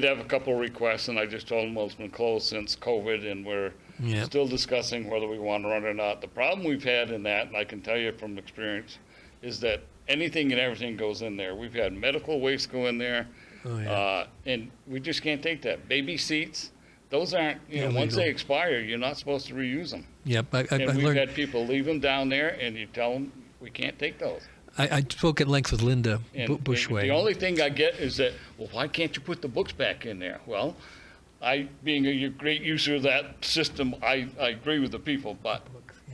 have a couple of requests, and I just told them, well, it's been closed since COVID, and we're Yep. still discussing whether we want to run or not. The problem we've had in that, and I can tell you from experience, is that anything and everything goes in there. We've had medical waste go in there, Oh, yeah. and we just can't take that. Baby seats, those aren't, once Illegal. they expire, you're not supposed to reuse them. Yep, I And we've learned. had people leave them down there, and you tell them, we can't take those. I spoke at length with Linda And Bushway. the only thing I get is that, well, why can't you put the books back in there? Well, being a great user of that system, I agree with the people, but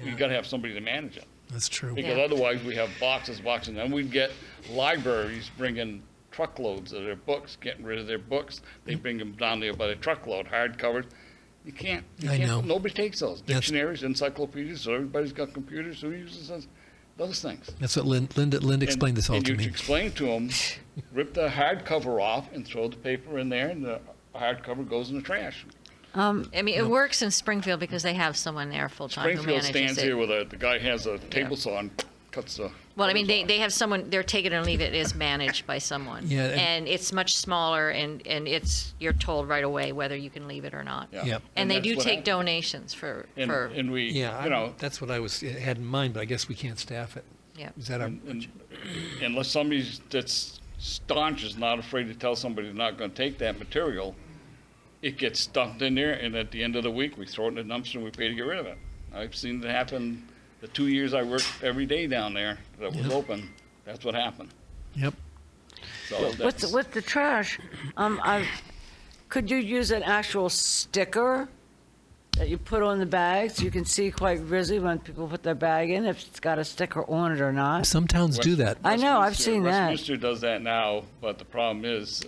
you got to have somebody to manage it. That's true. Because otherwise, we have boxes, and we'd get libraries bringing truckloads of their books, getting rid of their books. They bring them down there by the truckload, hardcovers. You can't. I know. Nobody takes those. That's- Dictionaries, encyclopedias, so everybody's got computers. Who uses those things? That's what Linda explained this all and to you me. explain to them, rip the hardcover off and throw the paper in there, and the hardcover goes in the trash. I mean, it works in Springfield because they have someone there full-time who Springfield manages stands it. here with the guy has a table saw and cuts the. Well, I mean, covers off. they have someone, their take it or leave it is managed by someone. Yeah, And it's much smaller, and you're told right away whether you can leave it or not. Yeah. Yep. And they that's do what take happens. donations for, And we, Yeah, that's what I had in mind, but I guess we can't staff it. yeah. Is that our? and unless somebody that's staunch is not afraid to tell somebody they're not going to take that material, it gets stuffed in there, and at the end of the week, we throw it in the dumpster and we pay to get rid of it. I've seen it happen the 2 years I worked every day down there that was open. That's what happened. Yep. So that's, With the trash, could you use an actual sticker that you put on the bags? You can see quite visually when people put their bag in, if it's got a sticker on it or not. Some towns do that. I know, I've Westminster- seen that. Westminster does that now, but the problem is,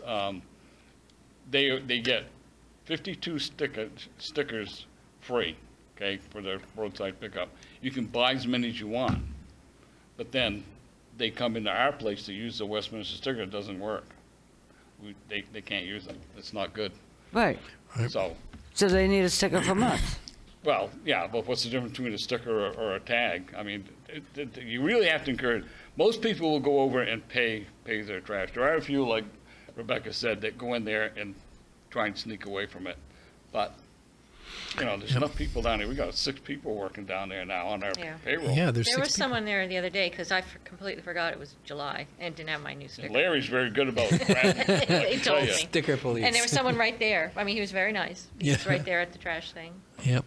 they get 52 stickers free, okay, for their roadside pickup. You can buy as many as you want, but then they come into our place to use the Westminster sticker. It doesn't work. They can't use them. It's not good. Right, So so they need a sticker from us. Well, yeah, but what's the difference between a sticker or a tag? I mean, you really have to encourage, most people will go over and pay their trash. There are a few, like Rebecca said, that go in there and try and sneak away from it. But, you know, there's enough people down there. We got 6 people working down there now on our payroll. Yeah, there's There 6 was people. someone there the other day, because I completely forgot it was July and didn't have my new And sticker. Larry's very good about grabbing. They told me. Sticker police. And there was someone right there. I mean, he was very nice. He was Yeah. right there at the trash thing. Yep.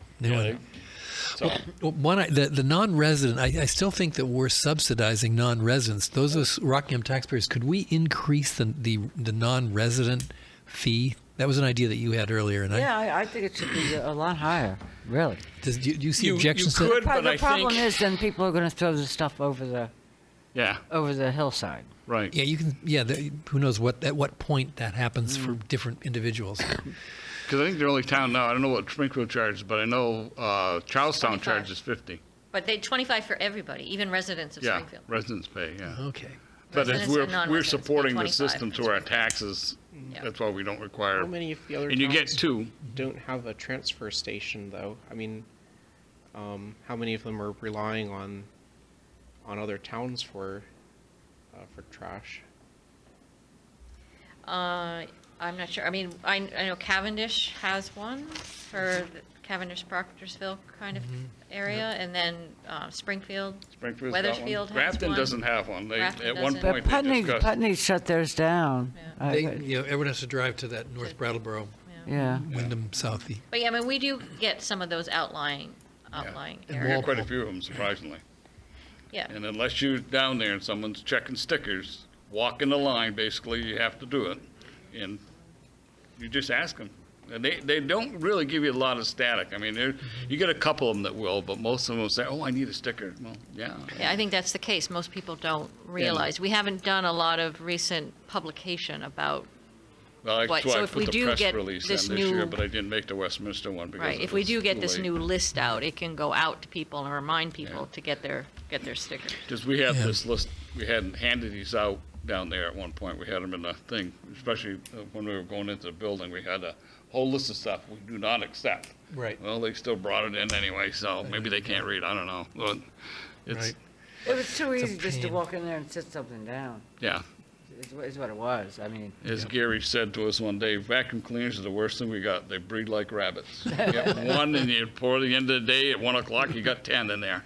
So, The non-resident, I still think that we're subsidizing non-residents. Those of us Rockingham taxpayers, could we increase the non-resident fee? That was an idea that you had earlier, and Yeah, I think it should be a lot higher, really. do you see You objections to could, that? but The I problem think, is then people are going to throw the stuff over the hillside. right. Yeah, you can. Yeah, who knows at what point that happens for different individuals. Because I think the only town now, I don't know what Springfield charges, but I know Charlestown 25. charges 50. But they 25 for everybody, even residents of Yeah, Springfield. residents pay, yeah. Okay. But as Residents and we're non-residents pay supporting the 25. system through our taxes, Yeah. that's why we don't require, How many of the other and you get towns 2. don't have a transfer station, though? I mean, how many of them are relying on other towns for trash? I'm not sure. I mean, I know Cavendish has one for the Cavendish-Proctorsville kind of area, and then Springfield. Springfield's got one. Weathersfield has Grafton one. doesn't have one. They, Grafton at one doesn't. point, they Putney, discussed. Putney shut theirs down. Yeah. Everyone has to drive to that North Brattleboro, Yeah. Wyndham, Southie. But yeah, I mean, we do get some of those outlying We areas. get quite a few of them, surprisingly. Yeah. And unless you're down there and someone's checking stickers, walking the line, basically, you have to do it. And you just ask them. And they don't really give you a lot of static. I mean, you get a couple of them that will, but most of them will say, oh, I need a sticker. Well, yeah. Yeah, I think that's the case. Most people don't realize. We haven't done a lot of recent publication about, Well, that's What, why so I if we put the do press get release in this this year, new- but I didn't make the Westminster one because right, it if we was do get too this late. new list out, it can go out to people and remind people Yeah. to get their stickers. Because we have Yeah. this list, we hadn't handed these out down there at one point. We had them in the thing, especially when we were going into the building. We had a whole list of stuff we do not accept. Right. Well, they still brought it in anyway, so maybe they can't read, I don't know. But it's, Right. It was too It's a easy just to pain. walk in there and sit something down, yeah. is what it was. I mean, As Gary said to us one day, vacuum cleaners are the worst thing we got. They breed like rabbits. You get one and you pour the end of the day at 1 o'clock, you got 10 in there.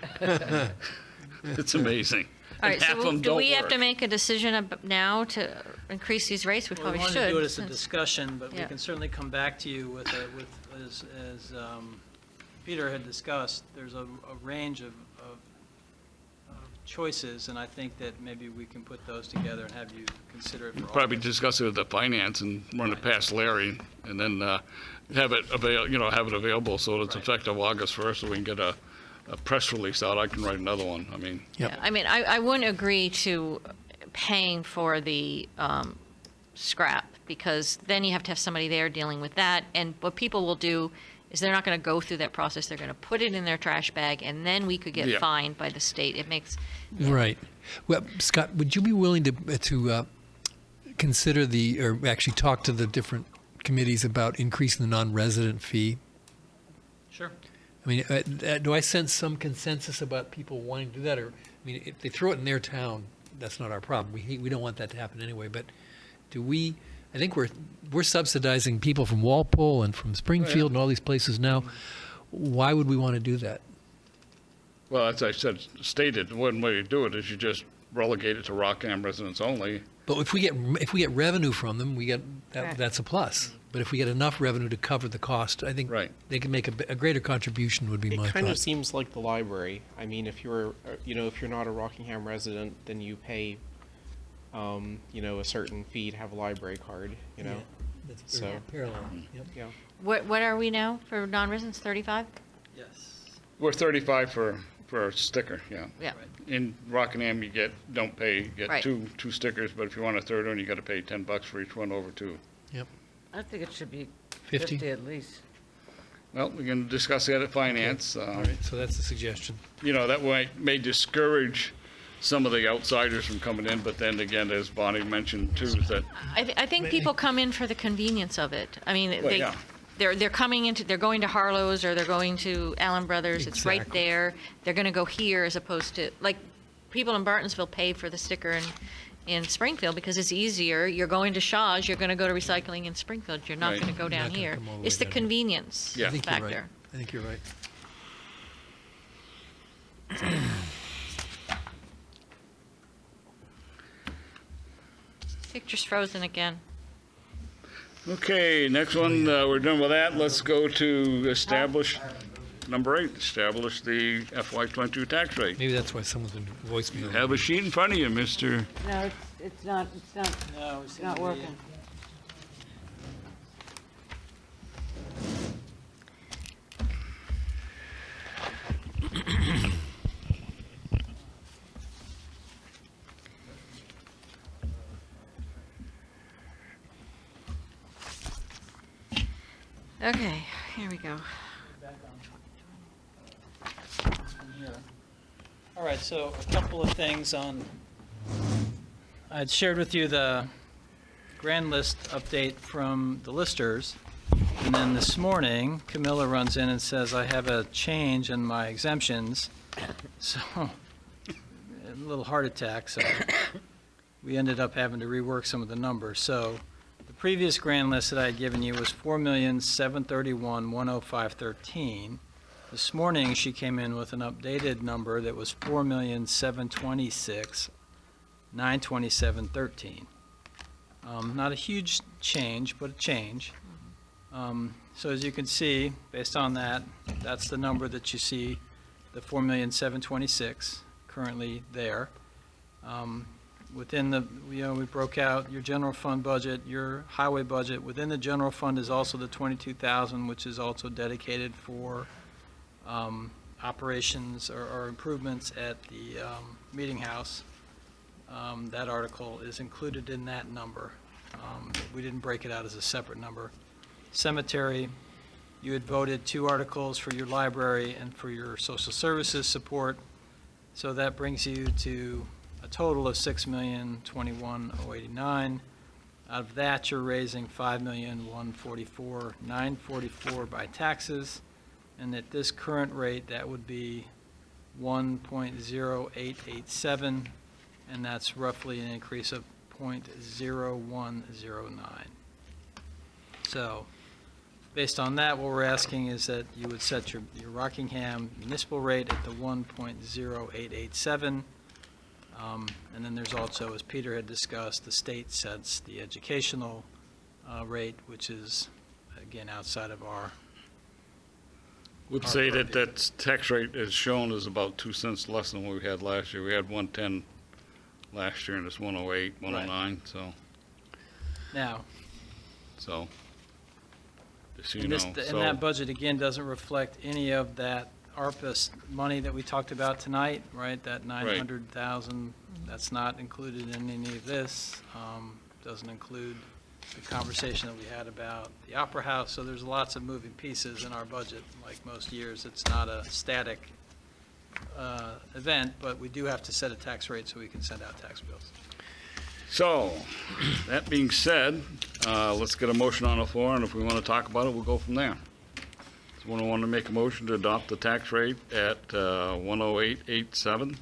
It's amazing. All And right, half of so them do don't we have work. to make a decision now to increase these rates? We Well, we probably wanted to do it should. as a since- discussion, but we Yeah. can certainly come back to you with, as Peter had discussed, there's a range of choices, and I think that maybe we can put those together and have you consider it for all. Probably discuss it with the finance and run it past Larry, and then have it available so that it's effective August 1st, so we can get a press release out. I can write another one. I mean, Yep. Yeah, I mean, I wouldn't agree to paying for the scrap, because then you have to have somebody there dealing with that. And what people will do is they're not going to go through that process. They're going to put it in their trash bag, and then we could get Yeah. fined by the state. It makes, Right. Well, Scott, would you be willing to consider or actually talk to the different committees about increasing the non-resident fee? Sure. I mean, do I sense some consensus about people wanting to do that? Or, I mean, if they throw it in their town, that's not our problem. We don't want that to happen anyway. But do we? I think we're subsidizing people from Walpole and from Springfield and all these places now. Why would we want to do that? well, as I stated, one way to do it is you just relegate it to Rockingham residents only. But if we get revenue from them, we get Right. that's a plus. But if we get enough revenue to cover the cost, I think Right. they can make a greater contribution. Would be my It kind thought. of seems like the library. I mean, if you're, if you're not a Rockingham resident, then you pay, a certain fee to have a library card. Yeah, that's So- very parallel. Yep. Yeah. what are we now for non-residents, 35? Yes. We're 35 for a sticker, yeah. Yeah. In Rockingham, you don't pay, you get Right. two stickers, but if you want a third one, you got to pay $10 for each one over 2. I think it should be 50? 50 at least. Well, we can discuss that at finance. All right. So that's the suggestion. That may discourage some of the outsiders from coming in, but then again, as Bonnie mentioned too, is that, I think people come in for the convenience of it. I mean, well, yeah, they're coming into, they're going to Harlow's or they're going to Allen Brothers. It's right Exactly. there. They're going to go here as opposed to, like, people in Bartonsville pay for the sticker in Springfield because it's easier. You're going to Shaw's, you're going to go to recycling in Springfield. You're not Right. going to go You're down not gonna here. come all the It's way the down here. convenience Yeah. I think you're right. factor. I think you're right. Picture's frozen again. Okay, next one, we're done with that. Let's go to establish, number 8, establish the FY22 tax rate. Maybe that's why someone's been voicing me. Have a sheet in front of you, Mr. No, it's not, No, it's not working. Okay, here we go. All right, so a couple of things on, I'd shared with you the grand list update from the listers. And then this morning, Camilla runs in and says, I have a change in my exemptions. So, a little heart attack, so we ended up having to rework some of the numbers. So the previous grand list that I had given you was 4,731,105.13. This morning, she came in with an updated number that was 4,726,927.13. Not a huge change, but a change. So as you can see, based on that, that's the number that you see, the 4,726,000 currently there. Within the, we broke out your general fund budget, your highway budget. Within the general fund is also the 22,000, which is also dedicated for operations or improvements at the meeting house. That article is included in that number. We didn't break it out as a separate number. Cemetery, you had voted 2 articles for your library and for your social services support. So that brings you to a total of $6,021,089. Out of that, you're raising $5,144,944 by taxes. And at this current rate, that would be 1.0887, and that's roughly an increase of 0.0109. So, based on that, what we're asking is that you would set your Rockingham municipal rate at the 1.0887. And then there's also, as Peter had discussed, the state sets the educational rate, which is, again, outside of our. Would say that that tax rate is shown as about 2 cents less than what we had last year. We had 110 last year, and it's 108, 109, so, Now, just so you and know. and that budget, again, doesn't reflect any of that ARPA money that we talked about tonight, right? That 900,000, that's not included in any of this. Doesn't include the conversation that we had about the Opera House. So there's lots of moving pieces in our budget. Like most years, it's not a static event, but we do have to set a tax rate so we can send out tax bills. So, that being said, let's get a motion on the floor, and if we want to talk about it, we'll go from there. Someone want to make a motion to adopt the tax rate at 108.87?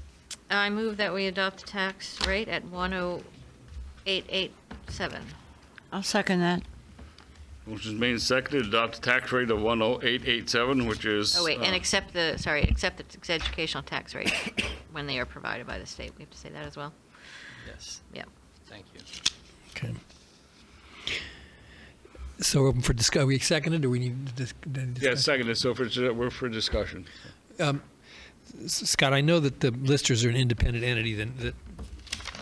I move that we adopt the tax rate at 10887. I'll second that. Motion's made and seconded to adopt the tax rate of 108.87, which is. Oh, wait, and accept the educational tax rate when they are provided by the state. We have to say that as well? Yes. Yeah. Thank you. Okay. So open for discussion. We seconded, or we need to discuss? Yeah, seconded, so we're for discussion. Scott, I know that the listers are an independent entity that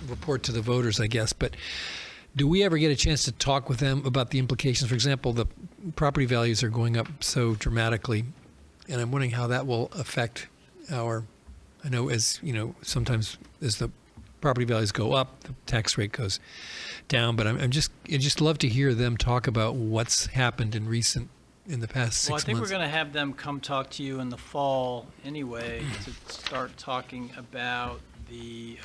report to the voters, I guess, but do we ever get a chance to talk with them about the implications? For example, the property values are going up so dramatically, and I'm wondering how that will affect our, I know as, you know, sometimes as the property values go up, the tax rate goes down, but I just love to hear them talk about what's happened in the past 6 months. Well, I think we're going to have them come talk to you in the fall anyway to start talking about the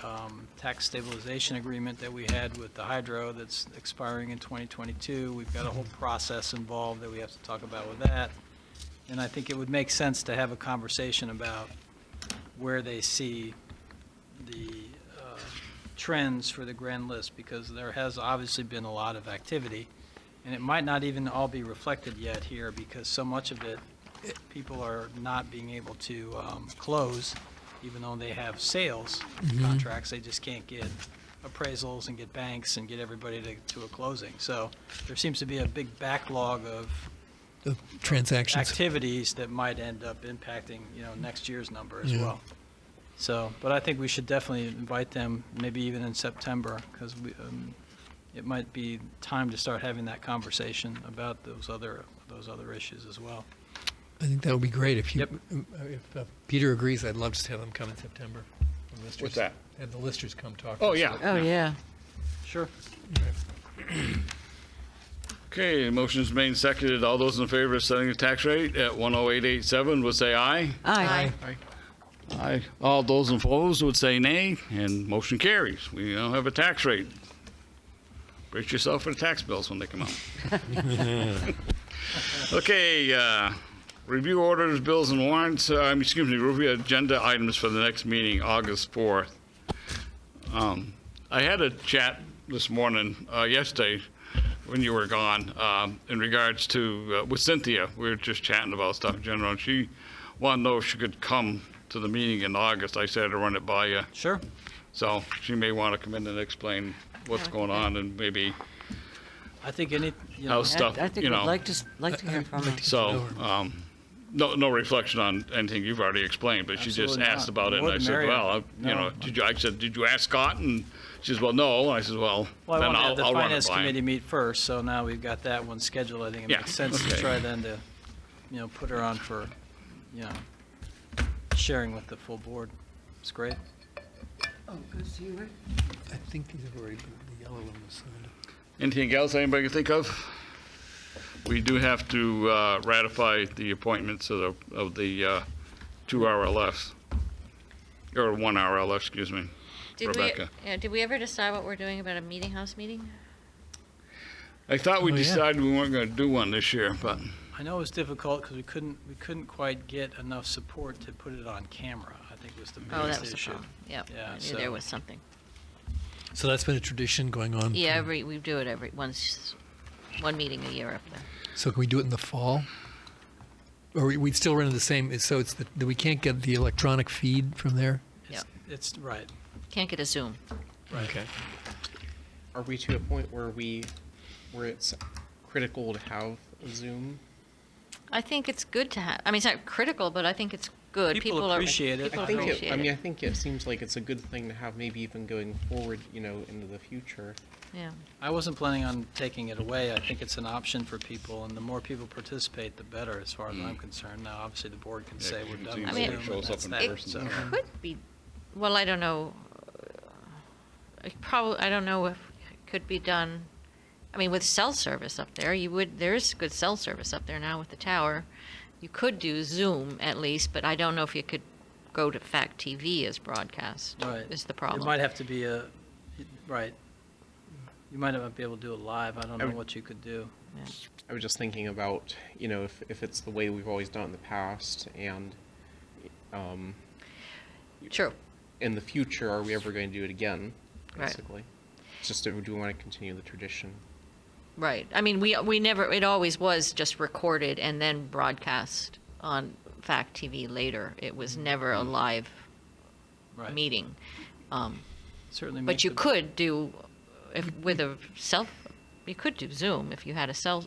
tax stabilization agreement that we had with the hydro that's expiring in 2022. We've got a whole process involved that we have to talk about with that. And I think it would make sense to have a conversation about where they see the trends for the grand list, because there has obviously been a lot of activity, and it might not even all be reflected yet here, because so much of it, people are not being able to close, even though they have sales contracts. They just can't get appraisals and get banks and get everybody to a closing. So there seems to be a big backlog of The transactions. activities that might end up impacting, next year's number as Yeah. well. So, but I think we should definitely invite them, maybe even in September, because it might be time to start having that conversation about those other issues as well. I think that would be great if you. Yep. If Peter agrees, I'd love to have them come in September. The listers. What's that? Have the listers come talk. Oh, to us. yeah. Oh, yeah. Sure. Okay, motion's made and seconded. All those in favor of setting the tax rate at 10887 would say aye. Aye. Aye. All those opposed would say nay, and motion carries. We now have a tax rate. Brace yourself for the tax bills when they come out. Okay, review orders, bills, and warrants. Review agenda items for the next meeting, August 4th. I had a chat this morning, yesterday, when you were gone, in regards to, with Cynthia. We were just chatting about stuff in general, and she wanted to know if she could come to the meeting in August. I said to run it by you. Sure. So she may want to come in and explain what's going on, and maybe I think how stuff, I think I'd like to hear from her. So, no reflection on anything you've already explained, but she just Absolutely asked not. about it, and More I the said, merrier. well, No. I said, did you ask Scott? And she says, well, no. And I said, well, Well, I then want to have the I'll run it finance by him. committee meet first, so now we've got that one scheduled. I think it Yeah, makes sense to okay. try then to, put her on for, sharing with the full board. It's great. Oh, goes to you, Rick? I think these have already been, the yellow one was signed. Anything else anybody can think of? We do have to ratify the appointments of the 2 RLFs, or 1 RLF, excuse me. Rebecca. Did we ever decide what we're doing about a meeting house meeting? I thought we Oh, yeah. decided we weren't going to do one this year, but I know it was difficult because we couldn't quite get enough support to put it on camera, I think was the Oh, that biggest was the issue. problem. Yep. Yeah, I knew so- there was something. So that's been a tradition going on. Yeah, we do it one meeting a year up there. So can we do it in the fall? Or we'd still run into the same, so it's that we can't get the electronic feed from there? It's right. Can't get a Zoom. Okay. Are we to a point where it's critical to have a Zoom? I think it's good to have. I mean, it's not critical, but I think it's good. People appreciate it. People I think appreciate it. I think it seems like it's a good thing to have, maybe even going forward, into the future. Yeah. I wasn't planning on taking it away. I think it's an option for people, and the more people participate, the better, as far as I'm concerned. Now, obviously, the board can Yeah, say 'cause we're you done can with see Zoom, it and shows up that's in that. person. So, It could be. Well, I don't know. I don't know if it could be done. I mean, with cell service up there, there is good cell service up there now with the tower. You could do Zoom at least, but I don't know if you could go to Fact TV as broadcast. Right. Is the problem. It might have to be right. You might not be able to do it live. I don't know what you could do. I was just thinking about, if it's the way we've always done it in the past, and True. in the future, are we ever going to do it again, Right. basically? It's just, do we want to continue the tradition? Right. I mean, we never, it always was just recorded and then broadcast on Fact TV later. It was never a live Right. meeting. Certainly. But make you the- could do, you could do Zoom if you had a cell,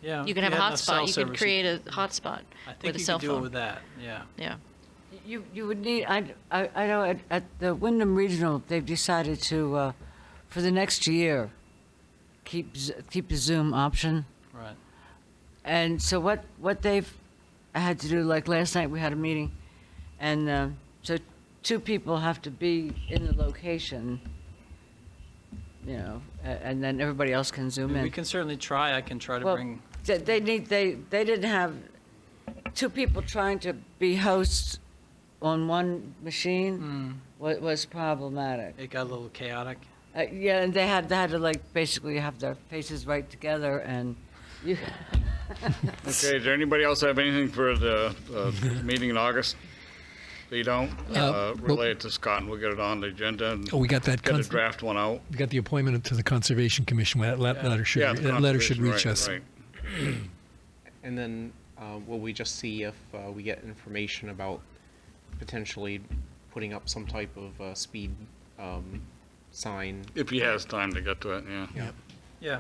Yeah, you could if have a you had enough cell hotspot. You could service, create a hotspot I think with a you cell could do it phone. with that. Yeah. Yeah. You would need, I know at the Wyndham Regional, they've decided to, for the next year, keep the Zoom option. Right. And so what they've had to do, like last night we had a meeting, and so 2 people have to be in the location, and then everybody else can Zoom in. We can certainly try. I can try to Well, bring. they didn't have 2 people trying to be hosts on one machine was problematic. It got a little chaotic. Yeah, and they had to like basically have their faces right together, and you. Okay, does anybody else have anything for the meeting in August? They don't, relay it to Scott, and we'll get it on the agenda and Oh, we got that. get a draft one out. We got the appointment to the Conservation Commission. That letter should, Yeah, the that letter should reach conservation, us. right. And then will we just see if we get information about potentially putting up some type of speed sign? If he has time to get to it, yeah. Yeah.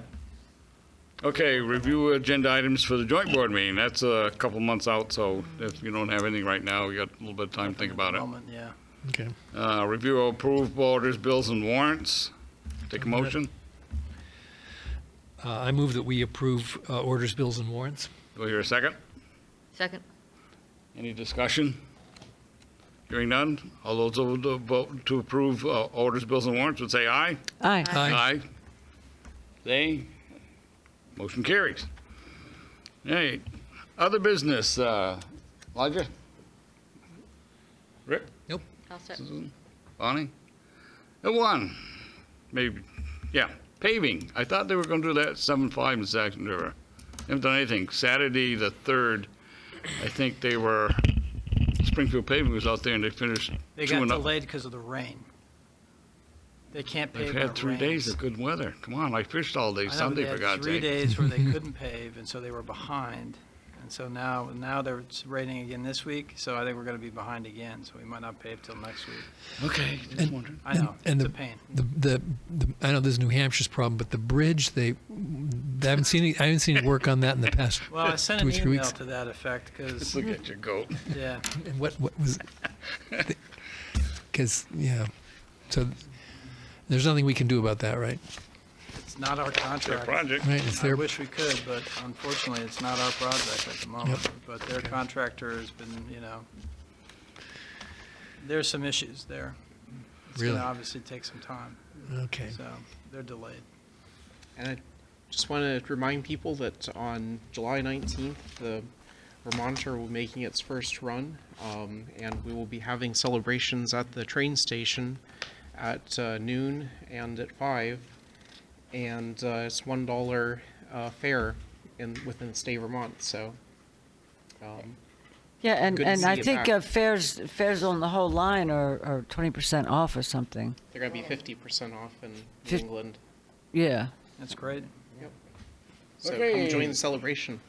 Okay, review agenda items for the joint board meeting. That's a couple months out, so if you don't have anything right now, you got a little bit of time to think about it. Moment, yeah. Okay. Review approved orders, bills, and warrants. Take a motion. I move that we approve orders, bills, and warrants. Do I hear a second? Second. Any discussion? Hearing none. All those who would vote to approve orders, bills, and warrants would say aye. Aye. Aye. Nay. Motion carries. Hey, other business, Elijah? Rick? Nope. All set. Susan? Bonnie? At one, maybe, yeah, paving. I thought they were gonna do that at 7-5 in Saxon River. Haven't done anything. Saturday, the 3rd, I think they were, Springfield Paving was out there and they finished They got chewing up. delayed because of the rain. They can't pave They've when had it 3 days rains. of good weather. Come on, I fished all day I know, Sunday, they for had God's 3 sake. days where they couldn't pave, and so they were behind. And so now it's raining again this week, so I think we're gonna be behind again, so we might not pave till next week. Okay, just wondering. I know, And it's the- a pain. The I know this is New Hampshire's problem, but the bridge, I haven't seen any work on that in the past Well, I sent 2 an or 3 email weeks. to that effect, because, Look at you go. yeah, And what was, because, yeah, so there's nothing we can do about that, right? it's not our Their contract. project. Right, it's I their, wish we could, but unfortunately, it's not our project at the moment. But their contractor has been, there's some issues there. It's Really? gonna obviously take some time, okay. so they're delayed. And I just want to remind people that on July 19th, the Vermonter will be making its first run, and we will be having celebrations at the train station at noon and at 5, and it's $1 fare within the state of Vermont. So Yeah, and Good to see I you think back. fares on the whole line are 20% off or something. they're going to be 50% off in New Fif- England. Yeah. That's great. So Okay. come join the celebration.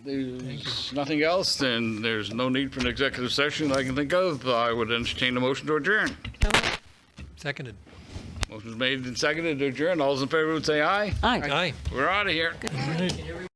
There's nothing else, and there's no need for an executive session I can think of. I would entertain a motion to adjourn. Seconded. Motion's made and seconded to adjourn. All those in favor would say aye. Aye. Aye. We're out of here. Can everyone